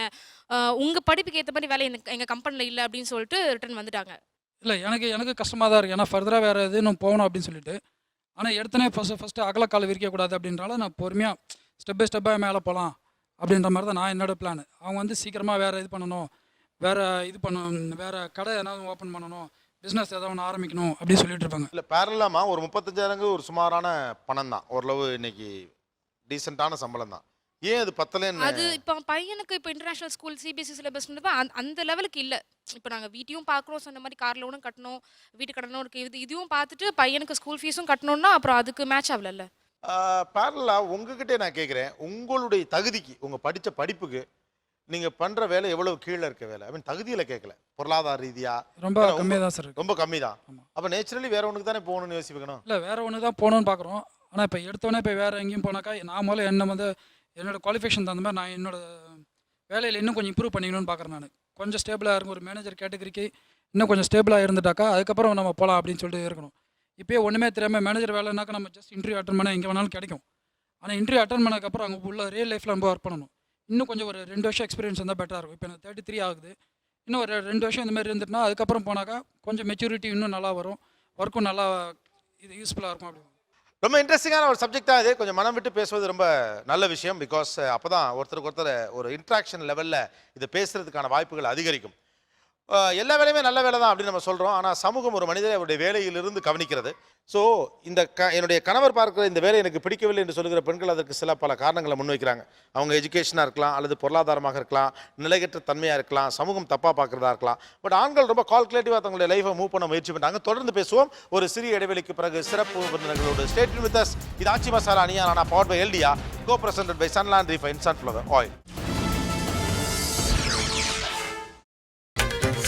உங்க படிப்புக்கு ஏத்த மாதிரி வேலை எங்க கம்பெனில இல்ல அப்படின்னு சொல்லிட்டு ரிட்டர்ன் வந்துட்டாங்க. இல்லை எனக்கு கஷ்டமாக தான் இருக்குது. ஏன்னா ஃபர்தராக வேறு எது இன்னும் போகணும் அப்படின்னு சொல்லிட்டு. ஆனால் எடுத்தனே ஃபஸ்ட்டு அகலக்கால் விரிக்கக்கூடாது அப்படின்றால நான் பொறுமையாக ஸ்டெப் பை ஸ்டெப்பாக மேலே போகலாம் அப்படின்ற மாதிரி தான் நான் என்னோடய பிளான். அவங்க வந்து சீக்கிரமாக வேறு இது பண்ணணும், வேறு கடை ஏதாவது ஓப்பன் பண்ணணும், பிஸ்னஸ் ஏதாவது ஒன்று ஆரம்பிக்கணும் அப்படின்னு சொல்லிட்டு இருப்பாங்க. இல்லை பேரலாமா ஒரு 35,000 ஒரு சுமாரான பணம் தான், ஓரளவு இன்னைக்கு டீசெண்டான சம்பளம் தான். ஏன் அது பத்தலைன்னு? அது இப்போ பையனுக்கு இப்போ இன்டர்நேஷனல் ஸ்கூல் சிபிஎஸ்சி சிலபஸ்ன்றப்ப அந்த லெவலுக்கு இல்லை. இப்போ நாங்கள் வீட்டையும் பார்க்குறோம், சொன்ன மாதிரி கார் லோனும் கட்டணும், வீட்டு கடனும் இருக்குது, இதுவும் பார்த்துட்டு பையனுக்கு ஸ்கூல் ஃபீஸும் கட்டணும்னா அப்புறம் அதுக்கு மேட்ச் ஆகல. பேரலா உங்ககிட்டே நான் கேட்குறேன், உங்களுடைய தகுதிக்கு உங்கள் படித்த படிப்புக்கு நீங்கள் பண்ணுற வேலை எவ்வளவு கீழே இருக்க வேலை? ஐ மீன் தகுதியில் கேட்கல, பொருளாதார ரீதியாக ரொம்ப கம்மி தான் சார். ரொம்ப கம்மி தான். அப்போ நேச்சுரலி வேற ஒன்றுக்கு தானே போகணும்னு யோசிக்கணும். இல்லை வேற ஒன்று தான் போகணுன்னு பார்க்குறோம். ஆனால் இப்போ எடுத்தோடனே இப்போ வேறு எங்கேயும் போனாக்கா நான் முதல்ல என்ன வந்து என்னோடய குவாலிஃபிகேஷன் தகுந்த மாதிரி நான் என்னோடய வேலையில் இன்னும் கொஞ்சம் இம்ப்ரூவ் பண்ணிக்கணும்னு பார்க்குறேன். நான் கொஞ்சம் ஸ்டேபிளாக இருக்கும், ஒரு மேனேஜர் கேட்டகரிக்கு இன்னும் கொஞ்சம் ஸ்டேபிளாக இருந்துட்டாக்கா அதுக்கப்புறம் நம்ம போகலாம் அப்படின்னு சொல்லிட்டு இருக்கணும். இப்போயே ஒன்றுமே தெரியாமல் மேனேஜர் வேலைனாக்கா நம்ம ஜஸ்ட் இன்டர்வியூ அட்டன் பண்ணால் எங்கே வேணாலும் கிடைக்கும். ஆனால் இன்டர்வியூ அட்டன் பண்ணதுக்கப்புறம் அங்கே உள்ள ரியல் லைஃப்பில் நம்ம ஒர்க் பண்ணணும். இன்னும் கொஞ்சம் ஒரு 2 வருஷம் எக்ஸ்பீரியன்ஸ் இருந்தால் பெட்டராக இருக்கும். இப்போ எனக்கு 33 ஆகுது, இன்னும் ஒரு 2 வருஷம் இந்த மாதிரி இருந்துட்டுனா அதுக்கப்புறம் போனாக்கா கொஞ்சம் மெச்சூரிட்டி இன்னும் நல்லா வரும், ஒர்க்கும் நல்லா இது யூஸ்ஃபுல்லாக இருக்கும். அப்படி ரொம்ப இன்ட்ரெஸ்டிங்கான ஒரு சப்ஜெக்டாக இது. கொஞ்சம் மனம் விட்டு பேசுவது ரொம்ப நல்ல விஷயம். பிகாஸ் அப்போ தான் ஒருத்தருக்கு ஒருத்தர் ஒரு இன்ட்ராக்ஷன் லெவலில் இதை பேசுகிறதுக்கான வாய்ப்புகள் அதிகரிக்கும். எல்லா வேலையுமே நல்ல வேலை தான் அப்படின்னு நம்ம சொல்கிறோம். ஆனால் சமூகம் ஒரு மனிதரை அவருடைய வேலையிலிருந்து கவனிக்கிறது. ஸோ இந்த என்னுடைய கணவர் பார்க்குற இந்த வேலை எனக்கு பிடிக்கவில்லை என்று சொல்லுகிற பெண்கள் அதற்கு பல காரணங்களை முன்வைக்கிறாங்க. அவங்க எஜுகேஷனாக இருக்கலாம், அல்லது பொருளாதாரமாக இருக்கலாம், நிலையற்ற தன்மையாக இருக்கலாம், சமூகம் தப்பாக பார்க்குறதா இருக்கலாம். பட் ஆண்கள் ரொம்ப கால்குலேட்டிவாக தங்களுடைய லைஃபை மூவ் பண்ண முயற்சி பண்ணுறாங்க. தொடர்ந்து பேசுவோம் ஒரு சிறிய இடைவெளிக்கு பிறகு. சிறப்பு விருந்தினர்களோடு ஸ்டே டியூன் வித் அஸ். இது Aachi Masala Neeya Naana powered by எல்டியா, co presented by Sunland refined sunflower oil.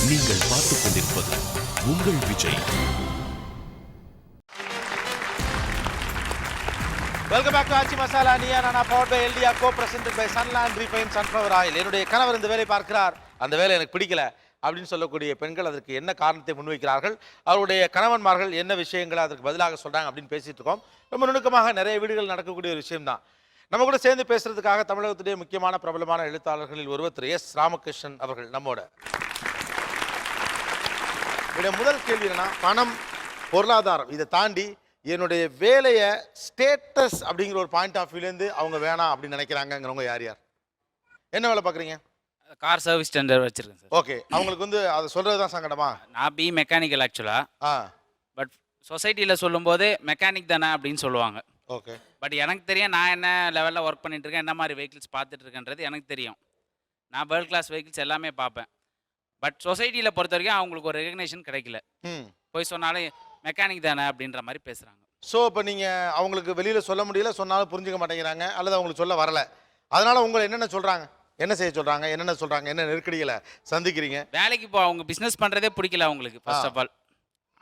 நீங்கள் பார்த்துக் கொண்டிருப்பது உங்கள் Vijay. Welcome back to Aachi Masala Neeya Naana powered by எல்டியா, co presented by Sunland refined sunflower oil. என்னுடைய கணவர் இந்த வேலை பார்க்கிறார், அந்த வேலை எனக்கு பிடிக்கல அப்படின்னு சொல்லக்கூடிய பெண்கள் அதற்கு என்ன காரணத்தை முன்வைக்கிறார்கள், அவருடைய கணவன்மார்கள் என்ன விஷயங்களை அதற்கு பதிலாக சொல்கிறாங்க அப்படின்னு பேசிகிட்டு இருக்கோம். ரொம்ப நுணுக்கமாக நிறைய வீடுகள் நடக்கக்கூடிய ஒரு விஷயம்தான். நம்ம கூட சேர்ந்து பேசுறதுக்காக தமிழகத்துடைய முக்கியமான பிரபலமான எழுத்தாளர்களில் ஒருவர் திரு எஸ் ராமகிருஷ்ணன் அவர்கள் நம்மோட. முதல் கேள்வி என்னன்னா, பணம், பொருளாதாரம் இதை தாண்டி என்னுடைய வேலையை ஸ்டேட்டஸ் அப்படிங்கிற ஒரு பாயிண்ட் ஆஃப் வியூலேருந்து அவங்க வேணாம் அப்படின்னு நினைக்கிறாங்கிறவங்க யார் யார்? என்ன வேலை பார்க்குறீங்க? கார் சர்வீஸ் டெண்டர் வச்சிருக்கேன் சார். ஓகே, அவங்களுக்கு வந்து அதை சொல்கிறது தான் சங்கடமா? நான் மெக்கானிக்கல் ஆக்சுவலாக. பட் சொசைட்டியில் சொல்லும்போது மெக்கானிக் தானே அப்படின்னு சொல்லுவாங்க. ஓகே. பட் எனக்கு தெரியும் நான் என்ன லெவலில் ஒர்க் பண்ணிட்டு இருக்கேன், என்ன மாதிரி வெஹிக்கிள்ஸ் பார்த்துட்டு இருக்கேன்றது எனக்கு தெரியும். நான் வேர்ல்ட் கிளாஸ் வெஹிக்கிள்ஸ் எல்லாமே பார்ப்பேன். பட் சொசைட்டியில் பொறுத்த வரைக்கும் அவங்களுக்கு ஒரு ரெகக்னேஷன் கிடைக்கல. போய் சொன்னாலும் மெக்கானிக் தானே அப்படின்ற மாதிரி பேசுகிறாங்க. ஸோ இப்போ நீங்கள் அவங்களுக்கு வெளியில் சொல்ல முடியல, சொன்னாலும் புரிஞ்சுக்க மாட்டேங்கிறாங்க, அல்லது அவங்களுக்கு சொல்ல வரல. அதனால் உங்களை என்னென்ன சொல்கிறாங்க, என்ன செய்ய சொல்கிறாங்க, என்னென்ன சொல்கிறாங்க, என்ன நெருக்கடிகளை சந்திக்கிறீங்க? வேலைக்கு அவங்க பிஸ்னஸ் பண்ணுறதே பிடிக்கல அவங்களுக்கு. ஃபர்ஸ்ட் ஆஃப் ஆல்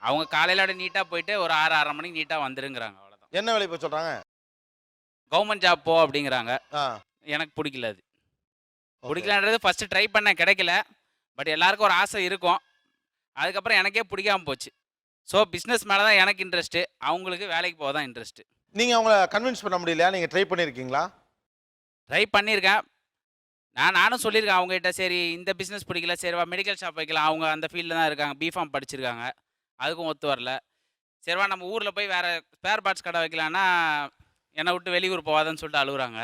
அவங்க காலையிலோட நீட்டாக போயிட்டு ஒரு 6-6:30 மணிக்கு நீட்டாக வந்துருங்கிறாங்க. அவ்வளோதான். என்ன வேலை இப்போ சொல்கிறாங்க? கவர்மெண்ட் ஜாப் போ அப்படிங்கிறாங்க. எனக்கு பிடிக்கல, அது பிடிக்கலன்றது ஃபஸ்ட்டு ட்ரை பண்ண கிடைக்கல. பட் எல்லாருக்கும் ஒரு ஆசை இருக்கும், அதுக்கப்புறம் எனக்கே பிடிக்காமல் போச்சு. ஸோ பிஸ்னஸ் மேலே தான் எனக்கு இன்ட்ரெஸ்ட்டு, அவங்களுக்கு வேலைக்கு போக தான் இன்ட்ரெஸ்ட்டு. நீங்கள் அவங்கள கன்வின்ஸ் பண்ண முடியலையா? நீங்கள் ட்ரை பண்ணியிருக்கீங்களா? ட்ரை பண்ணியிருக்கேன். நானும் சொல்லியிருக்கேன் அவங்ககிட்ட, சரி இந்த பிஸ்னஸ் பிடிக்கல, சரிவா மெடிக்கல் ஷாப் வைக்கலாம். அவங்க அந்த ஃபீல்டில் தான் இருக்காங்க, பிஃபார்ம் படிச்சிருக்காங்க, அதுக்கும் ஒத்து வரல. சரிவா நம்ம ஊரில் போய் வேறு ஸ்பேர் பார்ட்ஸ் கடை வைக்கலான்னா என்னை விட்டு வெளியூர் போகாதுன்னு சொல்லிட்டு அழுகுறாங்க.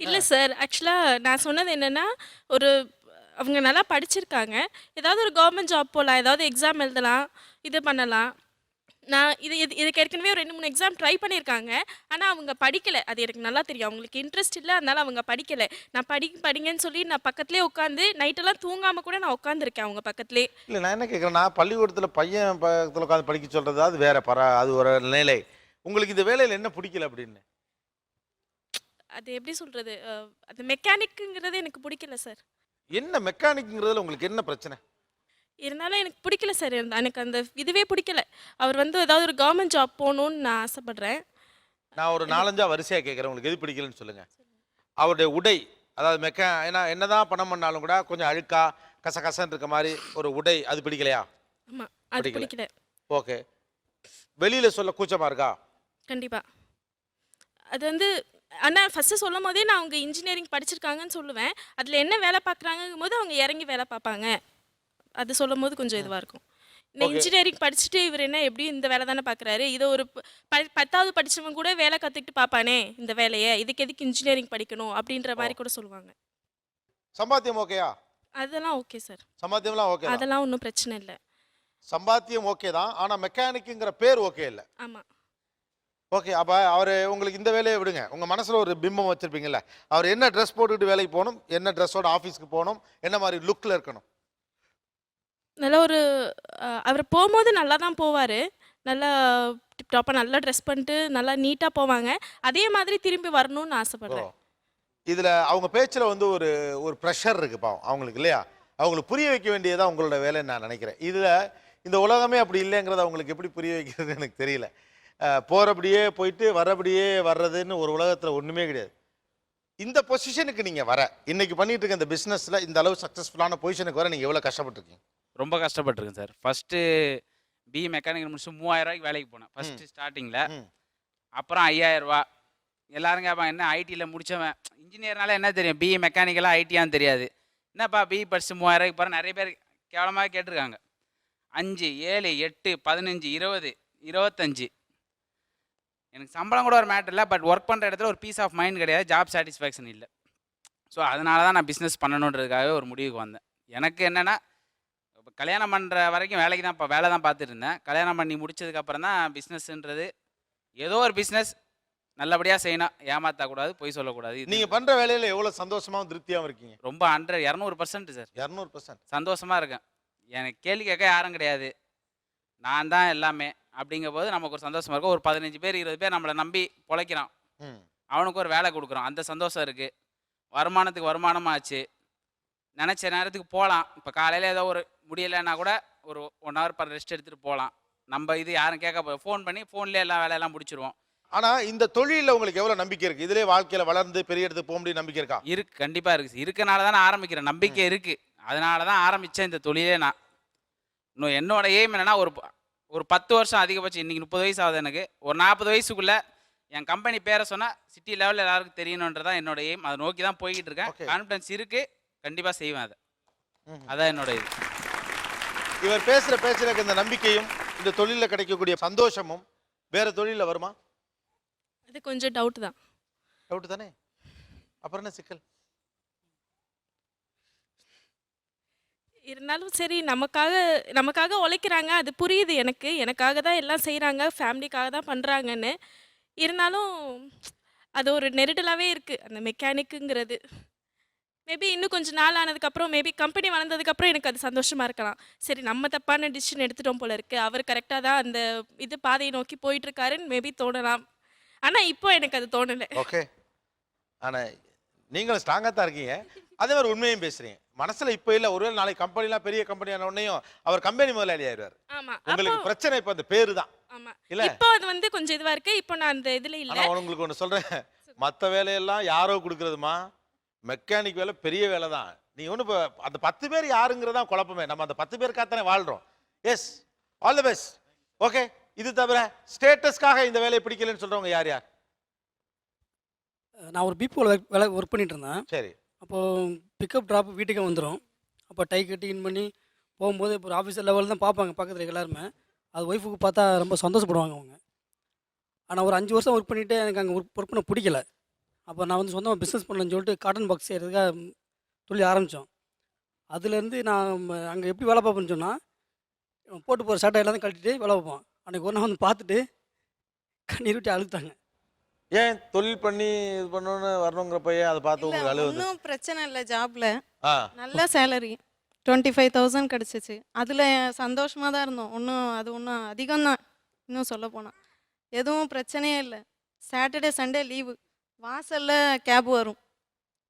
இல்லை சார், ஆக்சுவலாக நான் சொன்னது என்னென்னா, ஒரு அவங்க நல்லா படிச்சிருக்காங்க, ஏதாவது ஒரு கவர்மெண்ட் ஜாப் போகலாம், ஏதாவது எக்ஸாம் எழுதலாம், இது பண்ணலாம். நான் இதுக்கு ஏற்கனவே ஒரு 2 3 எக்ஸாம் ட்ரை பண்ணியிருக்காங்க. ஆனா அவங்க படிக்கல. அது எனக்கு நல்லா தெரியும். அவங்களுக்கு இன்ட்ரெஸ்ட் இல்ல. அதனால அவங்க படிக்கல. நான் படிங்கன்னு சொல்லி நான் பக்கத்திலேயே உட்காந்து நைட்டெல்லாம் தூங்காம கூட நான் உட்காந்துருக்கேன் அவங்க பக்கத்திலே. இல்லை நான் என்ன கேட்குறேன்னா பள்ளிக்கூடத்தில் பையன் பக்கத்தில் உட்காந்து படிக்க சொல்கிறது அது வேற அது ஒரு நிலை. உங்களுக்கு இந்த வேலையில் என்ன பிடிக்கல அப்படின்னு? அது எப்படி சொல்றது? அது மெக்கானிக்குங்கிறது எனக்கு பிடிக்கல சார். என்ன மெக்கானிக்ங்கிறதுல உங்களுக்கு என்ன பிரச்சனை? இருந்தாலும் எனக்கு பிடிக்கல சார். எனக்கு அந்த இதுவே பிடிக்கல. அவர் வந்து ஏதாவது ஒரு கவர்மெண்ட் ஜாப் போகணும்னு நான் ஆசைப்படுறேன். நான் ஒரு 4-5 வரிசையாக கேட்குறேன், உங்களுக்கு எது பிடிக்கலன்னு சொல்லுங்கள். அவருடைய உடை, அதாவது ஏன்னா என்னதான் பணம் பண்ணாலும் கூட கொஞ்சம் அழுக்கா கசகசன்னு இருக்க மாதிரி ஒரு உடை, அது பிடிக்கலையா? ஆமா, அது பிடிக்கல. ஓகே. வெளியில் சொல்ல கூச்சமாக இருக்கா? கண்டிப்பா. அது வந்து ஆனால் ஃபஸ்ட்டு சொல்லும் போதே நான் அவங்க இன்ஜினியரிங் படிச்சிருக்காங்கன்னு சொல்லுவேன். அதில் என்ன வேலை பார்க்குறாங்கும் போது அவங்க இறங்கி வேலை பார்ப்பாங்க. அது சொல்லும் போது கொஞ்சம் இதுவாக இருக்கும். இந்த இன்ஜினியரிங் படிச்சுட்டு இவர் என்ன எப்படி இந்த வேலை தானே பார்க்குறாரு, இதை ஒரு 10வது படித்தவங்க கூட வேலை கற்றுக்கிட்டு பார்ப்பானே இந்த வேலையை, இதுக்கு எதுக்கு இன்ஜினியரிங் படிக்கணும் அப்படின்ற மாதிரி கூட சொல்லுவாங்க. சம்பாத்தியம் ஓகேயா? அதெல்லாம் ஓகே சார். சம்பாத்தியம்லாம் ஓகே? அதெல்லாம் ஒன்றும் பிரச்சனை இல்லை. சம்பாத்தியம் ஓகே தான், ஆனால் மெக்கானிக்குங்கிற பேர் ஓகே இல்லை. ஆமாம். ஓகே. அப்போ அவர் உங்களுக்கு இந்த வேலையை விடுங்க. உங்கள் மனசில் ஒரு பிம்பம் வச்சுருப்பீங்கல்ல, அவர் என்ன ட்ரெஸ் போட்டுக்கிட்டு வேலைக்கு போகணும், என்ன ட்ரெஸ்ஸோட ஆஃபீஸ்க்கு போகணும், என்ன மாதிரி லுக்கில் இருக்கணும்? நல்ல ஒரு அவர் போகும்போது நல்லா தான் போவார். நல்லா டிப்டாப்பாக நல்லா ட்ரெஸ் பண்ணிட்டு நல்லா நீட்டாக போவாங்க. அதே மாதிரி திரும்பி வரணும்னு ஆசைப்படுறேன். இதில் அவங்க பேச்சில் வந்து ஒரு ஒரு ப்ரெஷர் இருக்குது பாவம் அவங்களுக்கு, இல்லையா? அவங்களுக்கு புரிய வைக்க வேண்டியதான் உங்களோட வேலைன்னு நான் நினைக்கிறேன். இதில் இந்த உலகமே அப்படி இல்லைங்கிறத அவங்களுக்கு எப்படி புரிய வைக்கிறது எனக்கு தெரியல. போகிறபடியே போயிட்டு வரபடியே வர்றதுன்னு ஒரு உலகத்தில் ஒன்றுமே கிடையாது. இந்த பொசிஷனுக்கு நீங்கள் வர, இன்னைக்கு பண்ணிட்டு இருக்க இந்த பிஸ்னஸில் இந்த அளவு சக்ஸஸ்ஃபுல்லான பொசிஷனுக்கு வர நீங்கள் எவ்வளோ கஷ்டப்பட்டுருக்கீங்க? ரொம்ப கஷ்டப்பட்டிருக்கேன் சார். ஃபஸ்ட்டு பிஇ மெக்கானிக்கல் முடிச்சு 3000 ரூபாய்க்கு வேலைக்கு போனேன் ஃபஸ்ட்டு ஸ்டார்டிங்கில். அப்புறம் 5000 ரூபா. எல்லாரும் கேட்பாங்க, என்ன ஐடியில் முடித்தவன், இன்ஜினியர்னால என்ன தெரியும், பிஇ மெக்கானிக்கலாக ஐடியான்னு தெரியாது, என்னப்பா பிஇ படிச்சு 3000 ரூபாய்க்கு போகிற. நிறைய பேர் கேவலமாக கேட்டிருக்காங்க. 5 7 8 15 20 25. எனக்கு சம்பளம் கூட ஒரு மேட்டர் இல்லை, பட் ஒர்க் பண்ணுற இடத்துல ஒரு பீஸ் ஆஃப் மைண்ட் கிடையாது, ஜாப் சாட்டிஸ்ஃபேக்ஷன் இல்லை. ஸோ அதனால தான் நான் பிஸ்னஸ் பண்ணணுன்றதுக்காகவே ஒரு முடிவுக்கு வந்தேன். எனக்கு என்னென்னா, இப்போ கல்யாணம் பண்ணுற வரைக்கும் வேலைக்கு தான் வேலை தான் பார்த்துட்டு இருந்தேன். கல்யாணம் பண்ணி முடிச்சதுக்கப்புறம் தான் பிஸ்னஸ்ன்றது, ஏதோ ஒரு பிஸ்னஸ் நல்லபடியாக செய்யணும், ஏமாற்றக்கூடாது, பொய் சொல்லக்கூடாது. நீங்கள் பண்ணுற வேலையில் எவ்வளோ சந்தோஷமாகவும் திருப்தியாகவும் இருக்கீங்க? ரொம்ப 200% சார். 200% சந்தோஷமாக இருக்கேன். எனக்கு கேள்வி கேட்க யாரும் கிடையாது, நான் தான் எல்லாமே. அப்படிங்கும் போது நமக்கு ஒரு சந்தோஷமாக இருக்கும். ஒரு 15 பேர் 20 பேர் நம்மளை நம்பி பொழைக்கிறான், அவனுக்கு ஒரு வேலை கொடுக்குறோம், அந்த சந்தோஷம் இருக்குது. வருமானத்துக்கு வருமானமாச்சு, நினச்ச நேரத்துக்கு போகலாம். இப்போ காலையில் ஏதோ ஒரு முடியலைன்னா கூட ஒரு 1 hour per ரெஸ்ட் எடுத்துகிட்டு போகலாம். நம்ம இது யாரும் கேட்க ஃபோன் பண்ணி ஃபோன்லேயே எல்லா வேலையெல்லாம் முடிச்சிருவோம். ஆனால் இந்த தொழிலில் உங்களுக்கு எவ்வளோ நம்பிக்கை இருக்குது? இதிலே வாழ்க்கையில் வளர்ந்து பெரிய இடத்துக்கு போக முடியும் நம்பிக்கை இருக்கா? இருக்குது, கண்டிப்பாக இருக்குது. இருக்கனால தான் நான் ஆரம்பிக்கிறேன், நம்பிக்கை இருக்குது. அதனால தான் ஆரம்பித்தேன் இந்த தொழிலே. நான் இன்னும் என்னோட எய்ம் என்னென்னா, ஒரு 10 வருஷம் அதிகபட்சம், இன்றைக்கி 30 வயசு ஆகுது எனக்கு, ஒரு 40 வயசுக்குள்ளே என் கம்பெனி பேரை சொன்னால் சிட்டி லெவலில் எல்லாருக்கும் தெரியணுன்றதான் என்னோட எய்ம். அதை நோக்கி தான் போய்கிட்டு இருக்கேன். கான்ஃபிடன்ஸ் இருக்குது, கண்டிப்பாக செய்வேன் அதை. அதான் என்னோட இது. இவர் பேசுகிற பேச்சில் இந்த நம்பிக்கையும் இந்த தொழிலில் கிடைக்கக்கூடிய சந்தோஷமும் வேறு தொழிலில் வருமா? அது கொஞ்சம் டவுட் தான். டவுட் தானே, அப்புறம் என்ன சிக்கல்? இருந்தாலும் சரி, நமக்காக உழைக்கிறாங்க, அது புரியுது எனக்கு. எனக்காக தான் எல்லாம் செய்கிறாங்க, ஃபேமிலிக்காக தான் பண்ணுறாங்கன்னு. இருந்தாலும் அது ஒரு நெருடலாகவே இருக்குது அந்த மெக்கானிக்குங்கிறது. மேபி இன்னும் கொஞ்சம் நாள் ஆனதுக்கப்புறம், மேபி கம்பெனி வளர்ந்ததுக்கப்புறம் எனக்கு அது சந்தோஷமாக இருக்கலாம். சரி, நம்ம தப்பான டிசிஷன் எடுத்துட்டோம் போல இருக்குது, அவர் கரெக்டாக தான் அந்த பாதையை நோக்கி போயிட்டுருக்காருன்னு மேபி தோணலாம். ஆனால் இப்போ எனக்கு அது தோணலை. ஓகே. ஆனால் நீங்களும் ஸ்ட்ராங்காக தான் இருக்கீங்க, அதே மாதிரி உண்மையும் பேசுகிறீங்க. மனசில் இப்போ இல்லை, ஒருவேளை நாளைக்கு கம்பெனிலாம் பெரிய கம்பெனியான உடனேயும் அவர் கம்பெனி முதலாளி ஆயிடுவார். ஆமாம், உங்களுக்கு பிரச்சனை இப்போ அந்த பேரு தான். ஆமாம், இல்லை இப்போ அது வந்து கொஞ்சம் இதுவாக இருக்குது. இப்போ நான் அந்த இதில் இல்லை. ஆனால் உங்களுக்கு ஒன்று சொல்கிறேன், மற்ற வேலையெல்லாம் யாரோ கொடுக்குறதுமா, மெக்கானிக் வேலை பெரிய வேலை தான். நீ ஒன்று இப்போ அந்த 10 பேர் யாருங்கிறதான் குழப்பமே. நம்ம அந்த 10 பேருக்காகத்தானே வாழ்கிறோம். Yes, all the best. Okay. இது தவிர ஸ்டேட்டஸ்க்காக இந்த வேலையை பிடிக்கலன்னு சொல்கிறவங்க யார் யார்? நான் ஒரு பிபிஓவில் வேலை ஒர்க் பண்ணிட்டு இருந்தேன். சரி. அப்போது பிக்கப் ட்ராப் வீட்டுக்கே வந்துடும். அப்போ டை கட்டி இன் பண்ணி போகும்போது இப்போ ஒரு ஆஃபீஸர் லெவலில் தான் பார்ப்பாங்க பக்கத்தில் எல்லாருமே. அது ஒய்ஃபுக்கு பார்த்தா ரொம்ப சந்தோஷப்படுவாங்க அவங்க. ஆனால் ஒரு 5 வருஷம் ஒர்க் பண்ணிவிட்டு எனக்கு அங்கே ஒர்க் பண்ண பிடிக்கல. அப்போ நான் வந்து சொந்தமாக பிஸ்னஸ் பண்ணலன்னு சொல்லிட்டு காட்டன் பாக்ஸ் செய்கிறதுக்காக தொழில் ஆரம்பித்தோம். அதுலேருந்து நான் அங்கே எப்படி வேலை பார்ப்பேன்னு சொன்னால், போட்டு போகிற சட்டை எல்லாத்தையும் கழட்டிட்டு வேலை பார்ப்போம். அன்றைக்கி ஒரு நாள் வந்து பார்த்துட்டு கண்ணீர் விட்டு அழுதுட்டாங்க. ஏன் தொழில் பண்ணி இது பண்ணணும்னு வரணுங்கிற பையன் அதை பார்த்து உங்களுக்கு அழுகுது? ஒன்றும் பிரச்சனை இல்லை, ஜாப்ல ஆ நல்ல சேலரி 25,000 கிடச்சிச்சு. அதில் சந்தோஷமாக தான் இருந்தோம். ஒன்றும் அதிகம்தான். இன்னும் சொல்ல போனால் எதுவும் பிரச்சனையே இல்லை. சாட்டர்டே சண்டே லீவு, வாசலில் கேப் வரும்.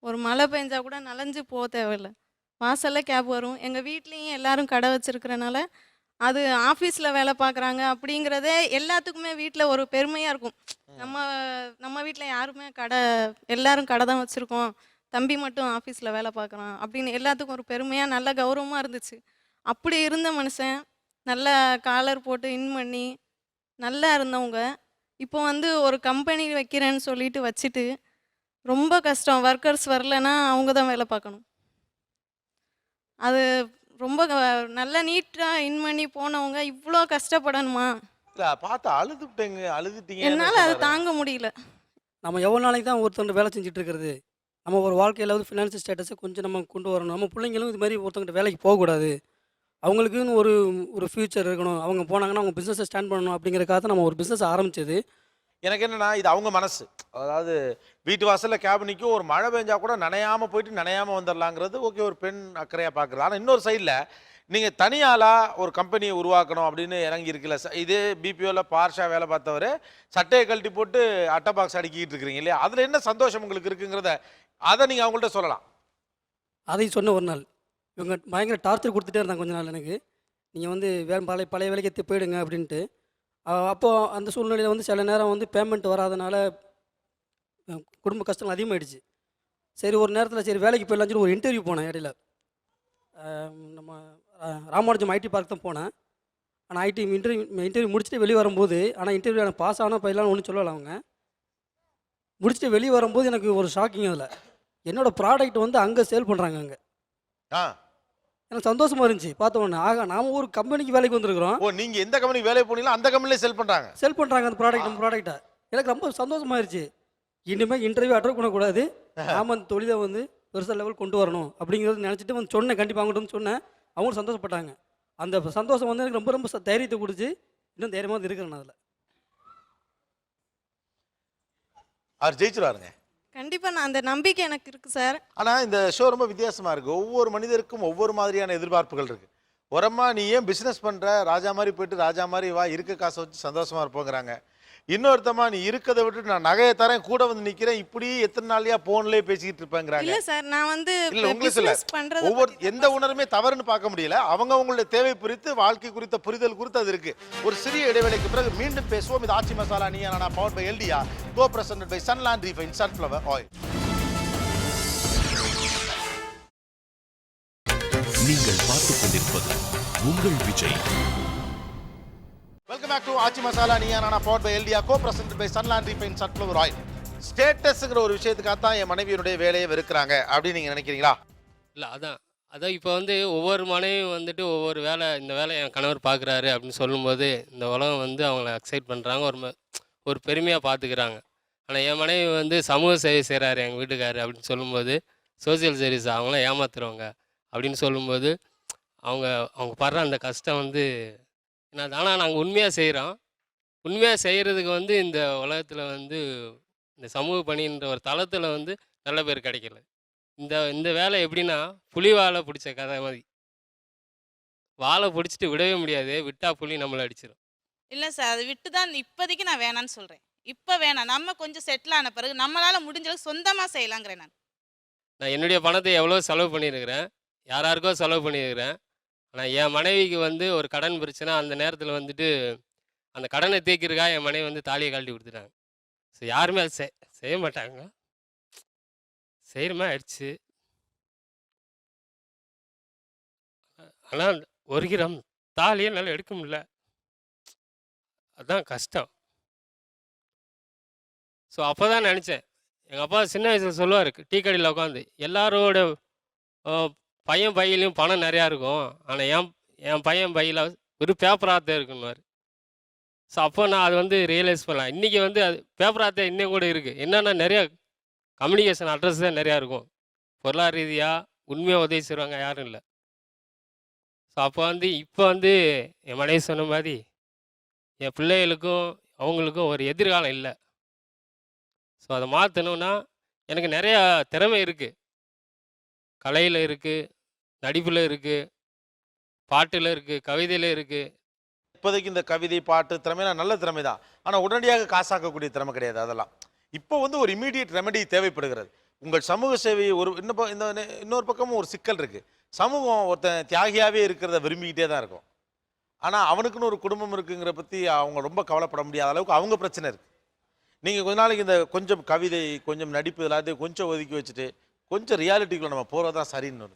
ஒரு மழை பெஞ்சா கூட நனைஞ்சு போக தேவையில்லை, வாசலில் கேப் வரும். எங்கள் வீட்லேயும் எல்லாரும் கடை வச்சுருக்கிறனால அது ஆஃபீஸில் வேலை பார்க்குறாங்க அப்படிங்கிறதே எல்லாத்துக்குமே வீட்டில் ஒரு பெருமையாக இருக்கும். நம்ம வீட்டில் யாருமே எல்லாரும் கடை தான் வச்சுருக்கோம், தம்பி மட்டும் ஆஃபீஸில் வேலை பார்க்குறான் அப்படின்னு எல்லாத்துக்கும் ஒரு பெருமையாக நல்ல கௌரவமாக இருந்துச்சு. அப்படி இருந்த மனுஷன் நல்லா காலர் போட்டு இன் பண்ணி நல்லா இருந்தவங்க இப்போ வந்து ஒரு கம்பெனி வைக்கிறேன்னு சொல்லிட்டு வச்சுட்டு ரொம்ப கஷ்டம். ஒர்க்கர்ஸ் வரலன்னா அவங்க தான் வேலை பார்க்கணும். அது ரொம்ப நல்லா நீட்டாக இன் பண்ணி போனவங்க இவ்வளோ கஷ்டப்படணுமா? இல்லை பார்த்து அழுதுட்டீங்க. என்னால் அது தாங்க முடியல. நம்ம எவ்வளோ நாளைக்கு தான் ஒருத்தவங்க வேலை செஞ்சுட்டு இருக்கிறது? நம்ம ஒரு வாழ்க்கையில் வந்து ஃபினான்ஷியல் ஸ்டேட்டஸை கொஞ்சம் நம்ம கொண்டு வரணும். நம்ம பிள்ளைங்களும் இது மாதிரி ஒருத்தவங்கிட்ட வேலைக்கு போகக்கூடாது, அவங்களுக்குன்னு ஒரு ஃப்யூச்சர் இருக்கணும். அவங்க போனாங்கன்னா அவங்க பிஸ்னஸை ஸ்டாண்ட் பண்ணணும் அப்படிங்கிறக்காக நம்ம ஒரு பிஸ்னஸ் ஆரம்பிச்சது. எனக்கு என்னன்னா இது அவங்க மனசு. அதாவது வீட்டு வாசலில் கேப் நிற்கும், ஒரு மழை பெஞ்சா கூட நனையாமல் போயிட்டு நனையாமல் வந்துடலாங்கிறது ஓகே, ஒரு பெண் அக்கறையாக பார்க்குறது. ஆனால் இன்னொரு சைடில் நீங்கள் தனியாளாக ஒரு கம்பெனியை உருவாக்கணும் அப்படின்னு இறங்கி இருக்குல்ல. இதே பிபிஓவில் பார்ஷா வேலை பார்த்தவர் சட்டையை கழட்டி போட்டு அட்டை பாக்ஸ் அடுக்கிட்டு இருக்கிறீங்க இல்லையா? அதில் என்ன சந்தோஷம் உங்களுக்கு இருக்குங்கிறத அதை நீங்கள் அவங்கள்ட்ட சொல்லலாம். அதை சொன்ன ஒரு நாள் இவங்க பயங்கர டார்ச்சர் கொடுத்துட்டே இருந்தாங்க கொஞ்ச நாள் எனக்கு. நீங்கள் வந்து பழைய வேலைக்கு போயிடுங்க அப்படின்ட்டு. அப்போது அந்த சூழ்நிலையில் வந்து சில நேரம் வந்து பேமெண்ட் வராதனால குடும்ப கஷ்டங்கள் அதிகமாகிடுச்சு. சரி ஒரு நேரத்தில் சரி வேலைக்கு போயிடலாம்னு சொல்லி ஒரு இன்டர்வியூ போனேன் இடையில. நம்ம ராமானுஜம் ஐடி பார்க் தான் போனேன். ஆனால் இன்டர்வியூ முடிச்சுட்டு வெளியே வரும்போது, ஆனால் இன்டர்வியூ எனக்கு பாஸ் ஆனால் போயிடலாம்னு ஒன்றும் சொல்லலை அவங்க. முடிச்சுட்டு வெளியே வரும்போது எனக்கு ஒரு ஷாக்கிங். அதில் என்னோடய ப்ராடக்ட் வந்து அங்கே சேல் பண்ணுறாங்க. அங்கே எனக்கு சந்தோஷமாக இருந்துச்சு பார்த்தோன்னே. ஆகா நாம ஒரு கம்பெனிக்கு வேலைக்கு வந்திருக்கிறோம். ஓ, நீங்கள் எந்த கம்பெனிக்கு வேலைக்கு போனீங்களோ அந்த கம்பெனிலே செல் பண்ணுறாங்க அந்த ப்ராடக்ட். நம்ம ப்ராடக்ட்டை எனக்கு ரொம்ப சந்தோஷமாயிருச்சு. இனிமேல் இன்டர்வியூ அட்டன் பண்ணக்கூடாது, நாம் அந்த தொழிலை வந்து பெருசாக லெவல் கொண்டு வரணும் அப்படிங்கிறது நினச்சிட்டு வந்து சொன்னேன். கண்டிப்பாக அவங்கள்ட்ட வந்து சொன்னேன், அவங்களும் சந்தோஷப்பட்டாங்க. அந்த சந்தோஷம் வந்து எனக்கு ரொம்ப ரொம்ப தைரியத்தை கொடுத்து இன்னும் தைரியமாக வந்து இருக்கிறேன். அதில் அவர் ஜெயிச்சிருவாருங்க கண்டிப்பாக. நான் அந்த நம்பிக்கை எனக்கு இருக்குது சார். ஆனால் இந்த ஷோ ரொம்ப வித்தியாசமாக இருக்குது. ஒவ்வொரு மனிதருக்கும் ஒவ்வொரு மாதிரியான எதிர்பார்ப்புகள் இருக்குது. ஒரம்மா நீ ஏன் பிஸ்னஸ் பண்ணுற, ராஜா மாதிரி போயிட்டு ராஜா மாதிரி வா, இருக்க காசை வச்சு சந்தோஷமாக இருப்போங்கிறாங்க. இன்னொருத்தமா நீ இருக்கதை விட்டுட்டு நான் நகையை தரேன் கூட வந்து நிற்கிறேன், இப்படி எத்தனை நாளையா ஃபோன்லேயே பேசிக்கிட்டு இருப்பேங்கிறாங்க. இல்லை சார், நான் வந்து இல்லை உங்களுக்கு இல்லை, எந்த உணர்வுமே தவறுன்னு பார்க்க முடியல. அவங்களுடைய தேவை குறித்து, வாழ்க்கை குறித்த புரிதல் குறித்து அது இருக்கு. ஒரு சிறிய இடைவேளைக்கு பிறகு மீண்டும் பேசுவோம். இது Aachi masala Neeya Naana powered by எல்டியா, co presented by Sunland refine sunflower oil. நீங்கள் பார்த்துக் கொண்டிருப்பது உங்கள் Vijay. Welcome back to Aachi masala Neeya Naana powered by எல்டியா, co presented by Sunland refine sunflower oil. ஸ்டேட்டஸ்ங்கிற ஒரு விஷயத்துக்காக தான் என் மனைவியினுடைய வேலையை வெறுக்கிறாங்க அப்படின்னு நீங்க நினைக்கிறீங்களா? இல்லை, அதான் இப்போ வந்து ஒவ்வொரு மனைவியும் வந்துட்டு ஒவ்வொரு வேலை, இந்த வேலை என் கணவர் பார்க்குறாரு அப்படின்னு சொல்லும்போது இந்த உலகம் வந்து அவங்கள எக்ஸைட் பண்ணுறாங்க, ஒரு பெருமையாக பார்த்துக்கிறாங்க. ஆனால் என் மனைவி வந்து சமூக சேவை செய்கிறாரு எங்கள் வீட்டுக்காரரு அப்படின்னு சொல்லும்போது, சோசியல் சர்வீஸ் அவங்கள ஏமாத்துறவங்க அப்படின்னு சொல்லும்போது அவங்க படுற அந்த கஷ்டம் வந்து என்ன. ஆனால் நாங்கள் உண்மையாக செய்கிறோம். உண்மையாக செய்கிறதுக்கு வந்து இந்த உலகத்தில் வந்து இந்த சமூக பணின்ற ஒரு தளத்தில் வந்து நல்ல பேர் கிடைக்கல. இந்த வேலை எப்படின்னா புலி வாழை பிடிச்ச கதை மாதிரி. வாழை பிடிச்சிட்டு விடவே முடியாது, விட்டா புலி நம்மளை அடிச்சிடும். இல்லை சார், அது விட்டு தான் இப்போதைக்கு நான் வேணான்னு சொல்கிறேன். இப்போ வேணாம், நம்ம கொஞ்சம் செட்டில் ஆன பிறகு நம்மளால் முடிஞ்ச அளவுக்கு சொந்தமாக செய்யலாங்கிறேன். நான் என்னுடைய பணத்தை எவ்வளோ செலவு பண்ணியிருக்கிறேன், யாராருக்கோ செலவு பண்ணியிருக்கிறேன். ஆனால் என் மனைவிக்கு வந்து ஒரு கடன் பிரச்சனை, அந்த நேரத்தில் வந்துட்டு அந்த கடனை தேய்க்கிறதுக்காக என் மனைவி வந்து தாலியை கழட்டி கொடுத்துட்டாங்க. ஸோ யாருமே அது செய்ய மாட்டாங்க. செய்கிறமா ஆயிடுச்சு. ஆனால் 1 கிராம் தாலியை என்னால் எடுக்க முடியல, அதுதான் கஷ்டம். ஸோ அப்போ தான் நினச்சேன், எங்கள் அப்பா சின்ன வயசில் சொல்லுவார், டீ கடையில் உட்காந்து எல்லாரோட பையன் பையிலையும் பணம் நிறையா இருக்கும், ஆனால் என் பையன் பையில் ஒரு பேப்பராகத்தான் இருக்குன்னுவார். ஸோ அப்போ நான் அது வந்து ரியலைஸ் பண்ணலாம். இன்றைக்கி வந்து அது பேப்பராகத்தான் இன்னும் கூட இருக்குது. என்னென்னா நிறையா கம்யூனிகேஷன் அட்ரஸ் தான் நிறையா இருக்கும். பொருளாதார ரீதியாக உண்மையாக உதவி செய்வாங்க யாரும் இல்லை. ஸோ அப்போ வந்து இப்போ வந்து என் மனைவி சொன்ன மாதிரி என் பிள்ளைகளுக்கும் அவங்களுக்கும் ஒரு எதிர்காலம் இல்லை. ஸோ அதை மாற்றணுன்னா எனக்கு நிறையா திறமை இருக்குது. கலையில் இருக்குது, நடிப்பில் இருக்குது, பாட்டில் இருக்குது, கவிதையில் இருக்குது. இப்போதைக்கு இந்த கவிதை பாட்டு திறமைனா நல்ல திறமை தான், ஆனால் உடனடியாக காசாக்கக்கூடிய திறமை கிடையாது. அதெல்லாம் இப்போ வந்து ஒரு இமீடியட் ரெமெடி தேவைப்படுகிறது. உங்கள் சமூக சேவை ஒரு இன்னொரு பக்கமும் ஒரு சிக்கல் இருக்குது. சமூகம் ஒருத்தன் தியாகியாகவே இருக்கிறத விரும்பிக்கிட்டே தான் இருக்கும். ஆனால் அவனுக்குன்னு ஒரு குடும்பம் இருக்குங்கிற பற்றி அவங்க ரொம்ப கவலைப்பட முடியாத அளவுக்கு அவங்க பிரச்சனை இருக்குது. நீங்கள் கொஞ்ச நாளைக்கு இந்த கொஞ்சம் கவிதை, கொஞ்சம் நடிப்பு எல்லாத்தையும் கொஞ்சம் ஒதுக்கி வச்சுட்டு கொஞ்சம் ரியாலிட்டிக்குள்ள நம்ம போகிறது தான் சரின்னு.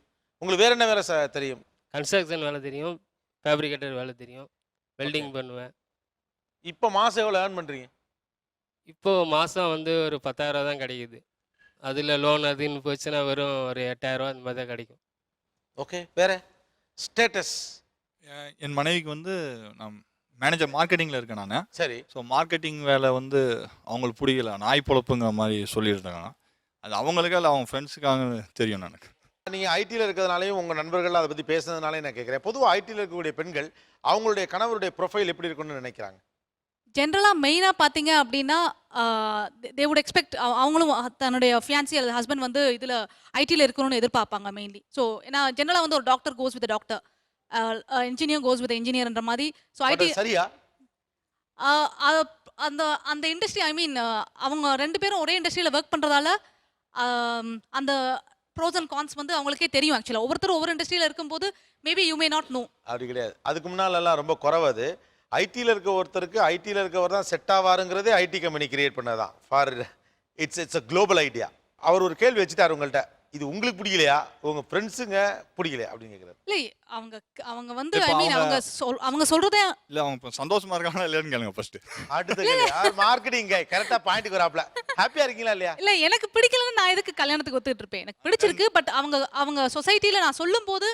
உங்களுக்கு வேறு என்ன வேலை தெரியும்? கன்ஸ்ட்ரக்ஷன் வேலை தெரியும், ஃபேப்ரிகேட்டர் வேலை தெரியும், வெல்டிங் பண்ணுவேன். இப்போ மாதம் எவ்வளோ ஏர்ன் பண்ணுறீங்க? இப்போது மாதம் வந்து ஒரு 10,000 தான் கிடைக்குது. அதில் லோன் அதுன்னு போச்சுன்னா வெறும் ஒரு 8,000 அந்த மாதிரி தான் கிடைக்கும். ஓகே, வேறு ஸ்டேட்டஸ்? என் மனைவிக்கு வந்து நான் மேனேஜர் மார்க்கெட்டிங்கில் இருக்கேன் நான். சரி. ஸோ மார்க்கெட்டிங் வேலை வந்து அவங்களுக்கு பிடிக்கல, நாய் பொழப்புங்கிற மாதிரி சொல்லியிருந்தாங்க. அது அவங்களுக்கு இல்லை அவங்க ஃப்ரெண்ட்ஸுக்காக தெரியும் எனக்கு. நீங்கள் ஐடியில் இருக்கிறதுனாலையும் உங்கள் நண்பர்கள் அதை பற்றி பேசுனதுனாலே நான் கேட்குறேன். பொதுவாக ஐடியில் இருக்கக்கூடிய பெண்கள் அவங்களுடைய கணவருடைய ப்ரொஃபைல் எப்படி இருக்குன்னு நினைக்கிறாங்க? ஜென்ரலாக மெயினாக பார்த்தீங்க அப்படின்னா தே வுட் எக்ஸ்பெக்ட் அவங்களும் தன்னுடைய ஃபியான்சி அல்லது ஹஸ்பண்ட் வந்து இதில் ஐடியில் இருக்கணும்னு எதிர்பார்ப்பாங்க மெயின்லி. ஸோ ஏன்னா ஜென்ரலாக வந்து ஒரு doctor goes with doctor, engineer goes with இன்ஜினியர்ன்ற மாதிரி. ஸோ ஐடி சரியா? அந்த அந்த இண்டஸ்ட்ரி அவங்க 2 பேரும் ஒரே இண்டஸ்ட்ரியில் ஒர்க் பண்ணுறதால அந்த ப்ரோஸ் அண்ட் கான்ஸ் வந்து அவங்களுக்கே தெரியும். ஆக்சுவலாக ஒவ்வொருத்தரும் ஒவ்வொரு இண்டஸ்ட்ரியில் இருக்கும்போது maybe you may not know. அப்படி கிடையாது. அதுக்கு முன்னாலெல்லாம் ரொம்ப குறைவது. ஐடியில் இருக்க ஒருத்தருக்கு ஐடியில் இருக்கவர் தான் செட் ஆவாருங்கிறதே ஐடி கம்பெனி கிரியேட் பண்ணதான். For it's a global idea. அவர் ஒரு கேள்வி வச்சுட்டார் உங்கள்கிட்ட, இது உங்களுக்கு பிடிக்கலையா, உங்கள் ஃப்ரெண்ட்ஸுங்க பிடிக்கலையா அப்படின்னு கேட்குறாரு. இல்லை அவங்க வந்து அவங்க சொல்கிறதே இல்லை, அவங்க இப்போ சந்தோஷமா இருக்காங்களா இல்லையான்னு கேளுங்க ஃபர்ஸ்ட். அடுத்த கேள்வி மார்க்கெட்டிங் கரெக்டாக பாயிண்ட்டுக்கு வராப்ல. ஹாப்பியாக இருக்கீங்களா இல்லையா? இல்லை, எனக்கு பிடிக்கலன்னு நான் எதுக்கு கல்யாணத்துக்கு ஒத்துக்கிட்டு இருப்பேன். எனக்கு பிடிச்சிருக்கு, பட் அவங்க சொசைட்டியில் நான் சொல்லும் போது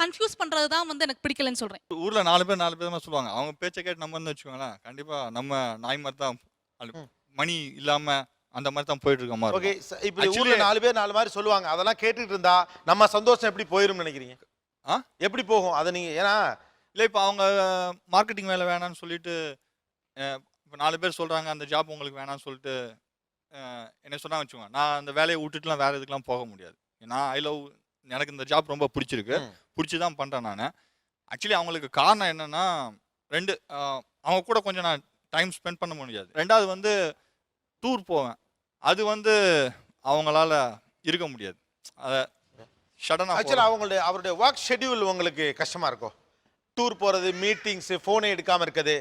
கன்ஃபியூஸ் பண்ணுறது தான் வந்து எனக்கு பிடிக்கலன்னு சொல்கிறேன். ஊரில் 4 பேர் தான் சொல்லுவாங்க. அவங்க பேச்சை கேட்டு நம்ம வந்து வச்சுக்கோங்களேன், கண்டிப்பாக நம்ம நாய் மாதிரி தான் மணி இல்லாமல் அந்த மாதிரி தான் போயிட்டு இருக்க மாதிரி. ஓகே, இப்போ ஊரில் 4 பேர் 4 மாதிரி சொல்லுவாங்க. அதெல்லாம் கேட்டுட்டு இருந்தா நம்ம சந்தோஷம் எப்படி போயிடும்னு நினைக்கிறீங்க? எப்படி போகும் அதை நீங்கள்? ஏன்னா இல்லை, இப்போ அவங்க மார்க்கெட்டிங் வேலை வேணான்னு சொல்லிட்டு இப்போ 4 பேர் சொல்கிறாங்க அந்த ஜாப் உங்களுக்கு வேணான்னு சொல்லிட்டு என்ன சொன்னா வச்சுக்கோங்க, நான் அந்த வேலையை விட்டுட்டுலாம் வேறு இதுக்கெலாம் போக முடியாது. நான் எனக்கு இந்த ஜாப் ரொம்ப பிடிச்சிருக்கு, பிடிச்சி தான் பண்ணுறேன் நான். ஆக்சுவலி அவங்களுக்கு காரணம் என்னென்னா 2 அவங்க கூட கொஞ்சம் நான் டைம் ஸ்பெண்ட் பண்ண முடியாது. 2வது வந்து டூர் போவேன், அது வந்து அவங்களால இருக்க முடியாது. அதை சடனாக ஆக்சுவலாக அவருடைய ஒர்க் ஷெட்யூல் உங்களுக்கு கஷ்டமாக இருக்கும். டூர் போகிறது, மீட்டிங்ஸு, ஃபோனை எடுக்காமல் இருக்குது,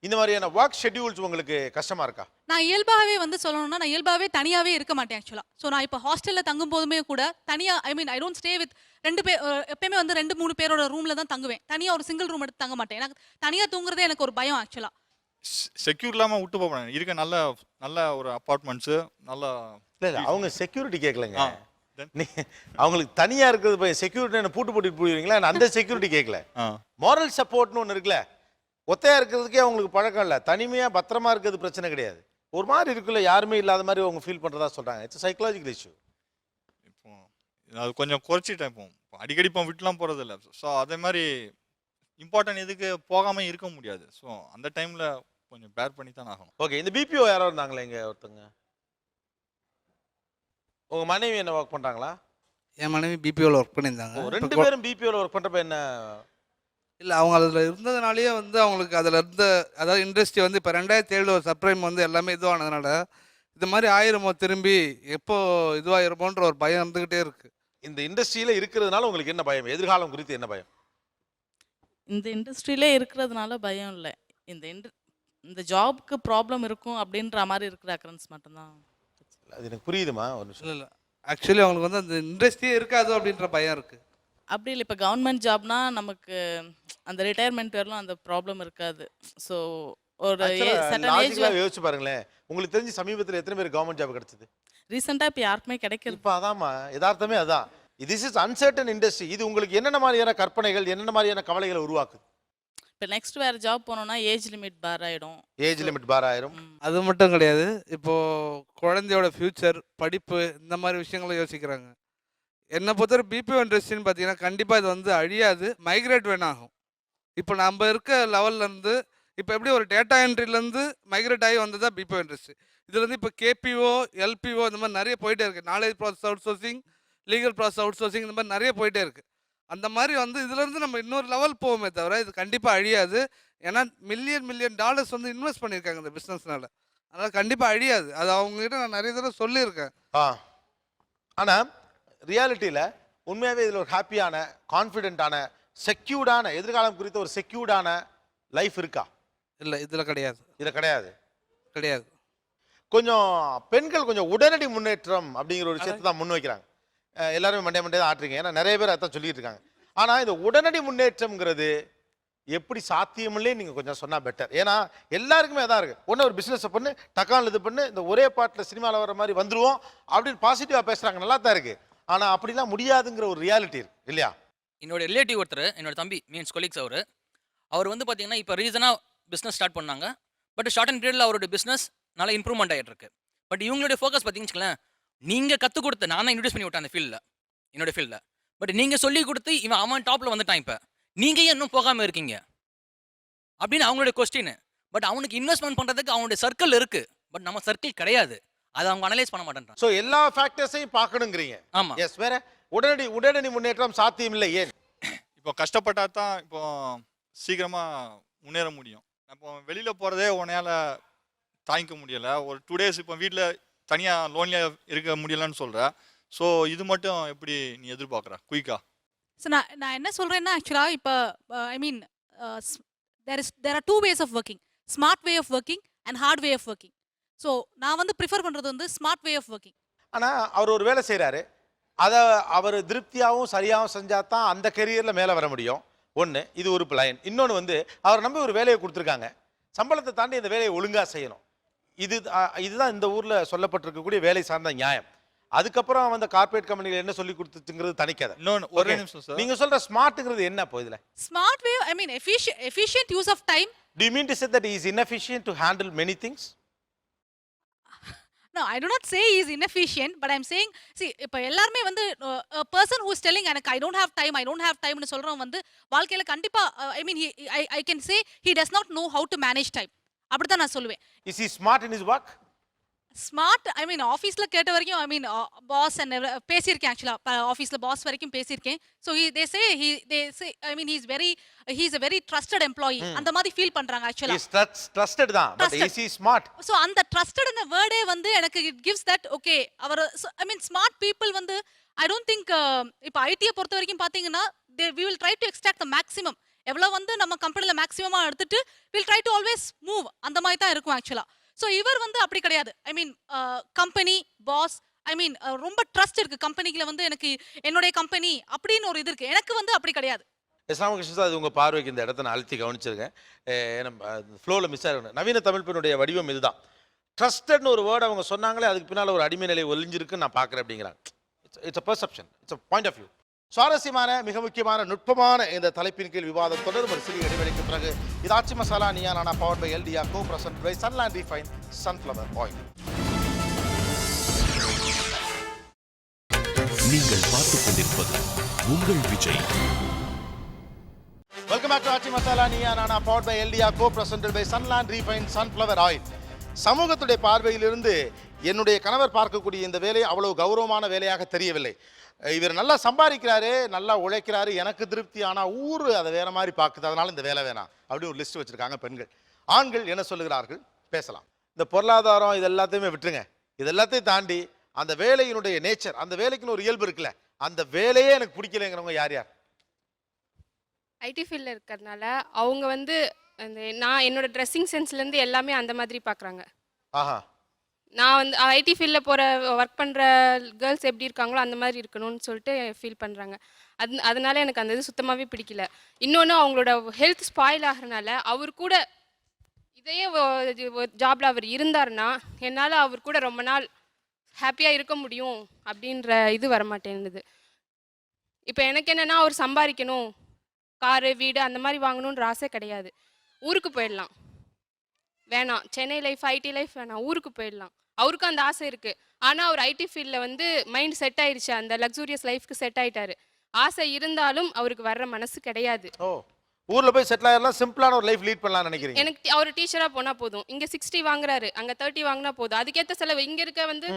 இந்த மாதிரியான ஒர்க் ஷெட்யூல்ஸ் உங்களுக்கு கஷ்டமாக இருக்கா? நான் இயல்பாகவே வந்து சொல்லணும்னா நான் இயல்பாகவே தனியாகவே இருக்க மாட்டேன் ஆக்சுவலாக. ஸோ நான் இப்போ ஹாஸ்டலில் தங்கும் போதுமே கூட தனியாக ஐ டோன்ட் ஸ்டே வித் 2 பேர். எப்பயுமே வந்து 2-3 பேரோட ரூமில் தான் தங்குவேன். தனியாக ஒரு சிங்கிள் ரூம் எடுத்து தங்க மாட்டேன். எனக்கு தனியாக தூங்குறதே எனக்கு ஒரு பயம் ஆக்சுவலாக. செக்யூர் இல்லாமல் விட்டு போகிறேன். இருக்க நல்ல ஒரு அப்பார்ட்மெண்ட்ஸு நல்லா. இல்லை, அவங்க செக்யூரிட்டி கேட்கலங்க. அவங்களுக்கு தனியாக இருக்கிறது போய் செக்யூரிட்டி என்ன பூட்டு போட்டுட்டு போயிடுவீங்களா? அந்த செக்யூரிட்டி கேட்கல. மாரல் சப்போர்ட்னு ஒன்று இருக்குல்ல, ஒத்தையாக இருக்கிறதுக்கே அவங்களுக்கு பழக்கம் இல்லை. தனிமையாக பத்திரமா இருக்கிறது பிரச்சனை கிடையாது. ஒரு மாதிரி இருக்குல்ல, யாருமே இல்லாத மாதிரி அவங்க ஃபீல் பண்ணுறதா சொல்கிறாங்க. It's psychological issue. இப்போ அது கொஞ்சம் குறைச்சிட்டேன். இப்போ அடிக்கடி இப்போ விட்டுலாம் போகிறது இல்லை. ஸோ அதே மாதிரி இம்பார்ட்டன்ட் இதுக்கு போகாமல் இருக்க முடியாது. ஸோ அந்த டைமில் கொஞ்சம் பேர் பண்ணி தான் ஆகணும். ஓகே, இந்த பிபிஓ யாரோ இருந்தாங்களே இங்கே ஒருத்தங்க, உங்கள் மனைவி என்ன ஒர்க் பண்ணுறாங்களா? என் மனைவி பிபிஓவில் ஒர்க் பண்ணியிருந்தாங்க. 2 பேரும் பிபிஓவில் ஒர்க் பண்ணுறப்ப என்ன? இல்லை, அவங்க அதில் இருந்ததுனாலேயே வந்து அவங்களுக்கு அதில் இருந்த அதாவது இண்டஸ்ட்ரி வந்து இப்போ 2007 ஒரு சப்ரைம் வந்து எல்லாமே இதுவானதுனால இது மாதிரி ஆயிருமோ, திரும்பி எப்போ இதுவாயிருமோன்ற ஒரு பயம் இருந்துக்கிட்டே இருக்குது. இந்த இண்டஸ்ட்ரியில் இருக்கிறதுனால உங்களுக்கு என்ன பயம்? எதிர்காலம் குறித்து என்ன பயம்? இந்த இண்டஸ்ட்ரியிலே இருக்கிறதுனால பயம் இல்லை. இந்த ஜாப்க்கு ப்ராப்ளம் இருக்கும் அப்படின்ற மாதிரி இருக்கிற அக்கரன்ஸ் மட்டும்தான். அது எனக்கு புரியுதுமா, ஒரு நிமிஷம். இல்லை, ஆக்சுவலி அவங்களுக்கு வந்து அந்த இண்டஸ்ட்ரியே இருக்காது அப்படின்ற பயம் இருக்குது. அப்படி இல்லை, இப்போ கவர்மெண்ட் ஜாப்னா நமக்கு அந்த ரிட்டையர்மெண்ட் வரலாம் அந்த ப்ராப்ளம் இருக்காது. ஸோ ஒரு யோசிச்சு பாருங்களேன், உங்களுக்கு தெரிஞ்சு சமீபத்தில் எத்தனை பேர் கவர்மெண்ட் ஜாப் கிடைச்சது? ரீசெண்டாக இப்போ யாருக்குமே கிடைக்கிறது. இப்போ அதாம்மா யதார்த்தமே அதான். This is uncertain industry. இது உங்களுக்கு என்னென்ன மாதிரியான கற்பனைகள், என்னென்ன மாதிரியான கவலைகளை உருவாக்குது? இப்போ நெக்ஸ்ட் வேறு ஜாப் போனோம்னா ஏஜ் லிமிட் பார் ஆகிடும். ஏஜ் லிமிட் பார் ஆயிரும். அது மட்டும் கிடையாது, இப்போது குழந்தையோட ஃப்யூச்சர், படிப்பு, இந்த மாதிரி விஷயங்களை யோசிக்கிறாங்க. என்னை பொறுத்தவரை பிபிஓ இண்டஸ்ட்ரின்னு பார்த்தீங்கன்னா கண்டிப்பாக இது வந்து அழியாது, மைக்ரேட் வேணாகும். இப்போ நம்ம இருக்க லெவல்லேருந்து இப்போ எப்படி ஒரு டேட்டா என்ட்ரிலேருந்து மைக்ரேட் ஆகி வந்ததா பிபிஓ இண்டஸ்ட்ரி. இதுலேருந்து இப்போ கேபிஓ, எல்பிஓ இந்த மாதிரி நிறைய போயிட்டே இருக்குது. Knowledge process out sourcing, legal process out sourcing இந்த மாதிரி நிறைய போயிட்டே இருக்குது. அந்த மாதிரி வந்து இதுலேருந்து நம்ம இன்னொரு லெவல் போவோமே தவிர இது கண்டிப்பாக அழியாது. ஏன்னா மில்லியன் டாலர்ஸ் வந்து இன்வெஸ்ட் பண்ணியிருக்காங்க இந்த பிஸ்னஸ்னால. அதனால் கண்டிப்பாக அழியாது. அது அவங்ககிட்ட நான் நிறைய தடவை சொல்லியிருக்கேன். ஆனால் ரியாலிட்டியில் உண்மையாகவே இதில் ஒரு ஹாப்பியான, கான்ஃபிடென்ட்டான, செக்யூர்டான எதிர்காலம் குறித்த ஒரு செக்யூர்டான லைஃப் இருக்கா? இல்லை, இதில் கிடையாது. இதில் கிடையாது. கிடையாது. கொஞ்சம் பெண்கள் கொஞ்சம் உடனடி முன்னேற்றம் அப்படிங்கிற ஒரு விஷயத்தை தான் முன்வைக்கிறாங்க. எல்லாருமே மண்டே தான் ஆட்டுறீங்க, ஏன்னா நிறைய பேர் அதான் சொல்லிட்டு இருக்காங்க. ஆனால் இந்த உடனடி முன்னேற்றம்ங்கிறது எப்படி சாத்தியமில்லே நீங்கள் கொஞ்சம் சொன்னால் பெட்டர். ஏன்னா எல்லாருக்குமே அதான் இருக்குது. ஒன்று ஒரு பிஸ்னஸை பண்ணு, டக்கால் இது பண்ணு, இந்த ஒரே பாட்டில் சினிமாவில் வர மாதிரி வந்துடுவோம் அப்படின்னு பாசிட்டிவாக பேசுகிறாங்க, நல்லா தான் இருக்குது. ஆனால் அப்படிலாம் முடியாதுங்கிற ஒரு ரியாலிட்டி இருக்குது இல்லையா? என்னோட ரிலேட்டிவ் ஒருத்தர், என்னோட தம்பி மீன்ஸ் கொலீக்ஸ், அவர் வந்து பார்த்தீங்கன்னா இப்போ ரீசனாக பிஸ்னஸ் ஸ்டார்ட் பண்ணாங்க. பட் ஷார்ட் அண்ட் பீரியடில் அவரோட பிஸ்னஸ் நல்லா இம்ப்ரூவ்மெண்ட் ஆகிட்டு இருக்கு. பட் இவங்களுடைய ஃபோக்கஸ் பார்த்தீங்கன்னு வச்சுக்கலேன், நீங்கள் கற்றுக் கொடுத்த, நான் தான் இன்ட்ரடியூஸ் பண்ணி விட்டேன் அந்த ஃபீல்டில், என்னோட ஃபீல்டில். பட் நீங்கள் சொல்லி கொடுத்து அவன் டாப்பில் வந்துட்டான், இப்போ நீங்கள் ஏன் இன்னும் போகாமல் இருக்கீங்க அப்படின்னு அவங்களுடைய கொஸ்டின். பட் அவனுக்கு இன்வெஸ்ட்மெண்ட் பண்ணுறதுக்கு அவனுடைய சர்க்கிள் இருக்குது, பட் நம்ம சர்க்கிள் கிடையாது. அதை அவங்க அனலைஸ் பண்ண மாட்டேன்றான். ஸோ எல்லா ஃபேக்டர்ஸையும் பார்க்கணுங்கிறீங்க. ஆமாம். எஸ், வேற உடனடி முன்னேற்றம் சாத்தியம் இல்லை. ஏன்? இப்போ கஷ்டப்பட்டா தான் இப்போ சீக்கிரமாக முன்னேற முடியும். இப்போ வெளியில் போகிறதே உன்னையால் தாங்கிக்க முடியலை. ஒரு 2 days இப்போ வீட்டில் தனியாக லோன்லியாக இருக்க முடியலன்னு சொல்கிற. ஸோ இது மட்டும் எப்படி நீ எதிர்பார்க்குற குயிக்காக? ஸோ நான் என்ன சொல்கிறேன்னா, ஆக்சுவலாக இப்போ I mean there are 2 ways of working. Smart way of working and hard way of working. So நான் வந்து ப்ரிஃபர் பண்ணுறது வந்து ஸ்மார்ட் வே ஆஃப் ஒர்க்கிங். ஆனால் அவர் ஒரு வேலை செய்கிறாரு, அதை அவர் திருப்தியாகவும் சரியாகவும் செஞ்சால் தான் அந்த கெரியரில் மேலே வர முடியும். ஒன்று, இது ஒரு பிளான். இன்னொன்று வந்து அவர் நம்பி ஒரு வேலையை கொடுத்துருக்காங்க, சம்பளத்தை தாண்டி இந்த வேலையை ஒழுங்காக செய்யணும். இதுதான் இந்த ஊரில் சொல்லப்பட்டிருக்கக்கூடிய வேலை சார்ந்த நியாயம். அதுக்கப்புறம் அந்த கார்பரேட் கம்பெனியில் என்ன சொல்லி கொடுத்துங்கிறது தனிக்காத. இன்னொன்று ஒரே நிமிஷம் சார், நீங்கள் சொல்கிற ஸ்மார்ட்டுங்கிறது என்ன இப்போ இதில்? Smart way, I mean efficient use of time. Do you mean to say that he is inefficient to handle many things? No, I do not say he is inefficient, but I'm saying, see, இப்போ எல்லாருமே வந்து a person who is telling எனக்கு I don't have time னு சொல்றவன் வந்து வாழ்க்கையில கண்டிப்பா I mean I can say he does not know how to manage time. அப்படி தான் நான் சொல்லுவேன். Is he smart in his work? Smart, I mean ஆஃபீஸில் கேட்ட வரைக்கும், ஐ மீன் பாஸ் அண்ட் பேசியிருக்கேன். ஆக்சுவலாக ஆஃபீஸில் பாஸ் வரைக்கும் பேசியிருக்கேன். So they say I mean he is a very trusted employee. அந்த மாதிரி ஃபீல் பண்ணுறாங்க ஆக்சுவலாக. He is trusted தான், but is he smart? So அந்த ட்ரஸ்டட்ன வேர்டே வந்து எனக்கு இட் கிவ்ஸ் தட் ஓகே. அவர் ஐ மீன் ஸ்மார்ட் பீப்புள் வந்து ஐ டோன்ட் திங்க் இப்போ ஐடியை பொறுத்த வரைக்கும் பார்த்தீங்கன்னா we will try to extract the maximum. எவ்வளோ வந்து நம்ம கம்பெனியில் மேக்ஸிமமாக எடுத்துட்டு will try to always move, அந்த மாதிரி தான் இருக்கும் ஆக்சுவலாக. ஸோ இவர் வந்து அப்படி கிடையாது. ஐ மீன் கம்பெனி பாஸ், ஐ மீன் ரொம்ப ட்ரஸ்ட் இருக்குது கம்பெனிக்குள்ள வந்து, எனக்கு என்னுடைய கம்பெனி அப்படின்னு ஒரு இது இருக்குது. எனக்கு வந்து அப்படி கிடையாது. ராமகிருஷ்ணன் சார், அது உங்கள் பார்வைக்கு இந்த இடத்த நான் அழுத்தி கவனிச்சிருக்கேன். ஃப்ளோவில் மிஸ் ஆகணும். நவீன தமிழ் பெண்ணுடைய வடிவம் இதுதான். ட்ரஸ்டட்னு ஒரு வேர்டு அவங்க சொன்னாங்களே, அதுக்கு பின்னால் ஒரு அடிமை நிலை ஒளிஞ்சிருக்குன்னு நான் பார்க்குறேன் அப்படிங்கிறாங்க. It's a perception, it's a point of view. சுவாரஸ்யமான, மிக முக்கியமான, நுட்பமான இந்த தலைப்பின் கீழ் விவாதம் தொடரும். ஒரு சிறிய இடைவெளிக்கு பிறகு இது Aachi masala Neeya Naana powered by எல்டியா co present by Sunland refine sunflower oil. நீங்கள் பார்த்துக் கொண்டிருப்பது உங்கள் Vijay. Welcome back to Aachi masala Neeya Naana powered by எல்டியா co present by Sunland refine sunflower oil. சமூகத்துடைய பார்வையிலிருந்து என்னுடைய கணவர் பார்க்கக்கூடிய இந்த வேலை அவ்வளவு கௌரவமான வேலையாக தெரியவில்லை. இவர் நல்லா சம்பாதிக்கிறாரு, நல்லா உழைக்கிறாரு, எனக்கு திருப்தி. ஆனால் ஊர் அதை வேற மாதிரி பார்க்குது, அதனால இந்த வேலை வேணாம் அப்படின்னு ஒரு லிஸ்ட் வச்சிருக்காங்க பெண்கள். ஆண்கள் என்ன சொல்லுகிறார்கள் பேசலாம். இந்த பொருளாதாரம் இது எல்லாத்தையுமே விட்டுருங்க, இது எல்லாத்தையும் தாண்டி அந்த வேலையினுடைய நேச்சர், அந்த வேலைக்குன்னு ஒரு இயல்பு இருக்குல்ல, அந்த வேலையே எனக்கு பிடிக்கலைங்கிறவங்க யார் யார்? ஐடி ஃபீல்டில் இருக்கிறதுனால அவங்க வந்து அந்த நான் என்னோட ட்ரெஸ்ஸிங் சென்ஸ்லேருந்து எல்லாமே அந்த மாதிரி பார்க்குறாங்க. ஆஹா. நான் வந்து ஐடி ஃபீல்டில் போகிற ஒர்க் பண்ணுற கேர்ள்ஸ் எப்படி இருக்காங்களோ அந்த மாதிரி இருக்கணும்னு சொல்லிட்டு ஃபீல் பண்ணுறாங்க. அதனால எனக்கு அந்த இது சுத்தமாகவே பிடிக்கல. இன்னொன்று அவங்களோட ஹெல்த் ஸ்பாயில் ஆகிறனால அவர் கூட இதையே ஜாபில் அவர் இருந்தாருன்னா என்னால் அவர் கூட ரொம்ப நாள் ஹாப்பியாக இருக்க முடியும் அப்படின்ற இது வரமாட்டேன்னுது. இப்போ எனக்கு என்னென்னா அவர் சம்பாதிக்கணும், காரு வீடு அந்த மாதிரி வாங்கணுன்ற ஆசை கிடையாது. ஊருக்கு போயிடலாம், வேணாம் சென்னை லைஃப் ஐடி லைஃப் வேணாம், ஊருக்கு போயிடலாம். அவருக்கும் அந்த ஆசை இருக்குது. ஆனால் அவர் ஐடி ஃபீல்டில் வந்து மைண்ட் செட் ஆயிடுச்சு, அந்த லக்ஸூரியஸ் லைஃப்க்கு செட் ஆயிட்டாரு. ஆசை இருந்தாலும் அவருக்கு வர்ற மனசு கிடையாது. ஓ, ஊர்ல போய் செட்டில் ஆயிரலாம், சிம்பிளான ஒரு லைஃப் லீட் பண்ணலாம்னு நினைக்கிறீங்க? எனக்கு அவர் டீச்சரா போனா போதும். இங்க 60 வாங்குறாரு, அங்க 30 வாங்கினா போதும். அதுக்கேத்த செலவு இங்க இருக்க வந்து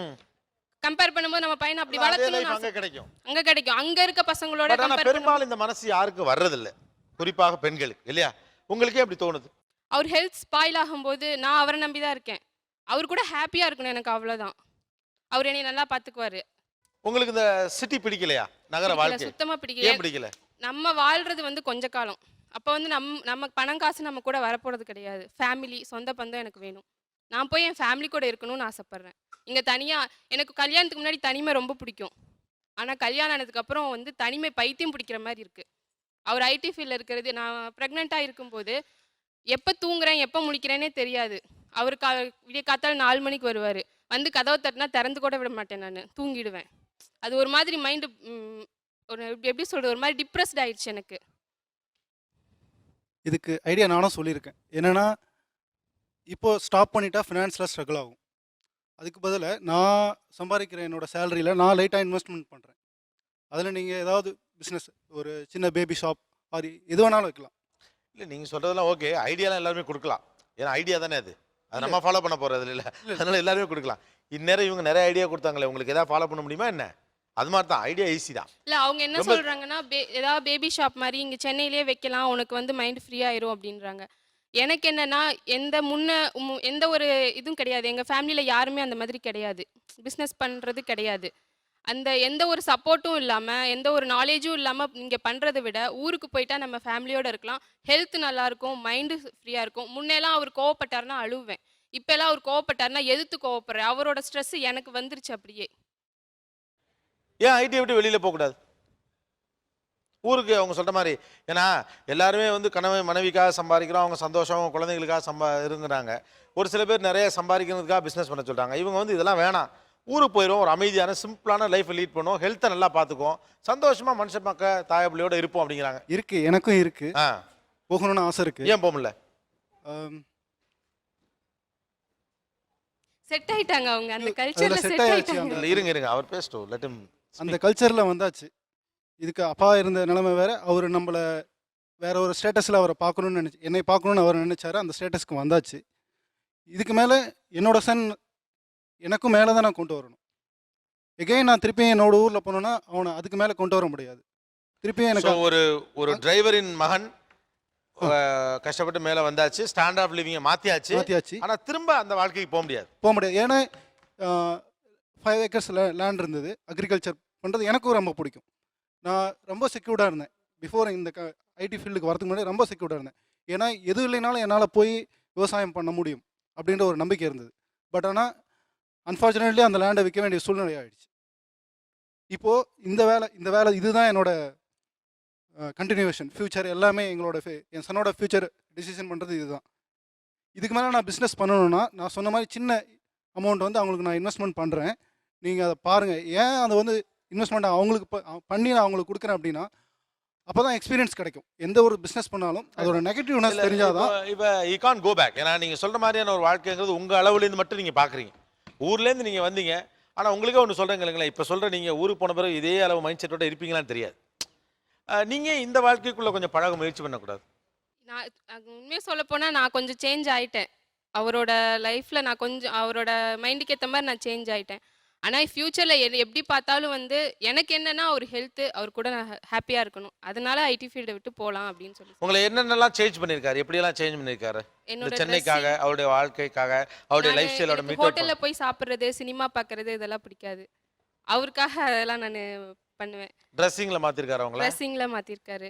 கம்பேர் பண்ணும்போது நம்ம பையனை அப்படி வளர்க்கணும்னு அங்க கிடைக்கும். அங்க கிடைக்கும். அங்க இருக்க பசங்களோட ஆனா கம்பேர் பெரும்பாலும் இந்த மனசு யாருக்கு வர்றதில்ல, குறிப்பாக பெண்களுக்கு இல்லையா? உங்களுக்கே அப்படி தோணுது? அவர் ஹெல்த் ஸ்பாயில் ஆகும்போது நான் அவரை நம்பி தான் இருக்கேன். அவர் கூட ஹாப்பியா இருக்கணும், எனக்கு அவ்வளவுதான். அவர் என்னை நல்லா பாத்துக்குவாரு. உங்களுக்கு இந்த சிட்டி பிடிக்கலையா? நகர வாழ்க்கை சுத்தமா பிடிக்கல. ஏன் பிடிக்கல? நம்ம வாழ்றது வந்து கொஞ்ச காலம். அப்போ வந்து நம்ம பணம் காசு நம்ம கூட வரப்போறது கிடையாது. ஃபேமிலி, சொந்த பந்தம் எனக்கு வேணும். நான் போய் என் ஃபேமிலி கூட இருக்கணும்னு ஆசைப்படுறேன். இங்க தனியா எனக்கு கல்யாணத்துக்கு முன்னாடி தனிமை ரொம்ப பிடிக்கும். ஆனா கல்யாணம் ஆனதுக்கு அப்புறம் வந்து தனிமை பைத்தியம் பிடிக்கிற மாதிரி இருக்கு. அவர் ஐடி ஃபீல்டில் இருக்கிறது, நான் ப்ரெக்னெண்ட்டாக இருக்கும்போது எப்போ தூங்குறேன் எப்போ முழிக்கிறேனே தெரியாது. அவர் விடிய காத்தால 4 மணிக்கு வருவார். வந்து கதவை தட்டினா திறந்து கூட விட மாட்டேன், நான் தூங்கிடுவேன். அது ஒரு மாதிரி மைண்டு ஒரு எப்படி சொல்கிறது, ஒரு மாதிரி டிப்ரெஸ்ட் ஆயிடுச்சு எனக்கு. இதுக்கு ஐடியா நானும் சொல்லியிருக்கேன். என்னென்னா இப்போது ஸ்டாப் பண்ணிட்டா ஃபினான்ஸில் ஸ்ட்ரகிள் ஆகும். அதுக்கு பதிலாக நான் சம்பாதிக்கிற என்னோடய சேலரியில் நான் லைட்டாக இன்வெஸ்ட்மெண்ட் பண்ணுறேன். அதில் நீங்கள் ஏதாவது பிஸ்னஸ், ஒரு சின்ன பேபி ஷாப் அது எது வேணாலும் வைக்கலாம். இல்லை நீங்கள் சொல்கிறதெல்லாம் ஓகே, ஐடியாலாம் எல்லாருமே கொடுக்கலாம். ஏன்னா ஐடியா தானே அது நம்ம ஃபாலோ பண்ண போகிறது இல்லை. அதனால் எல்லாருமே கொடுக்கலாம். இந்நேரம் இவங்க நிறைய ஐடியா கொடுத்தாங்களே, உங்களுக்கு எதாவது ஃபாலோ பண்ண முடியுமா என்ன? அது மாதிரி தான், ஐடியா ஈஸி தான். இல்லை அவங்க என்ன சொல்கிறாங்கன்னா, ஏதாவது பேபி ஷாப் மாதிரி இங்கே சென்னையிலே வைக்கலாம், உனக்கு வந்து மைண்ட் ஃப்ரீ ஆயிரும் அப்படின்றாங்க. எனக்கு என்னென்னா எந்த ஒரு இதுவும் கிடையாது. எங்கள் ஃபேமிலியில் யாருமே அந்த மாதிரி கிடையாது, பிஸ்னஸ் பண்ணுறது கிடையாது. அந்த எந்த ஒரு சப்போர்ட்டும் இல்லாமல், எந்த ஒரு நாலேஜும் இல்லாமல் இங்கே பண்ணுறதை விட ஊருக்கு போயிட்டா நம்ம ஃபேமிலியோடு இருக்கலாம். ஹெல்த் நல்லாயிருக்கும், மைண்டு ஃப்ரீயாக இருக்கும். முன்னெல்லாம் அவர் கோவப்பட்டார்னா அழுவேன். இப்போல்லாம் அவர் கோவப்பட்டார்னா எதிர்த்து கோவப்படுறேன். அவரோட ஸ்ட்ரெஸ் எனக்கு வந்துருச்சு அப்படியே. ஏன் ஐடியா விட்டு வெளியில் போகக்கூடாது? ஊருக்கு அவங்க சொல்கிற மாதிரி, ஏன்னா எல்லாருமே வந்து கணவன் மனைவிக்காக சம்பாதிக்கிறோம், அவங்க சந்தோஷம், அவங்க குழந்தைங்களுக்காக இருங்கிறாங்க. ஒரு சில பேர் நிறைய சம்பாதிக்கிறதுக்காக பிஸ்னஸ் பண்ண சொல்கிறாங்க. இவங்க வந்து இதெல்லாம் வேணாம், ஊருக்கு போயிடும், ஒரு அமைதியான சிம்பிளான லைஃப்பை லீட் பண்ணுவோம், ஹெல்த்தை நல்லா பார்த்துக்குவோம், சந்தோஷமாக மனுஷன் மக்கள் தாய பிள்ளையோட இருப்போம் அப்படிங்கிறாங்க. இருக்குது, எனக்கும் இருக்குது, போகணும்னு ஆசை இருக்குது. ஏன் போக முடியல? செட் ஆயிட்டாங்க அவங்க அந்த கல்ச்சர்ல செட் ஆயிட்டாங்க. இருங்க அவர் பேசட்டும், லெட் ஹிம். அந்த கல்ச்சரில் வந்தாச்சு. இதுக்கு அப்பா இருந்த நிலைமை வேறு, அவர் நம்மளை வேற ஒரு ஸ்டேட்டஸில் அவரை பார்க்கணுன்னு என்னை பார்க்கணுன்னு அவர் நினச்சாரு. அந்த ஸ்டேட்டஸ்க்கு வந்தாச்சு. இதுக்கு மேலே என்னோட சன் எனக்கும் மேலே தான் நான் கொண்டு வரணும். எகைன் நான் திருப்பியும் என்னோட ஊரில் போனோன்னா அவனை அதுக்கு மேலே கொண்டு வர முடியாது. திருப்பியும் எனக்கு ஒரு டிரைவரின் மகன் கஷ்டப்பட்டு மேலே வந்தாச்சு, ஸ்டாண்ட் ஆஃப் லிவிங்கை மாற்றியாச்சு. ஆனால் திரும்ப அந்த வாழ்க்கைக்கு போக முடியாது. ஏன்னா 5 acres லேண்ட் இருந்தது, அக்ரிகல்ச்சர் பண்ணுறது எனக்கும் ரொம்ப பிடிக்கும். நான் ரொம்ப செக்யூர்டாக இருந்தேன். பிஃபோர் இந்த ஐடி ஃபீல்டுக்கு வரதுக்கு முன்னாடி ரொம்ப செக்யூர்டாக இருந்தேன். ஏன்னா எது இல்லைனாலும் என்னால் போய் விவசாயம் பண்ண முடியும் அப்படின்ற ஒரு நம்பிக்கை இருந்தது. பட் ஆனால் அன்ஃபார்ச்சுனேட்லி அந்த லேண்டை விற்க வேண்டிய சூழ்நிலை ஆகிடுச்சு. இப்போது இந்த வேலை இதுதான் என்னோட கண்டினியூவேஷன், ஃப்யூச்சர் எல்லாமே என் சனோட ஃப்யூச்சர் டிசிஷன் பண்ணுறது இதுதான். இதுக்கு மேலே நான் பிஸ்னஸ் பண்ணணுன்னா நான் சொன்ன மாதிரி சின்ன அமௌண்ட் வந்து அவங்களுக்கு நான் இன்வெஸ்ட்மெண்ட் பண்ணுறேன். நீங்கள் அதை பாருங்கள். ஏன் அதை வந்து இன்வெஸ்ட்மெண்ட் அவங்களுக்கு பண்ணி நான் அவங்களுக்கு கொடுக்குறேன் அப்படின்னா அப்போ தான் எக்ஸ்பீரியன்ஸ் கிடைக்கும். எந்த ஒரு பிஸ்னஸ் பண்ணாலும் அதோட நெகட்டிவ்னஸ் தெரிஞ்சாதான். இப்போ யூ கான் கோ பேக். ஏன்னா நீங்கள் சொல்கிற மாதிரியான ஒரு வாழ்க்கைங்கிறது உங்கள் அளவுலேருந்து மட்டும் நீங்கள் பார்க்குறீங்க. ஊர்லேருந்து நீங்கள் வந்தீங்க, ஆனால் உங்களுக்கே ஒன்று சொல்கிறேங்க இல்லைங்களா, இப்போ சொல்கிற நீங்கள் ஊருக்கு போன பிறகு இதே அளவு மைண்ட் செட்டோட இருப்பீங்களான்னு தெரியாது. நீங்கள் இந்த வாழ்க்கைக்குள்ளே கொஞ்சம் பழக முயற்சி பண்ணக்கூடாது? நான் உண்மையாக சொல்லப்போனால் நான் கொஞ்சம் சேஞ்ச் ஆகிட்டேன். அவரோட லைஃப்பில் நான் கொஞ்சம் அவரோட மைண்டுக்கு ஏற்ற மாதிரி நான் சேஞ்ச் ஆகிட்டேன். ஆனால் ஃப்யூச்சரில் எப்படி பார்த்தாலும் வந்து எனக்கு என்னென்னா அவர் ஹெல்த்து, அவர் கூட நான் ஹாப்பியாக இருக்கணும். அதனால ஐடி ஃபீல்டை விட்டு போகலாம் அப்படின்னு சொல்லி. உங்களை என்னென்னலாம் சேஞ்ச் பண்ணியிருக்காரு, எப்படியெல்லாம் சேஞ்ச் பண்ணியிருக்காரு? என்னோட சென்னைக்காக, அவருடைய வாழ்க்கைக்காக, அவருடைய லைஃப் ஸ்டைலோட மீட் ஹோட்டலில் போய் சாப்பிட்றது, சினிமா பார்க்குறது இதெல்லாம் பிடிக்காது. அவருக்காக அதெல்லாம் நான் பண்ணுவேன். ட்ரெஸ்ஸிங்கில் மாற்றிருக்காரு, அவங்கள ட்ரெஸ்ஸிங்கில் மாற்றிருக்காரு.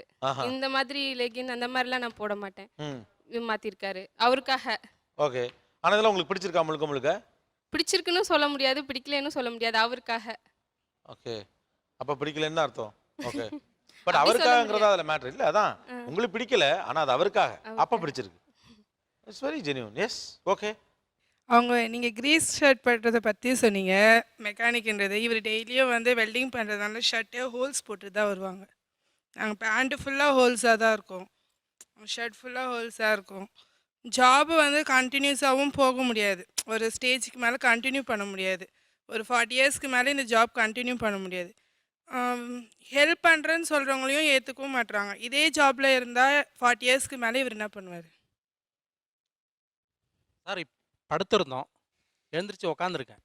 இந்த மாதிரி லெகின் அந்த மாதிரிலாம் நான் போட மாட்டேன், மாற்றிருக்காரு அவருக்காக. ஓகே. ஆனால் இதெல்லாம் உங்களுக்கு பிடிச்சிருக்கா? முழுக்க பிடிச்சிருக்குன்னு சொல்ல முடியாது, பிடிக்கலன்னு சொல்ல முடியாது, அவருக்காக. ஓகே. அப்போ பிடிக்கலன்னு அர்த்தம். ஓகே. பட் அவருக்காகங்கிறதா அதில் மேட்ரு இல்லை. அதான் உங்களுக்கு பிடிக்கல, ஆனால் அது அவருக்காக, அப்போ பிடிச்சிருக்கு. It's very genuine. Yes. Okay. அவங்க நீங்கள் கிரீஸ் ஷர்ட் பண்ணுறதை பற்றி சொன்னீங்க, மெக்கானிக்ன்றது. இவர் டெய்லியும் வந்து வெல்டிங் பண்ணுறதுனால ஷர்ட்டே ஹோல்ஸ் போட்டு தான் வருவாங்க. நாங்கள் பேண்ட்டு ஃபுல்லாக ஹோல்ஸாக தான் இருக்கும், ஷர்ட் ஃபுல்லாக ஹோல்ஸாக இருக்கும். ஜாபு வந்து கண்டினியூஸாகவும் போக முடியாது, ஒரு ஸ்டேஜுக்கு மேலே கண்டினியூ பண்ண முடியாது. ஒரு 40 இயர்ஸ்க்கு மேலே இந்த ஜாப் கண்டினியூ பண்ண முடியாது. ஹெல்ப் பண்ணுறேன்னு சொல்கிறவங்களையும் ஏற்றுக்கவும் மாட்றாங்க. இதே ஜாபில் இருந்தால் 40 இயர்ஸ்க்கு மேலே இவர் என்ன பண்ணுவார்? சார் படுத்திருந்தோம், எழுந்திரிச்சு உக்காந்துருக்கேன்.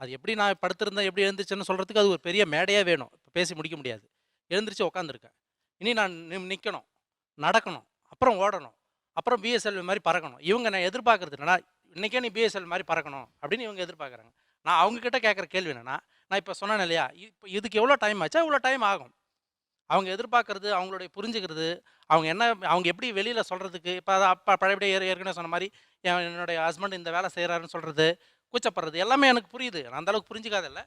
அது எப்படி நான் படுத்திருந்தேன் எப்படி எழுந்திரிச்சேன்னு சொல்கிறதுக்கு அது ஒரு பெரிய மேடையாக வேணும். இப்போ பேசி முடிக்க முடியாது. எழுந்திரிச்சு உக்காந்துருக்கேன். இனி நான் நிற்கணும், நடக்கணும், அப்புறம் ஓடணும், அப்புறம் பிஎஸ்எல்வி மாதிரி பறக்கணும். இவங்க நான் எதிர்பார்க்கறது என்னன்னா, இன்றைக்கே நீ பிஎஸ்எல் மாதிரி பறக்கணும் அப்படின்னு இவங்க எதிர்பார்க்குறாங்க. நான் அவங்கக்கிட்ட கேட்குற கேள்வி என்னென்னா, நான் இப்போ சொன்னேன் இல்லையா, இப்போ இதுக்கு எவ்வளோ டைம் ஆச்சா? இவ்வளோ டைம் ஆகும். அவங்க எதிர்பார்க்கறது, அவங்களுடைய புரிஞ்சுக்கிறது, அவங்க எப்படி வெளியில் சொல்கிறதுக்கு, இப்போ அதை பழையபடியே ஏற்கனவே சொன்ன மாதிரி என்னுடைய ஹஸ்பண்ட் இந்த வேலை செய்கிறாருன்னு சொல்கிறது, கூச்சப்படுறது எல்லாமே எனக்கு புரியுது. நான் அந்தளவுக்கு புரிஞ்சுக்காதில்ல.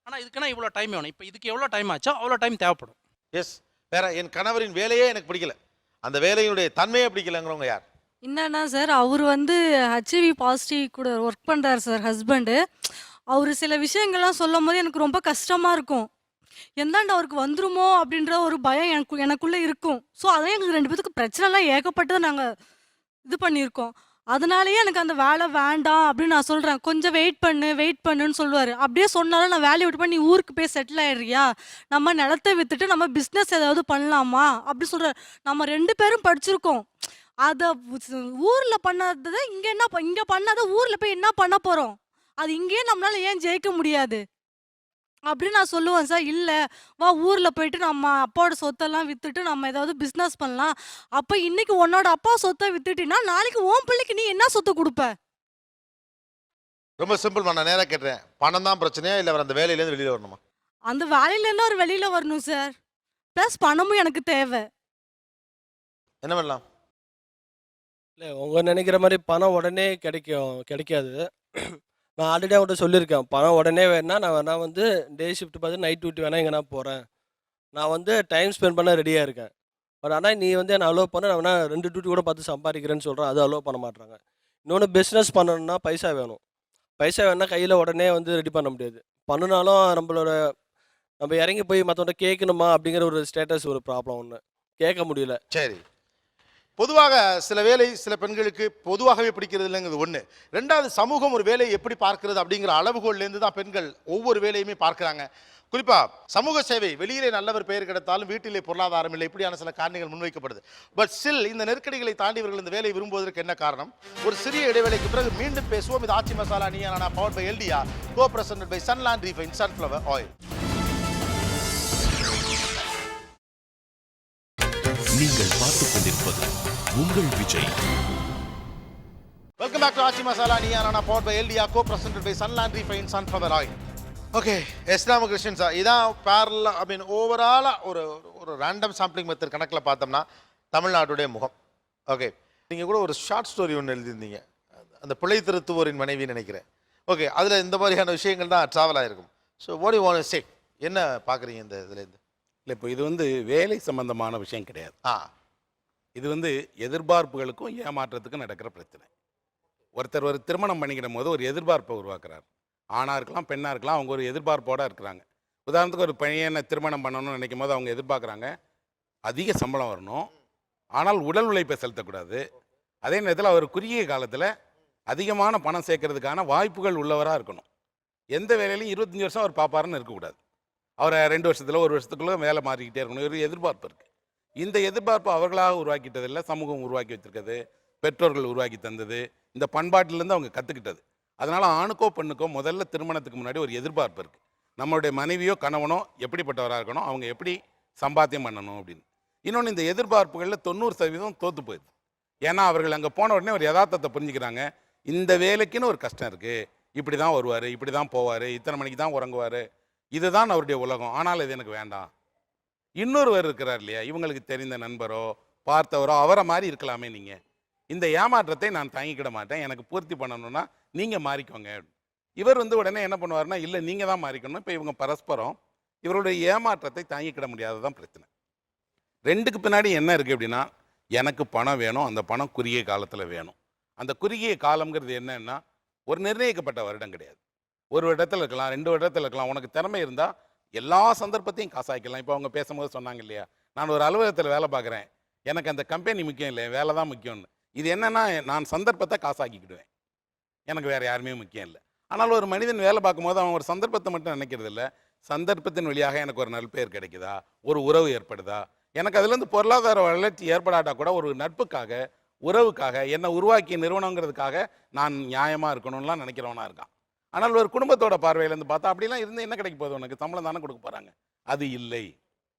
ஆனால் இதுக்குன்னா இவ்வளோ டைம் வேணும். இப்போ இதுக்கு எவ்வளோ டைம் ஆச்சோ அவ்வளோ டைம் தேவைப்படும். எஸ். வேற என் கணவரின் வேலையே எனக்கு பிடிக்கல, அந்த வேலையுடைய தன்மையே பிடிக்கலங்கிறவங்க யார்? என்னன்னா சார், அவர் வந்து ஹெச்ஐவி பாசிட்டிவ் கூட ஒர்க் பண்ணுறாரு சார் ஹஸ்பண்டு. அவர் சில விஷயங்கள்லாம் சொல்லும் போது எனக்கு ரொம்ப கஷ்டமாக இருக்கும். எந்தாண்டு அவருக்கு வந்துருமோ அப்படின்ற ஒரு பயம் எனக்குள்ளே இருக்கும். ஸோ அதான் எங்களுக்கு 2 பேத்துக்கு பிரச்சனைலாம் ஏகப்பட்டது நாங்கள் இது பண்ணியிருக்கோம். அதனாலேயே எனக்கு அந்த வேலை வேண்டாம் அப்படின்னு நான் சொல்கிறேன். கொஞ்சம் வெயிட் பண்ணுன்னு சொல்லுவார். அப்படியே சொன்னாலும் நான் வேலையை விட்டு நீ ஊருக்கு போய் செட்டில் ஆயிடுறியா, நம்ம நிலத்தை விற்றுட்டு நம்ம பிஸ்னஸ் ஏதாவது பண்ணலாமா அப்படி சொல்கிறார். நம்ம 2 பேரும் படிச்சிருக்கோம். அதை ஊரில் பண்ணாததை இங்கே பண்ணாத ஊரில் போய் என்ன பண்ண போகிறோம்? அது இங்கேயே நம்மளால ஏன் ஜெயிக்க முடியாது அப்படின்னு நான் சொல்லுவேன் சார். இல்லை, வா ஊரில் போயிட்டு நம்ம அப்பாவோட சொத்தெல்லாம் விற்றுட்டு நம்ம ஏதாவது பிஸ்னஸ் பண்ணலாம். அப்போ இன்னைக்கு உன்னோட அப்பா சொத்தை விற்றுட்டினா நாளைக்கு உன் பிள்ளைக்கு நீ என்ன சொத்தை கொடுப்ப? ரொம்ப சிம்பிள். நான் நேராக கேட்டுறேன், பணம் தான் பிரச்சனையா இல்லை அந்த வேலையிலேருந்து வெளியில் வரணுமா? அந்த வேலையிலேருந்து அவர் வெளியில் வரணும் சார். ப்ளஸ் பணமும் எனக்கு தேவை. என்ன பண்ணலாம்? இல்லை, உங்கள் நினைக்கிற மாதிரி பணம் உடனே கிடைக்காது. நான் ஆல்ரெடி அவங்கள்ட்ட சொல்லியிருக்கேன், பணம் உடனே வேணா நான் வேணா வந்து டே ஷிஃப்ட் பார்த்து நைட் டியூட்டி வேணா எங்கன்னா போகிறேன், நான் வந்து டைம் ஸ்பெண்ட் பண்ண ரெடியாக இருக்கேன். பட் ஆனால் நீ வந்து என்னை அலோவ் பண்ண, நான் வேணா 2 டியூட்டி கூட பார்த்து சம்பாதிக்கிறேன்னு சொல்கிறேன், அது அலோவ் பண்ண மாட்றாங்க. இன்னொன்று பிஸ்னஸ் பண்ணணும்னா பைசா வேணும். பைசா வேணால் கையில் உடனே வந்து ரெடி பண்ண முடியாது. பண்ணினாலும் நம்ம இறங்கி போய் மற்றவங்க கேட்கணுமா அப்படிங்கிற ஒரு ஸ்டேட்டஸ் ஒரு ப்ராப்ளம் ஒன்று, கேட்க முடியல. சரி, பொதுவாக சில வேலை சில பெண்களுக்கு பொதுவாகவே பிடிக்கிறது இல்லைங்கிறது ஒன்று. 2வது, சமூகம் ஒரு வேலையை எப்படி பார்க்கிறது அப்படிங்கிற அளவுகோல்லேருந்து தான் பெண்கள் ஒவ்வொரு வேலையுமே பார்க்குறாங்க. குறிப்பாக சமூக சேவை, வெளியிலே நல்லவர் பெயர் கிடைத்தாலும் வீட்டிலே பொருளாதாரம் இல்லை, இப்படியான சில காரணங்கள் முன்வைக்கப்படுது. பட் ஸ்டில் இந்த நெருக்கடிகளை தாண்டி இவர்கள் இந்த வேலையை விரும்புவதற்கு என்ன காரணம்? ஒரு சிறிய இடைவேளைக்கு பிறகு மீண்டும் பேசுவோம். இது Aachi masala Neeya Naana, powered by எல்டியா, co presented by Sunland refine sunflower oil. நீங்கள் பார்த்துக் கொண்டிருப்பது உங்கள் Vijay. Welcome back to Aachi masala Neeya Naana, powered by எல்டியா, co presented by Sunland refine sunflower oil. Okay, S Ramakrishnan sir, இதான் பேரலா ஓவராலாக ஒரு ரேண்டம் சாம்பிளிங் மெத்தட் கணக்கில் பார்த்தோம்னா தமிழ்நாட்டுடைய முகம். ஓகே, நீங்கள் கூட ஒரு ஷார்ட் ஸ்டோரி ஒன்று எழுதியிருந்தீங்க, அந்த பிழை திருத்துவோரின் மனைவின்னு நினைக்கிறேன். ஓகே, அதில் இந்த மாதிரியான விஷயங்கள் தான் ட்ராவல் ஆகிருக்கும். So what you want to say, என்ன பார்க்குறீங்க இந்த இதுலேருந்து? இல்லை, இப்போ இது வந்து வேலை சம்பந்தமான விஷயம் கிடையாது. இது வந்து எதிர்பார்ப்புகளுக்கும் ஏமாற்றத்துக்கும் நடக்கிற பிரச்சனை. ஒருத்தர் ஒரு திருமணம் பண்ணிக்கிடும் போது ஒரு எதிர்பார்ப்பை உருவாக்குறார். ஆணாக இருக்கலாம், பெண்ணாக இருக்கலாம், அவங்க ஒரு எதிர்பார்ப்போடு இருக்கிறாங்க. உதாரணத்துக்கு ஒரு பையனை திருமணம் பண்ணணும்னு நினைக்கும் போது அவங்க எதிர்பார்க்குறாங்க அதிக சம்பளம் வரணும், ஆனால் உடல் உழைப்பை செலுத்தக்கூடாது. அதே நேரத்தில் அவர் குறுகிய காலத்தில் அதிகமான பணம் சேர்க்கறதுக்கான வாய்ப்புகள் உள்ளவராக இருக்கணும். எந்த வேலையிலையும் 25 வருஷம் அவர் பார்ப்பாருன்னு இருக்கக்கூடாது. அவரை 2 வருஷத்தில் 1 வருஷத்துக்குள்ளே வேலை மாறிக்கிட்டே இருக்கணும். ஒரு எதிர்பார்ப்பு இருக்குது. இந்த எதிர்பார்ப்பு அவர்களாக உருவாக்கிட்டதில்லை, சமூகம் உருவாக்கி வச்சுருக்கிறது, பெற்றோர்கள் உருவாக்கி தந்தது, இந்த பண்பாட்டிலேருந்து அவங்க கற்றுக்கிட்டது. அதனால் ஆணுக்கோ பெண்ணுக்கோ முதல்ல திருமணத்துக்கு முன்னாடி ஒரு எதிர்பார்ப்பு இருக்குது. நம்மளுடைய மனைவியோ கணவனோ எப்படிப்பட்டவராக இருக்கணும், அவங்க எப்படி சம்பாத்தியம் பண்ணணும் அப்படின்னு. இன்னொன்று, இந்த எதிர்பார்ப்புகளில் 90% தோற்று போயிடுது. ஏன்னா அவர்கள் அங்கே போன உடனே ஒரு யதார்த்தத்தை புரிஞ்சுக்கிறாங்க. இந்த வேலைக்குன்னு ஒரு கஷ்டம் இருக்குது, இப்படி தான் வருவார், இப்படி தான் போவார், இத்தனை மணிக்கு தான் உறங்குவார், இதுதான் அவருடைய உலகம், ஆனால் இது எனக்கு வேண்டாம். இன்னொருவர் இருக்கிறார் இல்லையா, இவங்களுக்கு தெரிந்த நண்பரோ பார்த்தவரோ அவரை மாதிரி இருக்கலாமே, நீங்கள் இந்த ஏமாற்றத்தை நான் தாங்கிக்கிட மாட்டேன், எனக்கு பூர்த்தி பண்ணணும்னா நீங்கள் மாறிக்கோங்க. இவர் வந்து உடனே என்ன பண்ணுவார்னா, இல்லை நீங்கள் தான் மாறிக்கணும். இப்போ இவங்க பரஸ்பரம் இவருடைய ஏமாற்றத்தை தாங்கிக்கிட முடியாததான் பிரச்சனை. 2க்கு பின்னாடி என்ன இருக்குது அப்படின்னா, எனக்கு பணம் வேணும், அந்த பணம் குறுகிய காலத்தில் வேணும். அந்த குறுகிய காலம்ங்கிறது என்னன்னா, ஒரு நிர்ணயிக்கப்பட்ட வருடம் கிடையாது. 1 வருடத்தில் இருக்கலாம், 2 வருடத்தில் இருக்கலாம். உனக்கு திறமை இருந்தால் எல்லா சந்தர்ப்பத்தையும் காசாக்கலாம். இப்போ அவங்க பேசும்போது சொன்னாங்க இல்லையா, நான் ஒரு அலுவலகத்தில் வேலை பார்க்குறேன், எனக்கு அந்த கம்பெனி முக்கியம் இல்லை, வேலை தான் முக்கியம்னு. இது என்னென்னா, நான் சந்தர்ப்பத்தை காசாக்கிக்கிடுவேன், எனக்கு வேறு யாருமே முக்கியம் இல்லை. ஆனால் ஒரு மனிதன் வேலை பார்க்கும்போது அவன் ஒரு சந்தர்ப்பத்தை மட்டும் நினைக்கிறது இல்லை, சந்தர்ப்பத்தின் வழியாக எனக்கு ஒரு நற்பெயர் கிடைக்குதா, ஒரு உறவு ஏற்படுதா, எனக்கு அதுலேருந்து பொருளாதார வளர்ச்சி ஏற்படாட்டா கூட ஒரு நட்புக்காக, உறவுக்காக, என்னை உருவாக்கிய நிறுவனங்கிறதுக்காக நான் நியாயமாக இருக்கணும்லாம் நினைக்கிறவனா இருக்கான். ஆனால் ஒரு குடும்பத்தோட பார்வையிலேருந்து பார்த்தா அப்படிலாம் இருந்து என்ன கிடைக்க போகுது, உனக்கு சம்பளம் தானே கொடுக்க போகிறாங்க, அது இல்லை.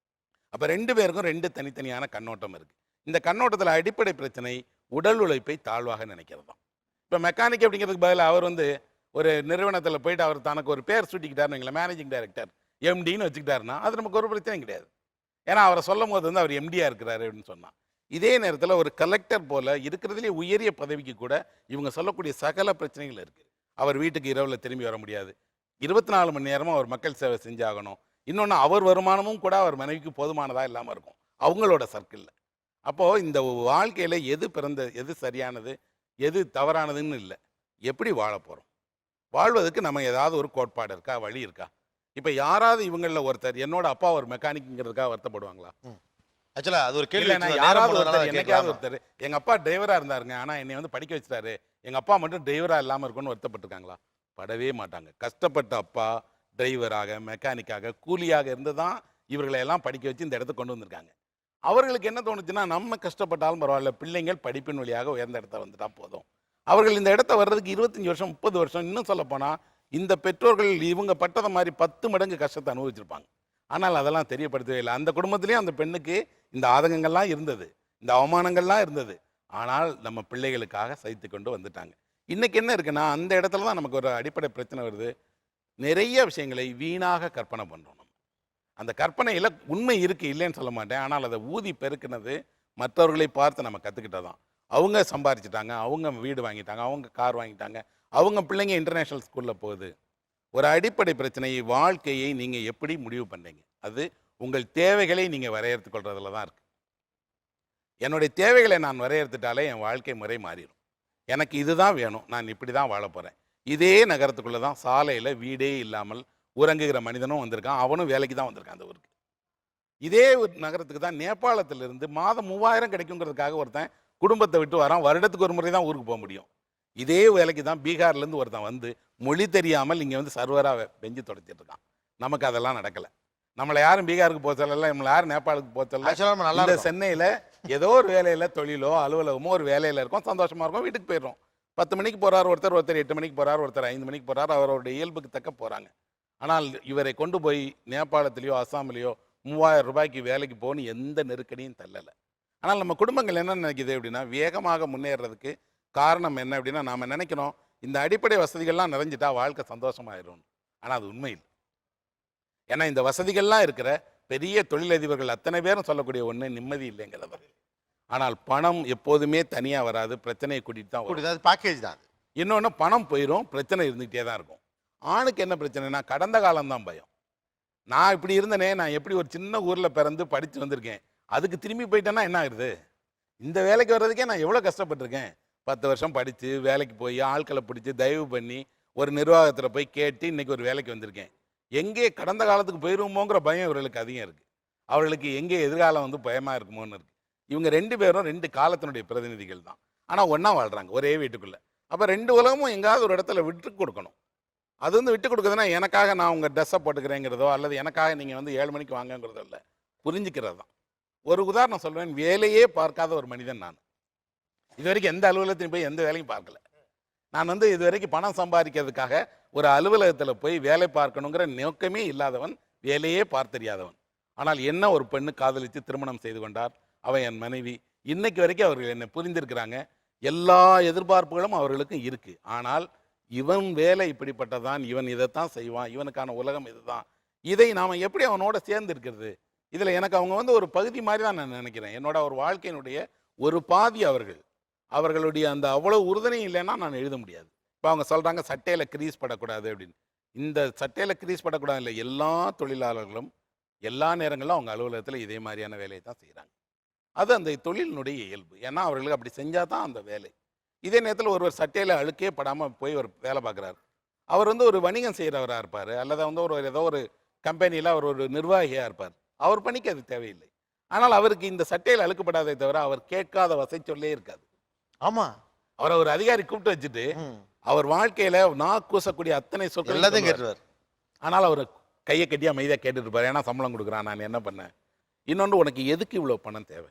அப்போ 2 பேருக்கும் 2 தனித்தனியான கண்ணோட்டம் இருக்குது. இந்த கண்ணோட்டத்தில் அடிப்படை பிரச்சனை உடல் உழைப்பை தாழ்வாக நினைக்கிறது தான். இப்போ மெக்கானிக் அப்படிங்கிறதுக்கு பதிலாக அவர் வந்து ஒரு நிறுவனத்தில் போயிட்டு அவர் தனக்கு ஒரு பேர் சுட்டிக்கிட்டாருன்னு எங்களை மேனேஜிங் டைரக்டர் எம்டின்னு வச்சுக்கிட்டாருன்னா அது நமக்கு ஒரு பிரச்சனையும் கிடையாது. ஏன்னா அவரை சொல்லும் போது வந்து அவர் எம்டியாக இருக்கிறாரு அப்படின்னு சொன்னான். இதே நேரத்தில் ஒரு கலெக்டர் போல் இருக்கிறதுலே உயரிய பதவிக்கு கூட இவங்க சொல்லக்கூடிய சகல பிரச்சனைகள் இருக்குது. அவர் வீட்டுக்கு இரவில் திரும்பி வர முடியாது, 24 மணி நேரமும் அவர் மக்கள் சேவை செஞ்சாகணும். இன்னொன்று அவர் வருமானமும் கூட அவர் மனைவிக்கு போதுமானதாக இல்லாமல் இருக்கும் அவங்களோட சர்க்கிளில். அப்போது இந்த வாழ்க்கையில் எது எது சரியானது எது தவறானதுன்னு இல்லை, எப்படி வாழ போகிறோம், வாழ்வதற்கு நம்ம ஏதாவது ஒரு கோட்பாடு இருக்கா, வழி இருக்கா? இப்போ யாராவது இவங்களில் ஒருத்தர் என்னோட அப்பா ஒரு மெக்கானிக்ங்கிறதுக்காக வருத்தப்படுவாங்களா? ஆக்சுவலா அது ஒரு கேள்வி. யாராவது ஒருத்தர் என்னைக்காவது ஒருத்தர் எங்கள் அப்பா டிரைவராக இருந்தாருங்க ஆனால் என்னை வந்து படிக்க வச்சுட்டாரு, எங்கள் அப்பா மட்டும் டிரைவராக இல்லாமல் இருக்கும்னு வருத்தப்பட்டிருக்காங்களா? படவே மாட்டாங்க. கஷ்டப்பட்ட அப்பா டிரைவராக, மெக்கானிக்காக, கூலியாக இருந்து தான் இவர்களை எல்லாம் படிக்க வச்சு இந்த இடத்துக்கு கொண்டு வந்திருக்காங்க. அவர்களுக்கு என்ன தோணுச்சுன்னா, நம்ம கஷ்டப்பட்டாலும் பரவாயில்ல, பிள்ளைங்கள் படிப்பின் வழியாக உயர்ந்த இடத்த வந்துட்டா போதும். அவர்கள் இந்த இடத்த வர்றதுக்கு 25 வருஷம் 30 வருஷம் இன்னும் சொல்லப்போனால் இந்த பெற்றோர்கள் இவங்க பட்டதை மாதிரி 10 மடங்கு கஷ்டத்தை அனுபவிச்சிருப்பாங்க. ஆனால் அதெல்லாம் தெரியப்படுத்தவே இல்லை. அந்த குடும்பத்திலேயும் அந்த பெண்ணுக்கு இந்த ஆதங்கங்கள்லாம் இருந்தது, இந்த அவமானங்கள்லாம் இருந்தது. ஆனால் நம்ம பிள்ளைகளுக்காக சகித்து கொண்டு வந்துட்டாங்க. இன்றைக்கி என்ன இருக்குன்னா, அந்த இடத்துல தான் நமக்கு ஒரு அடிப்படை பிரச்சனை வருது. நிறைய விஷயங்களை வீணாக கற்பனை பண்ணுறோம். நம்ம அந்த கற்பனையில் உண்மை இருக்குது, இல்லைன்னு சொல்ல மாட்டேன். ஆனால் அதை ஊதி பெருக்கினது மற்றவர்களை பார்த்து நம்ம கற்றுக்கிட்டதான். அவங்க சம்பாரிச்சிட்டாங்க, அவங்க வீடு வாங்கிட்டாங்க, அவங்க கார் வாங்கிட்டாங்க, அவங்க பிள்ளைங்க இன்டர்நேஷ்னல் ஸ்கூலில் போகுது. ஒரு அடிப்படை பிரச்சனையை, வாழ்க்கையை நீங்கள் எப்படி முடிவு பண்ணீங்க? அது உங்கள் தேவைகளை நீங்கள் வரையறுத்து கொள்றதுல தான் இருக்குது. என்னுடைய தேவைகளை நான் வரையறுத்துட்டாலே என் வாழ்க்கை முறை மாறிடும். எனக்கு இதுதான் வேணும், நான் இப்படி தான் வாழ போகிறேன். இதே நகரத்துக்குள்ளே தான் சாலையில் வீடே இல்லாமல் உறங்குகிற மனிதனும் வந்திருக்கான், அவனும் வேலைக்கு தான் வந்திருக்கான் அந்த ஊருக்கு. இதே ஒரு நகரத்துக்கு தான் நேபாளத்திலிருந்து மாதம் 3000 கிடைக்குங்கிறதுக்காக ஒருத்தன் குடும்பத்தை விட்டு வரான், வருடத்துக்கு ஒரு முறை தான் ஊருக்கு போக முடியும். இதே வேலைக்கு தான் பீகார்லேருந்து ஒருத்தன் வந்து மொழி தெரியாமல் இங்கே வந்து சர்வராக பெஞ்சு தொடச்சிட்டு இருக்கான். நமக்கு அதெல்லாம் நடக்கலை. நம்மளை யாரும் பீகாருக்கு போக சொல்லலை, நம்மளை யாரும் நேபாளுக்கு போக சொல்லலை. இந்த சென்னையில் ஏதோ ஒரு வேலையில், தொழிலோ அலுவலகமோ ஒரு வேலையில் இருக்கும், சந்தோஷமாக இருக்கும், வீட்டுக்கு போயிடுறோம். 10 மணிக்கு போகிறார் ஒருத்தர், 8 மணிக்கு போகிறார், ஒருத்தர் 5 மணிக்கு போகிறார், அவரோட இயல்புக்கு தக்க போகிறாங்க. ஆனால் இவரை கொண்டு போய் நேபாளத்திலேயோ அஸ்ஸாம்லேயோ 3000 ரூபாய்க்கு வேலைக்கு போகணும் எந்த நெருக்கடியும் தள்ளலை. ஆனால் நம்ம குடும்பங்கள் என்ன நினைக்குது அப்படின்னா, வேகமாக முன்னேறதுக்கு காரணம் என்ன அப்படின்னா, நாம் நினைக்கிறோம் இந்த அடிப்படை வசதிகள்லாம் நிறைஞ்சிட்டா வாழ்க்கை சந்தோஷமாயிரும். ஆனால் அது உண்மை இல்லை. ஏன்னா இந்த வசதிகள்லாம் இருக்கிற பெரிய தொழிலதிபர்கள் அத்தனை பேரும் சொல்லக்கூடிய ஒன்று நிம்மதி இல்லைங்கிறது. ஆனால் பணம் எப்போதுமே தனியாக வராது, பிரச்சனையை கூட்டிகிட்டு தான் வரும். பேக்கேஜ் தான். இன்னொன்று பணம் போயிடும், பிரச்சனை இருந்துகிட்டே தான் இருக்கும். ஆணுக்கு என்ன பிரச்சனைனா கடந்த காலம்தான் பயம். நான் இப்படி இருந்தேனே, நான் எப்படி ஒரு சின்ன ஊரில் பிறந்து படித்து வந்திருக்கேன், அதுக்கு திரும்பி போயிட்டேன்னா என்ன ஆகுது? இந்த வேலைக்கு வர்றதுக்கே நான் எவ்வளோ கஷ்டப்பட்டிருக்கேன். 10 வருஷம் படித்து வேலைக்கு போய் ஆட்களை பிடிச்சி தயவு பண்ணி ஒரு நிர்வாகத்தில் போய் கேட்டு இன்றைக்கி ஒரு வேலைக்கு வந்திருக்கேன். எங்கே கடந்த காலத்துக்கு போயிடுவோங்கிற பயம் இவர்களுக்கு அதிகம் இருக்குது. அவர்களுக்கு எங்கே எதிர்காலம் வந்து பயமாக இருக்குமோன்னு இருக்குது. இவங்க 2 பேரும் 2 காலத்தினுடைய பிரதிநிதிகள் தான். ஆனால் ஒன்றா வாழ்கிறாங்க ஒரே வீட்டுக்குள்ளே. அப்போ 2 உலகமும் எங்காவது ஒரு இடத்துல விட்டு கொடுக்கணும். அது வந்து விட்டு கொடுக்குதுன்னா எனக்காக நான் உங்கள் ட்ரெஸ்ஸை போட்டுக்கிறேங்கிறதோ அல்லது எனக்காக நீங்கள் வந்து 7 மணிக்கு வாங்கங்கிறதோ இல்லை, புரிஞ்சுக்கிறது தான். ஒரு உதாரணம் சொல்வேன். வேலையே பார்க்காத ஒரு மனிதன் நான். இது வரைக்கும் எந்த அலுவலகத்தையும் போய் எந்த வேலையும் பார்க்கல. நான் வந்து இது வரைக்கும் பணம் சம்பாதிக்கிறதுக்காக ஒரு அலுவலகத்தில் போய் வேலை பார்க்கணுங்கிற நோக்கமே இல்லாதவன், வேலையே பார்த்தறியாதவன். ஆனால் என்ன ஒரு பெண்ணு காதலித்து திருமணம் செய்து கொண்டார், அவன் என் மனைவி. இன்னைக்கு வரைக்கும் அவர்கள் என்னை புரிந்திருக்கிறாங்க. எல்லா எதிர்பார்ப்புகளும் அவர்களுக்கும் இருக்குது. ஆனால் இவன் வேலை இப்படிப்பட்டதான், இவன் இதைத்தான் செய்வான், இவனுக்கான உலகம் இதுதான். இதை நாம் எப்படி அவனோட சேர்ந்து இருக்கிறது? இதில் எனக்கு அவங்க வந்து ஒரு பகுதி மாதிரி தான் நான் நினைக்கிறேன். என்னோட ஒரு வாழ்க்கையினுடைய ஒரு பாதி அவர்களுடைய அந்த அவ்வளோ உறுதுணையும் இல்லைன்னா நான் எழுத முடியாது. இப்போ அவங்க சொல்கிறாங்க சட்டையில் கிரீஸ் படக்கூடாது அப்படின்னு. இந்த சட்டையில் கிரீஸ் படக்கூடாது இல்லை, எல்லா தொழிலாளர்களும் எல்லா நேரங்களிலும் அவங்க அலுவலகத்தில் இதே மாதிரியான வேலையை தான் செய்கிறாங்க. அது அந்த தொழிலினுடைய இயல்பு. ஏன்னா அவர்களுக்கு அப்படி செஞ்சால் தான் அந்த வேலை. இதே நேரத்தில் ஒருவர் சட்டையில் அழுக்கே படாமல் போய் ஒரு வேலை பார்க்குறாரு. அவர் வந்து ஒரு வணிகம் செய்கிறவராக இருப்பார், அல்லது வந்து ஏதோ ஒரு கம்பெனியில் அவர் ஒரு நிர்வாகியாக இருப்பார். அவர் பணிக்கு அது தேவையில்லை. ஆனால் அவருக்கு இந்த சட்டையில் அழுக்கப்படாதே தவிர அவர் கேட்காத வசை சொல்லே இருக்காது. ஆமாம், அவரை ஒரு அதிகாரி கூப்பிட்டு வச்சுட்டு அவர் வாழ்க்கையில் நான் கூசக்கூடிய அத்தனை சொற்கள் எல்லாத்தையும் கேட்டுவார். ஆனால் அவர் கையை கட்டி அமைதியாக கேட்டுட்டு இருப்பார். ஏன்னா சம்பளம் கொடுக்குறான், நான் என்ன பண்ணேன். இன்னொன்று, உனக்கு எதுக்கு இவ்வளோ பணம் தேவை?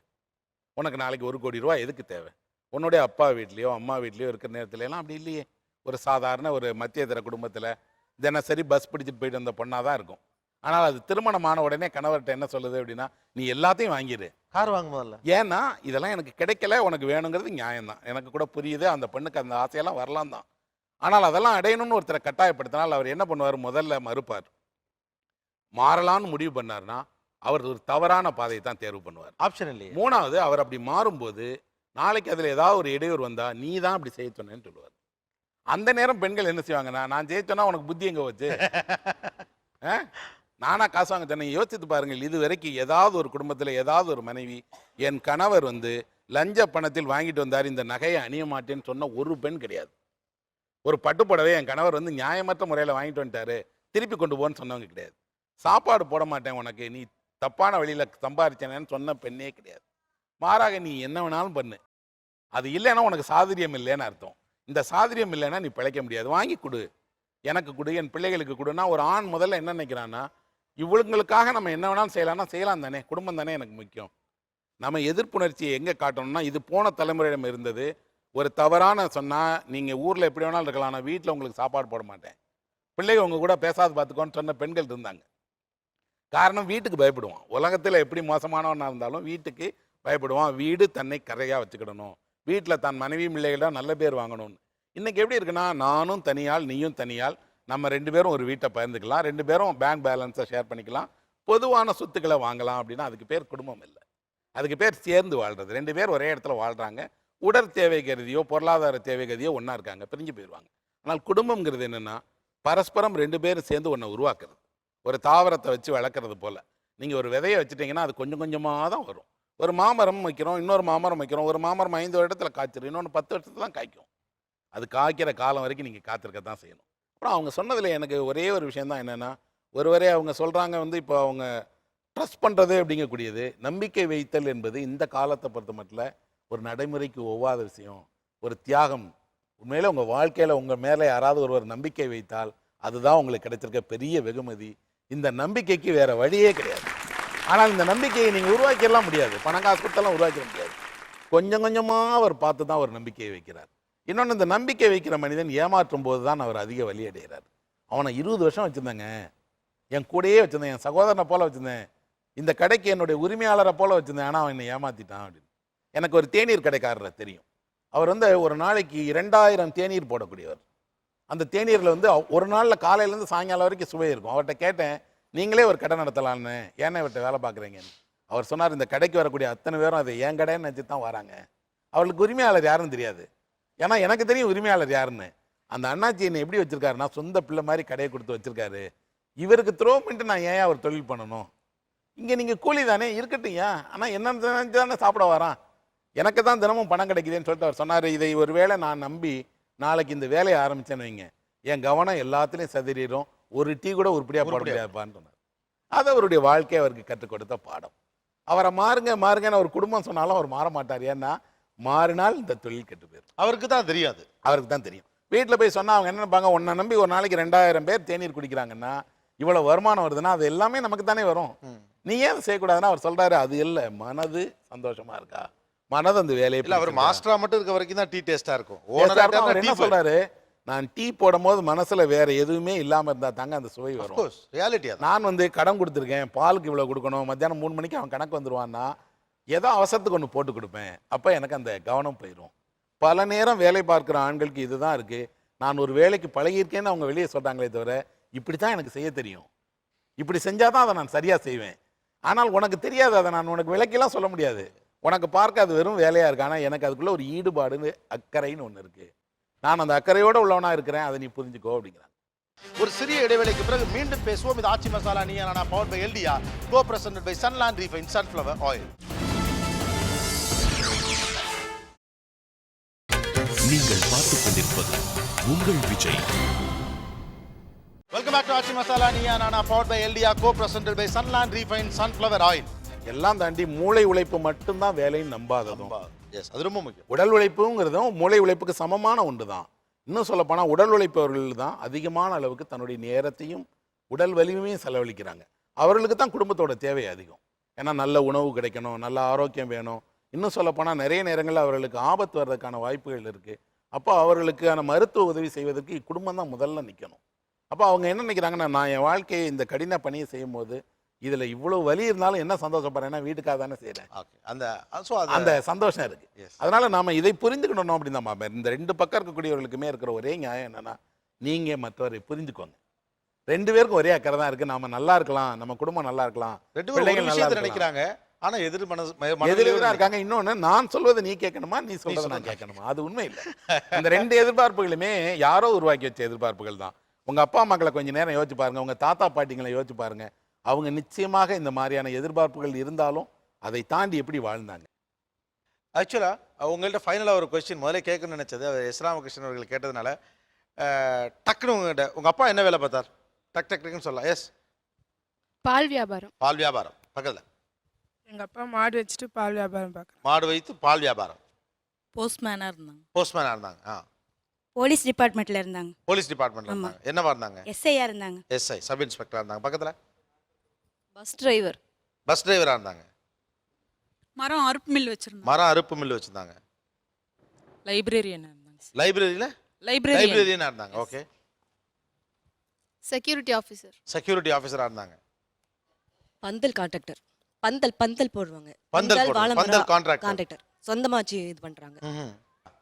உனக்கு நாளைக்கு 1 கோடி ரூபா எதுக்கு தேவை? உன்னுடைய அப்பா வீட்லேயோ அம்மா வீட்லேயோ இருக்கிற நேரத்துலலாம் அப்படி இல்லையே. ஒரு சாதாரண ஒரு மத்திய தர குடும்பத்தில் தினசரி பஸ் பிடிச்சிட்டு போயிட்டு வந்த பொண்ணாக தான் இருக்கும். ஆனால் அது திருமணமான உடனே கணவர்கிட்ட என்ன சொல்லுது அப்படின்னா, நீ எல்லாத்தையும் வாங்கிடு, கார் வாங்க முதல்ல. ஏன்னா இதெல்லாம் எனக்கு கிடைக்கல, உனக்கு வேணுங்கிறது நியாயம்தான், எனக்கு கூட புரியுது, அந்த பெண்ணுக்கு அந்த ஆசையெல்லாம் வரலாம் தான். ஆனால் அதெல்லாம் அடையணும்னு ஒருத்தரை கட்டாயப்படுத்தினால் அவர் என்ன பண்ணுவார்? முதல்ல மறுப்பார். மாறலான்னு முடிவு பண்ணார்னா அவர் ஒரு தவறான பாதையை தான் தேர்வு பண்ணுவார். ஆப்ஷன் இல்லையே. 3வது, அவர் அப்படி மாறும்போது நாளைக்கு அதில் ஏதாவது ஒரு இடையூறு வந்தால் நீ தான் அப்படி செய்ய சொன்னேன்னு சொல்லுவார். அந்த நேரம் பெண்கள் என்ன செய்வாங்கன்னா, நான் ஜெயிச்சோன்னா உனக்கு புத்தி எங்கே வச்சு, நானா காசு வாங்க சொன்னேன். யோசித்து பாருங்கள், இது வரைக்கும் ஏதாவது ஒரு குடும்பத்தில் ஏதாவது ஒரு மனைவி என் கணவர் வந்து லஞ்ச பணத்தில் வாங்கிட்டு வந்தார், இந்த நகையை அணிய மாட்டேன்னு சொன்ன ஒரு பெண் கிடையாது. ஒரு பட்டுப்புடவை என் கணவர் வந்து நியாயமற்ற முறையில் வாங்கிட்டு வந்துட்டாரு, திருப்பி கொண்டு போன்னு சொன்னவங்க கிடையாது. சாப்பாடு போட மாட்டேன் உனக்கு, நீ தப்பான வழியில் சம்பாதிச்சேனேன்னு சொன்ன பெண்ணே கிடையாது. மாறாக நீ என்ன வேணாலும் பண்ணு, அது இல்லைன்னா உனக்கு சாதுரியம் இல்லைன்னு அர்த்தம். இந்த சாதுரியம் இல்லைன்னா நீ பிழைக்க முடியாது, வாங்கி கொடு, எனக்கு கொடு, என் பிள்ளைகளுக்கு கொடுன்னா ஒரு ஆண் முதல்ல என்ன நினைக்கிறான்னா, இவங்களுக்காக நம்ம என்ன வேணாலும் செய்யலாம்னா செய்யலாம் தானே, குடும்பம் தானே எனக்கு முக்கியம். நம்ம எதிர்ப்புணர்ச்சியை எங்கே காட்டணும்னா, இது போன தலைமுறையிடம் இருந்தது. ஒரு தவறான சொன்னால் நீங்கள் ஊரில் எப்படி வேணாலும் இருக்கலாம், ஆனால் வீட்டில் உங்களுக்கு சாப்பாடு போட மாட்டேன், பிள்ளைங்க உங்க கூட பேசாது பார்த்துக்கோன்னு சொன்ன பெண்கள் இருந்தாங்க. காரணம், வீட்டுக்கு பயப்படுவான். உலகத்தில் எப்படி மோசமானவனாக இருந்தாலும் வீட்டுக்கு பயப்படுவான். வீடு தன்னை கரையாக வச்சுக்கிடணும், வீட்டில் தன் மனைவி பிள்ளைகளிடம் நல்ல பேர் வாங்கணும்னு. இன்றைக்கி எப்படி இருக்குன்னா, நானும் தனியால் நீயும் தனியால், நம்ம 2 பேரும் ஒரு வீட்டை பகிர்ந்துக்கலாம், 2 பேரும் பேங்க் பேலன்ஸை ஷேர் பண்ணிக்கலாம், பொதுவான சொத்துக்களை வாங்கலாம் அப்படின்னா அதுக்கு பேர் குடும்பம் இல்லை, அதுக்கு பேர் சேர்ந்து வாழ்கிறது. 2 பேர் ஒரே இடத்துல வாழ்கிறாங்க, உடல் தேவை கருதியோ பொருளாதார தேவை கருதியோ ஒன்றா இருக்காங்க, பிரிஞ்சு போயிடுவாங்க. ஆனால் குடும்பங்கிறது என்னென்னா, பரஸ்பரம் 2 பேரும் சேர்ந்து ஒன்றை உருவாக்குறது. ஒரு தாவரத்தை வச்சு வளர்க்குறது போல், நீங்கள் ஒரு விதையை வச்சுட்டிங்கன்னா அது கொஞ்சம் கொஞ்சமாக தான் வரும். ஒரு மாமரம் வைக்கிறோம், இன்னொரு மாமரம் வைக்கிறோம், ஒரு மாமரம் 5 வருடத்தில் காய்ச்சிரும், இன்னொன்று 10 வருஷத்துல தான் காய்க்கும். அது காய்க்கிற காலம் வரைக்கும் நீங்கள் காத்திருக்க தான் செய்யணும். அப்புறம் அவங்க சொன்னதில் எனக்கு ஒரே ஒரு விஷயந்தான் என்னென்னா, ஒருவரே அவங்க சொல்கிறாங்க வந்து, இப்போ அவங்க ட்ரஸ்ட் பண்ணுறது அப்படிங்கக்கூடியது, நம்பிக்கை வைத்தல் என்பது இந்த காலத்தை பொறுத்த மட்டும் ஒரு நடைமுறைக்கு ஒவ்வாத விஷயம், ஒரு தியாகம். உண்மையிலே உங்கள் வாழ்க்கையில் உங்கள் மேலே யாராவது ஒருவர் நம்பிக்கை வைத்தால் அதுதான் உங்களுக்கு கிடைச்சிருக்க பெரிய வெகுமதி. இந்த நம்பிக்கைக்கு வேறு வழியே கிடையாது. ஆனால் இந்த நம்பிக்கையை நீங்கள் உருவாக்கிடலாம் முடியாது, பணம் காசு கொடுத்தெல்லாம் உருவாக்கிட முடியாது. கொஞ்சம் கொஞ்சமாக அவர் பார்த்து தான் அவர் நம்பிக்கையை வைக்கிறார். இன்னொன்று, இந்த நம்பிக்கை வைக்கிற மனிதன் ஏமாற்றும் போது தான் அவர் அதிக வலி அடைகிறார். அவனை 20 வருஷம் வச்சுருந்தேங்க, என் கூடயே வச்சுருந்தேன், என் சகோதரனை போல் வச்சுருந்தேன், இந்த கடைக்கு என்னுடைய உரிமையாளரை போல் வச்சுருந்தேன், ஆனால் அவன் என்னை ஏமாற்றிட்டான் அப்படின்னு. எனக்கு ஒரு தேநீர் கடைக்காரரை தெரியும். அவர் வந்து ஒரு நாளைக்கு 2000 தேநீர் போடக்கூடியவர். அந்த தேநீரில் வந்து ஒரு நாளில் காலையிலேருந்து சாயங்காலம் வரைக்கும் சுவை இருக்கும். அவர்கிட்ட கேட்டேன், நீங்களே ஒரு கடை நடத்தலான்னு, ஏன்னா இவர்கிட்ட வேலை பார்க்குறீங்கன்னு. அவர் சொன்னார், இந்த கடைக்கு வரக்கூடிய அத்தனை பேரும் அது என் கடைன்னு நினச்சி தான் வராங்க, அவளுக்கு உரிமையாளர் யாருன்னு தெரியாது. ஏன்னா எனக்கு தெரியும் உரிமையாளர் யாருன்னு. அந்த அண்ணாச்சி என்னை எப்படி வச்சுருக்காருன்னா, சொந்த பிள்ளை மாதிரி கடையை கொடுத்து வச்சுருக்காரு. இவருக்கு த்ரோ பண்ணிட்டு நான் ஏன் அவர் தொழில் பண்ணணும், இங்கே நீங்கள் கூலி தானே இருக்கட்டும், ஏன் ஆனால் என்னன்னு நினச்சி தானே சாப்பிட வரான், எனக்கு தான் தினமும் பணம் கிடைக்குதுன்னு சொல்லிட்டு அவர் சொன்னார். இதை ஒரு வேளை நான் நம்பி நாளைக்கு இந்த வேலையை ஆரம்பித்தேன்னு வைங்க, என் கவனம் எல்லாத்துலேயும் சதிரிடும், ஒரு டீ கூட உருப்படியாக போட முடியாதுப்பான்னு சொன்னார். அது அவருடைய வாழ்க்கையை அவருக்கு கற்றுக் கொடுத்த பாடம். அவரை மாறுங்க மாறுங்கன்னு ஒரு குடும்பம் சொன்னாலும் அவர் மாற மாட்டார். ஏன்னா மாறினால் இந்த தொழில் கெட்டு போயிடும். அவருக்கு தான் தெரியாது, அவருக்கு தான் தெரியும். வீட்டில் போய் சொன்னால் அவங்க என்ன நினைப்பாங்க, உன்னை நம்பி ஒரு நாளைக்கு 2000 பேர் தேநீர் குடிக்கிறாங்கன்னா இவ்வளோ வருமானம் வருதுன்னா அது எல்லாமே நமக்கு தானே வரும், நீ ஏன் செய்யக்கூடாதுன்னா அவர் சொல்கிறாரு, அது இல்லை, மனது சந்தோஷமாக இருக்கா, மனது அந்த வேலையை இல்லை. அவர் மாஸ்டரா மட்டும் இருக்க வரைக்கும் தான் டீ டேஸ்ட்டாக இருக்கும். அவர் என்ன சொல்கிறாரு, நான் டீ போடும் போது மனசில் வேறு எதுவுமே இல்லாமல் இருந்தால் தாங்க அந்த சுவை வரும். ரியாலிட்டி. நான் வந்து கடன் கொடுத்துருக்கேன், பாலுக்கு இவ்வளோ கொடுக்கணும், மத்தியானம் 3 மணிக்கு அவன் கணக்கு வந்துடுவான்னா ஏதோ அவசரத்துக்கு ஒன்று போட்டு கொடுப்பேன், அப்போ எனக்கு அந்த கவனம் போயிடும். பல நேரம் வேலை பார்க்குற ஆண்களுக்கு இதுதான் இருக்குது. நான் ஒரு வேலைக்கு பழகியிருக்கேன்னு அவங்க வெளியே சொல்கிறாங்களே தவிர, இப்படி தான் எனக்கு செய்ய தெரியும், இப்படி செஞ்சால் தான் அதை நான் சரியாக செய்வேன், ஆனால் உனக்கு தெரியாது, அதை நான் உனக்கு விளக்கிலாம் சொல்ல முடியாது, உனக்கு பார்க்க அது வெறும் வேலையாக இருக்கு, ஆனால் எனக்கு அதுக்குள்ளே ஒரு ஈடுபாடுன்னு அக்கறைன்னு ஒன்று இருக்குது, நான் அந்த அக்கறையோடு உள்ளவனாக இருக்கிறேன், அதை நீ புரிஞ்சுக்கோ அப்படிங்கிறாங்க. ஒரு சிறிய இடைவேளைக்கு பிறகு மீண்டும் பேசுவோம். இது Aachi masala Neeya Naana, powered by எல்டியா, co presented by Sunland refine sunflower oil. நீங்கள் பார்த்துக் கொண்டிருப்பது உங்கள் Vijay. Welcome back to Aachi masala Neeya Naana, powered by எல்டியா, co presented by Sunland refine sunflower oil. எல்லாம் தாண்டி மூளை உழைப்பு மட்டும்தான் வேலைன்னு நம்பாததும், அது ரொம்ப முக்கியம். உடல் உழைப்புங்கிறதும் மூளை உழைப்புக்கு சமமான ஒன்று தான். இன்னும் சொல்லப்போனால் உடல் உழைப்பவர்கள் தான் அதிகமான அளவுக்கு தன்னுடைய நேரத்தையும் உடல் வலிமையும் செலவழிக்கிறாங்க. அவர்களுக்கு தான் குடும்பத்தோட தேவை அதிகம். ஏன்னா நல்ல உணவு கிடைக்கணும், நல்ல ஆரோக்கியம் வேணும். இன்னும் சொல்லப்போனால் நிறைய நேரங்களில் அவர்களுக்கு ஆபத்து வர்றதுக்கான வாய்ப்புகள் இருக்குது. அப்போ அவர்களுக்கான மருத்துவ உதவி செய்வதற்கு குடும்பம் தான் முதல்ல நிற்கணும். அப்போ அவங்க என்ன நினைக்கிறாங்கன்னா, நான் என் வாழ்க்கையை இந்த கடின பணியை செய்யும்போது இதில் இவ்வளோ வலி இருந்தாலும் என்ன சந்தோஷப்படுறேன்னா வீட்டுக்காக தானே செய்கிறேன். அந்த சந்தோஷம் இருக்குது. அதனால் நாம் இதை புரிந்துக்கணும் அப்படின்னு தான். இந்த 2 பக்கம் இருக்கக்கூடியவர்களுக்குமே இருக்கிற ஒரே நியாயம் என்னென்னா, நீங்கள் மற்றவரை புரிஞ்சுக்கோங்க. 2 பேருக்கும் ஒரே அக்கறை தான் இருக்குது. நம்ம நல்லா இருக்கலாம், நம்ம குடும்பம் நல்லா இருக்கலாம், 2 பேரும் விஷயத்தை நினைக்கிறாங்க. ஆனா எதிராக இருக்காங்க. இன்னொன்று, நான் சொல்வதை நீ கேட்கணுமா, நீ சொல்வதை நான் கேட்கணுமா, அது உண்மை இல்லை. இந்த 2 எதிர்பார்ப்புகளுமே யாரோ உருவாக்கி வச்ச எதிர்பார்ப்புகள் தான். உங்கள் அப்பா அம்மாக்களை கொஞ்சம் நேரம் யோசிச்சு பாருங்கள், உங்கள் தாத்தா பாட்டிங்களை யோசிச்சு பாருங்கள். அவங்க நிச்சயமாக இந்த மாதிரியான எதிர்பார்ப்புகள் இருந்தாலும் அதை தாண்டி எப்படி வாழ்ந்தாங்க. ஆக்சுவலாக உங்கள்கிட்ட ஃபைனலாக ஒரு கொஸ்டின் முதல்ல கேட்கணும்னு நினச்சது, அவர் எஸ் ராமகிருஷ்ணன் அவர்கள் கேட்டதுனால டக்குன்னு உங்கள்கிட்ட, உங்கள் அப்பா என்ன வேலை பார்த்தார்? டக்குன்னு சொல்லலாம். எஸ், பால் வியாபாரம். பால் வியாபாரம். பக்கத்தில் எங்கள் அப்பா மாடு வச்சுட்டு பால் வியாபாரம் பார்க்குறேன். மாடு வைத்து பால் வியாபாரம். போஸ்ட்மேனாக இருந்தாங்க. போஸ்ட்மேனாக இருந்தாங்க. போலீஸ் டிபார்ட்மெண்ட்டில் இருந்தாங்க. போலீஸ் டிபார்ட்மெண்ட்டில் இருந்தாங்க. என்னவா இருந்தாங்க? எஸ்ஐயாக இருந்தாங்க. எஸ்ஐ, சப் இன்ஸ்பெக்டராக இருந்தாங்க. பக்கத்தில் பஸ் டிரைவர். பஸ் டிரைவராக இருந்தாங்க. மரம் அறுப்பு மில் வச்சுருந்தாங்க. மரம் அறுப்பு மில் வச்சுருந்தாங்க. லைப்ரரியனாக இருந்தாங்க. லைப்ரரியில் லைப்ரரியனாக இருந்தாங்க. ஓகே. Security officer. செக்யூரிட்டி ஆஃபீஸராக இருந்தாங்க. பந்தல் கான்ட்ராக்டர். பந்தல் போடுவாங்க. பந்தல் கான்ட்ராக்டர். சொந்தமாக வச்சு இது பண்ணுறாங்க.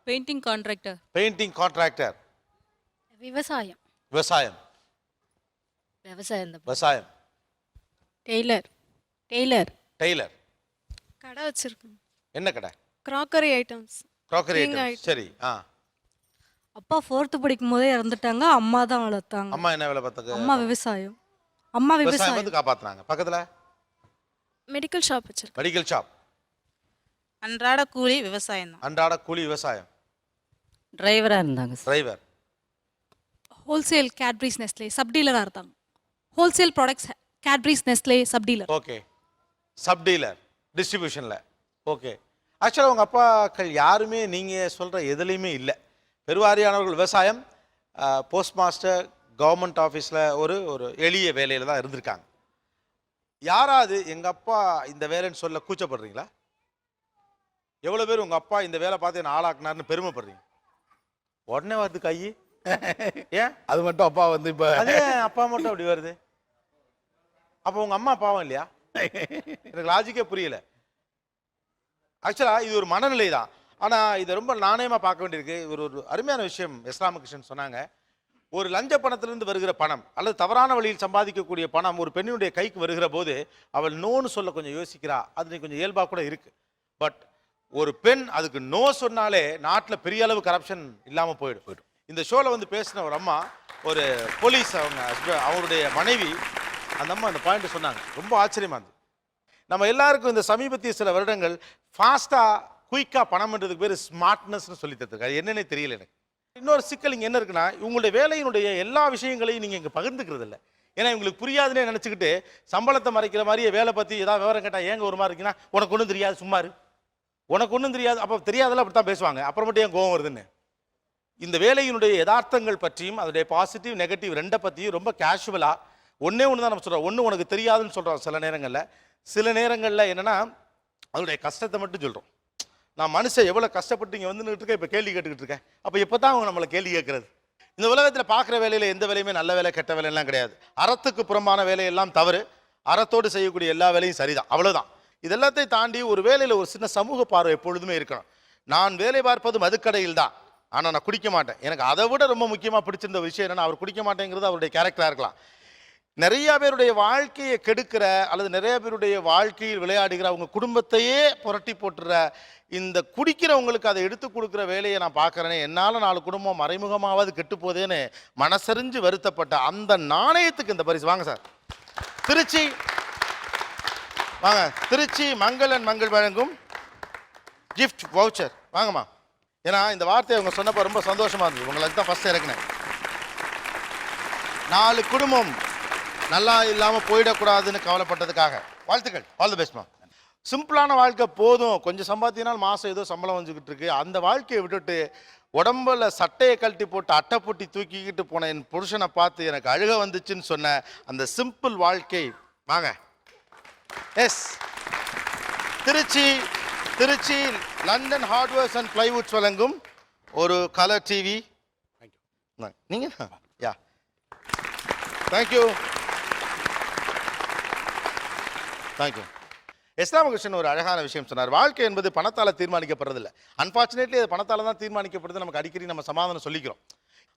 Painting contractor. Painting contractor. விவசாயம். விவசாயம். விவசாயம். டெய்லர். டெய்லர். கடை வச்சிருக்கேன். என்ன கடை? Crockery items. Crockery items. சரி. அப்பா 4th படிக்கும் போதே இறந்துட்டாங்க. அம்மா தான் வளர்த்தாங்க. அம்மா என்ன வேலை பார்த்தாங்க? அம்மா விவசாயம். விவசாயம் வந்து காப்பாத்துறாங்க. பக்கத்துல மெடிக்கல் ஷாப் வச்சிருக்கேன். Medical shop. அன்றாட கூலி விவசாயம் தான். அன்றாட கூலி விவசாயம். டிரைவராக இருந்தாங்க. Driver. Wholesale Cadbury's Nestle sub டீலராக இருந்தாங்க. Wholesale products Cadbury's Nestle sub dealer. Okay. Sub dealer டிஸ்ட்ரிபியூஷனில். ஓகே. ஆக்சுவலாக உங்கள் அப்பாக்கள் யாருமே நீங்கள் சொல்கிற எதுலேயுமே இல்லை. பெருவாரியானவர்கள் விவசாயம், போஸ்ட் மாஸ்டர், கவர்மெண்ட் ஆஃபீஸில் ஒரு எளிய வேலையில் தான் இருந்திருக்காங்க. யாராவது எங்கள் அப்பா இந்த வேலைன்னு சொல்ல கூச்சப்படுறீங்களா? எவ்வளோ பேர் உங்கள் அப்பா இந்த வேலை பார்த்து என்ன ஆளாக்குனாருன்னு பெருமைப்படுறீங்க? உடனே வருது கை. ஏன் அது மட்டும் அப்பா வந்து இப்போ அதே அப்பா மட்டும் அப்படி வருது? அப்போ உங்கள் அம்மா பாவம் இல்லையா? எனக்கு லாஜிக்கே புரியல. ஆக்சுவலாக இது ஒரு மனநிலை தான். ஆனால் இதை ரொம்ப நாணயமாக பார்க்க வேண்டியிருக்கு. ஒரு அருமையான விஷயம் எஸ் ராமகிருஷ்ணன் சொன்னாங்க. ஒரு லஞ்ச பணத்திலிருந்து வருகிற பணம் அல்லது தவறான வழியில் சம்பாதிக்கக்கூடிய பணம் ஒரு பெண்ணினுடைய கைக்கு வருகிற போது அவள் நோன்னு சொல்ல கொஞ்சம் யோசிக்கிறா. அது கொஞ்சம் இயல்பாக கூட இருக்கு. பட் ஒரு பெண் அதுக்கு நோ சொன்னாலே நாட்டில் பெரிய அளவு கரப்ஷன் இல்லாமல் போயிடும். இந்த ஷோவில் வந்து பேசின ஒரு அம்மா, ஒரு போலீஸ், அவருடைய மனைவி, அந்த அம்மா அந்த பாயிண்ட் சொன்னாங்க. ரொம்ப ஆச்சரியமா இருந்தது. நம்ம எல்லாருக்கும் இந்த சமீபத்திய சில வருடங்கள் ஃபாஸ்ட்டாக குயிக்காக பணம் பண்ணுறதுக்கு பேர் ஸ்மார்ட்னஸ்னு சொல்லி தருது. அது என்னன்னே தெரியல எனக்கு. இன்னொரு சிக்கல் இங்கே என்ன இருக்குன்னா, இவங்களுடைய வேலையினுடைய எல்லா விஷயங்களையும் நீங்கள் இங்கே பகிர்ந்துக்கிறது இல்லை. ஏன்னா இவங்களுக்கு புரியாதுன்னே நினச்சிக்கிட்டு சம்பளத்தை மறைக்கிற மாதிரியே வேலை பற்றி ஏதாவது விவரம் கேட்டால் ஏங்க ஒரு மாதிரி இருக்குன்னா, உனக்கு ஒன்றும் தெரியாது, சும்மா இரு, உனக்கு ஒன்றும் தெரியாது, அப்போ தெரியாதெல்லாம் அப்படி தான் பேசுவாங்க. அப்புறம் மட்டும் ஏன் கோவம் வருதுன்னு. இந்த வேலையினுடைய யதார்த்தங்கள் பற்றியும் அதனுடைய பாசிட்டிவ் நெகட்டிவ் ரெண்டை பற்றியும் ரொம்ப கேஷுவலாக ஒன்று தான் நம்ம சொல்கிறோம். ஒன்று உனக்கு தெரியாதுன்னு சொல்கிறோம் சில நேரங்களில். சில நேரங்களில் என்னென்னா அதனுடைய கஷ்டத்தை மட்டும் சொல்கிறோம். நான் மனுஷன் எவ்வளோ கஷ்டப்பட்டு இங்கே வந்துட்டு இருக்கேன், இப்போ கேள்வி கேட்டுக்கிட்டு இருக்கேன். அப்போ எப்போ தான் அவங்க நம்மளை கேள்வி கேட்குறது? இந்த உலகத்தில் பார்க்குற வேலையில் எந்த வேலையுமே நல்ல வேலை கெட்ட வேலையெல்லாம் கிடையாது. அறத்துக்கு புறம்பான வேலையெல்லாம் தவறு, அறத்தோடு செய்யக்கூடிய எல்லா வேலையும் சரிதான், அவ்வளோதான். இதெல்லாத்தையும் தாண்டி ஒரு வேலையில் ஒரு சின்ன சமூக பார்வை எப்பொழுதுமே இருக்கணும். நான் வேலை பார்ப்பது மதுக்கடையில் தான், ஆனால் நான் குடிக்க மாட்டேன். எனக்கு அதை விட ரொம்ப முக்கியமாக பிடிச்சிருந்த விஷயம் என்னென்னா, அவர் குடிக்க மாட்டேங்கிறது அவருடைய கேரக்டராக இருக்கலாம். நிறைய பேருடைய வாழ்க்கையை கெடுக்கிற அல்லது நிறைய பேருடைய வாழ்க்கையில் விளையாடுகிற, அவங்க குடும்பத்தையே புரட்டி போட்டுற இந்த குடிக்கிறவங்களுக்கு அதை எடுத்து கொடுக்குற வேலையை நான் பார்க்குறேனே, என்னால் 4 குடும்பம் மறைமுகமாவது கெட்டு போதேன்னு மனசறிஞ்சு வருத்தப்பட்ட அந்த நாணயத்துக்கு இந்த பரிசு. வாங்க சார். திருச்சி வாங்க. திருச்சி மங்களன் மங்கள் வழங்கும் கிஃப்ட் வவுச்சர். வாங்கம்மா. ஏன்னா இந்த வார்த்தையை அவங்க சொன்னப்போ ரொம்ப சந்தோஷமாக இருந்தது. உங்களுக்கு தான் ஃபஸ்ட்டு இறக்குனேன். 4 குடும்பம் நல்லா இல்லாமல் போயிடக்கூடாதுன்னு கவலைப்பட்டதுக்காக வாழ்த்துக்கள். ஆல் தி பெஸ்ட்மா. சிம்பிளான வாழ்க்கை போதும், கொஞ்சம் சம்பாத்தினால் மாதம் ஏதோ சம்பளம் வந்துக்கிட்டு இருக்கு, அந்த வாழ்க்கையை விட்டுட்டு உடம்புல சட்டையை கழட்டி போட்டு அட்டை போட்டி தூக்கிக்கிட்டு போன என் புருஷனை பார்த்து எனக்கு அழுக வந்துச்சுன்னு சொன்ன அந்த சிம்பிள் வாழ்க்கை. வாங்க. Yes, Trichy London hardwares and plywoods வழங்கும் ஒரு கலர் டிவி. நீங்க யா, தேங்க்யூ. எஸ் ராமகிருஷ்ணன் ஒரு அழகான விஷயம் சொன்னார். வாழ்க்கை என்பது பணத்தால் தீர்மானிக்கப்படுறதில்ல. அன்ஃபார்ச்சுனேட்லி அது பணத்தால் தான் தீர்மானிக்கப்படுது. நமக்கு அடிக்கடி நம்ம சமாதானம் சொல்லிக்கிறோம்.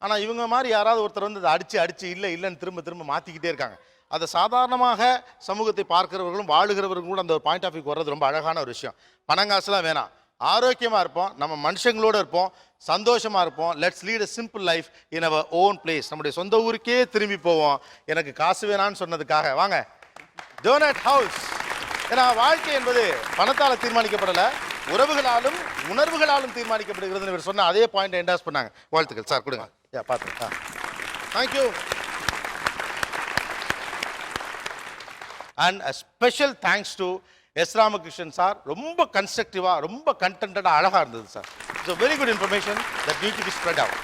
ஆனால் இவங்க மாதிரி யாராவது ஒருத்தர் வந்து அதை அடித்து இல்லைன்னு திரும்ப மாற்றிக்கிட்டே இருக்காங்க. அதை சாதாரணமாக சமூகத்தை பார்க்கிறவர்களும் வாழுகிறவர்களும் கூட அந்த ஒரு பாயிண்ட் ஆஃப் வியூக்கு வர்றது ரொம்ப அழகான ஒரு விஷயம். பணங்காசுலாம் வேணாம், ஆரோக்கியமாக இருப்போம், நம்ம மனுஷங்களோடு இருப்போம், சந்தோஷமாக இருப்போம். Let's lead a simple life in our own place. நம்முடைய சொந்த ஊருக்கே திரும்பி போவோம். எனக்கு காசு வேணான்னு சொன்னதுக்காக வாங்க டோனட் ஹவுஸ். ஏன்னா வாழ்க்கை என்பது பணத்தால் தீர்மானிக்கப்படலை, உறவுகளாலும் உணர்வுகளாலும் தீர்மானிக்கப்படுகிறதுன்னு இவர் சொன்ன அதே பாயிண்ட் என்டாஸ் பண்ணாங்க. வாழ்த்துக்கள் சார், கொடுங்க. யா, பார்த்து. Thank you. And a special thanks to S Ramakrishnan sir. ரொம்ப கன்ஸ்ட்ரக்டிவாக, ரொம்ப கண்டென்டாக அழகாக இருந்தது sir. So very good information that need to be spread out.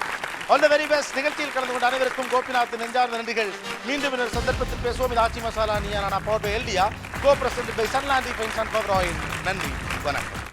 All the very best. நிகழ்ச்சியில் கலந்து கொண்ட அனைவருக்கும் கோபிநாத் நெஞ்சார்ந்த நன்றிகள். மீண்டும் இன்னொரு சந்தர்ப்பத்தில் பேசுவோம். இது Aachi masala Neeya Naana power by எல்டியா, co presented by Sunland refined sunflower oil. நன்றி, வணக்கம்.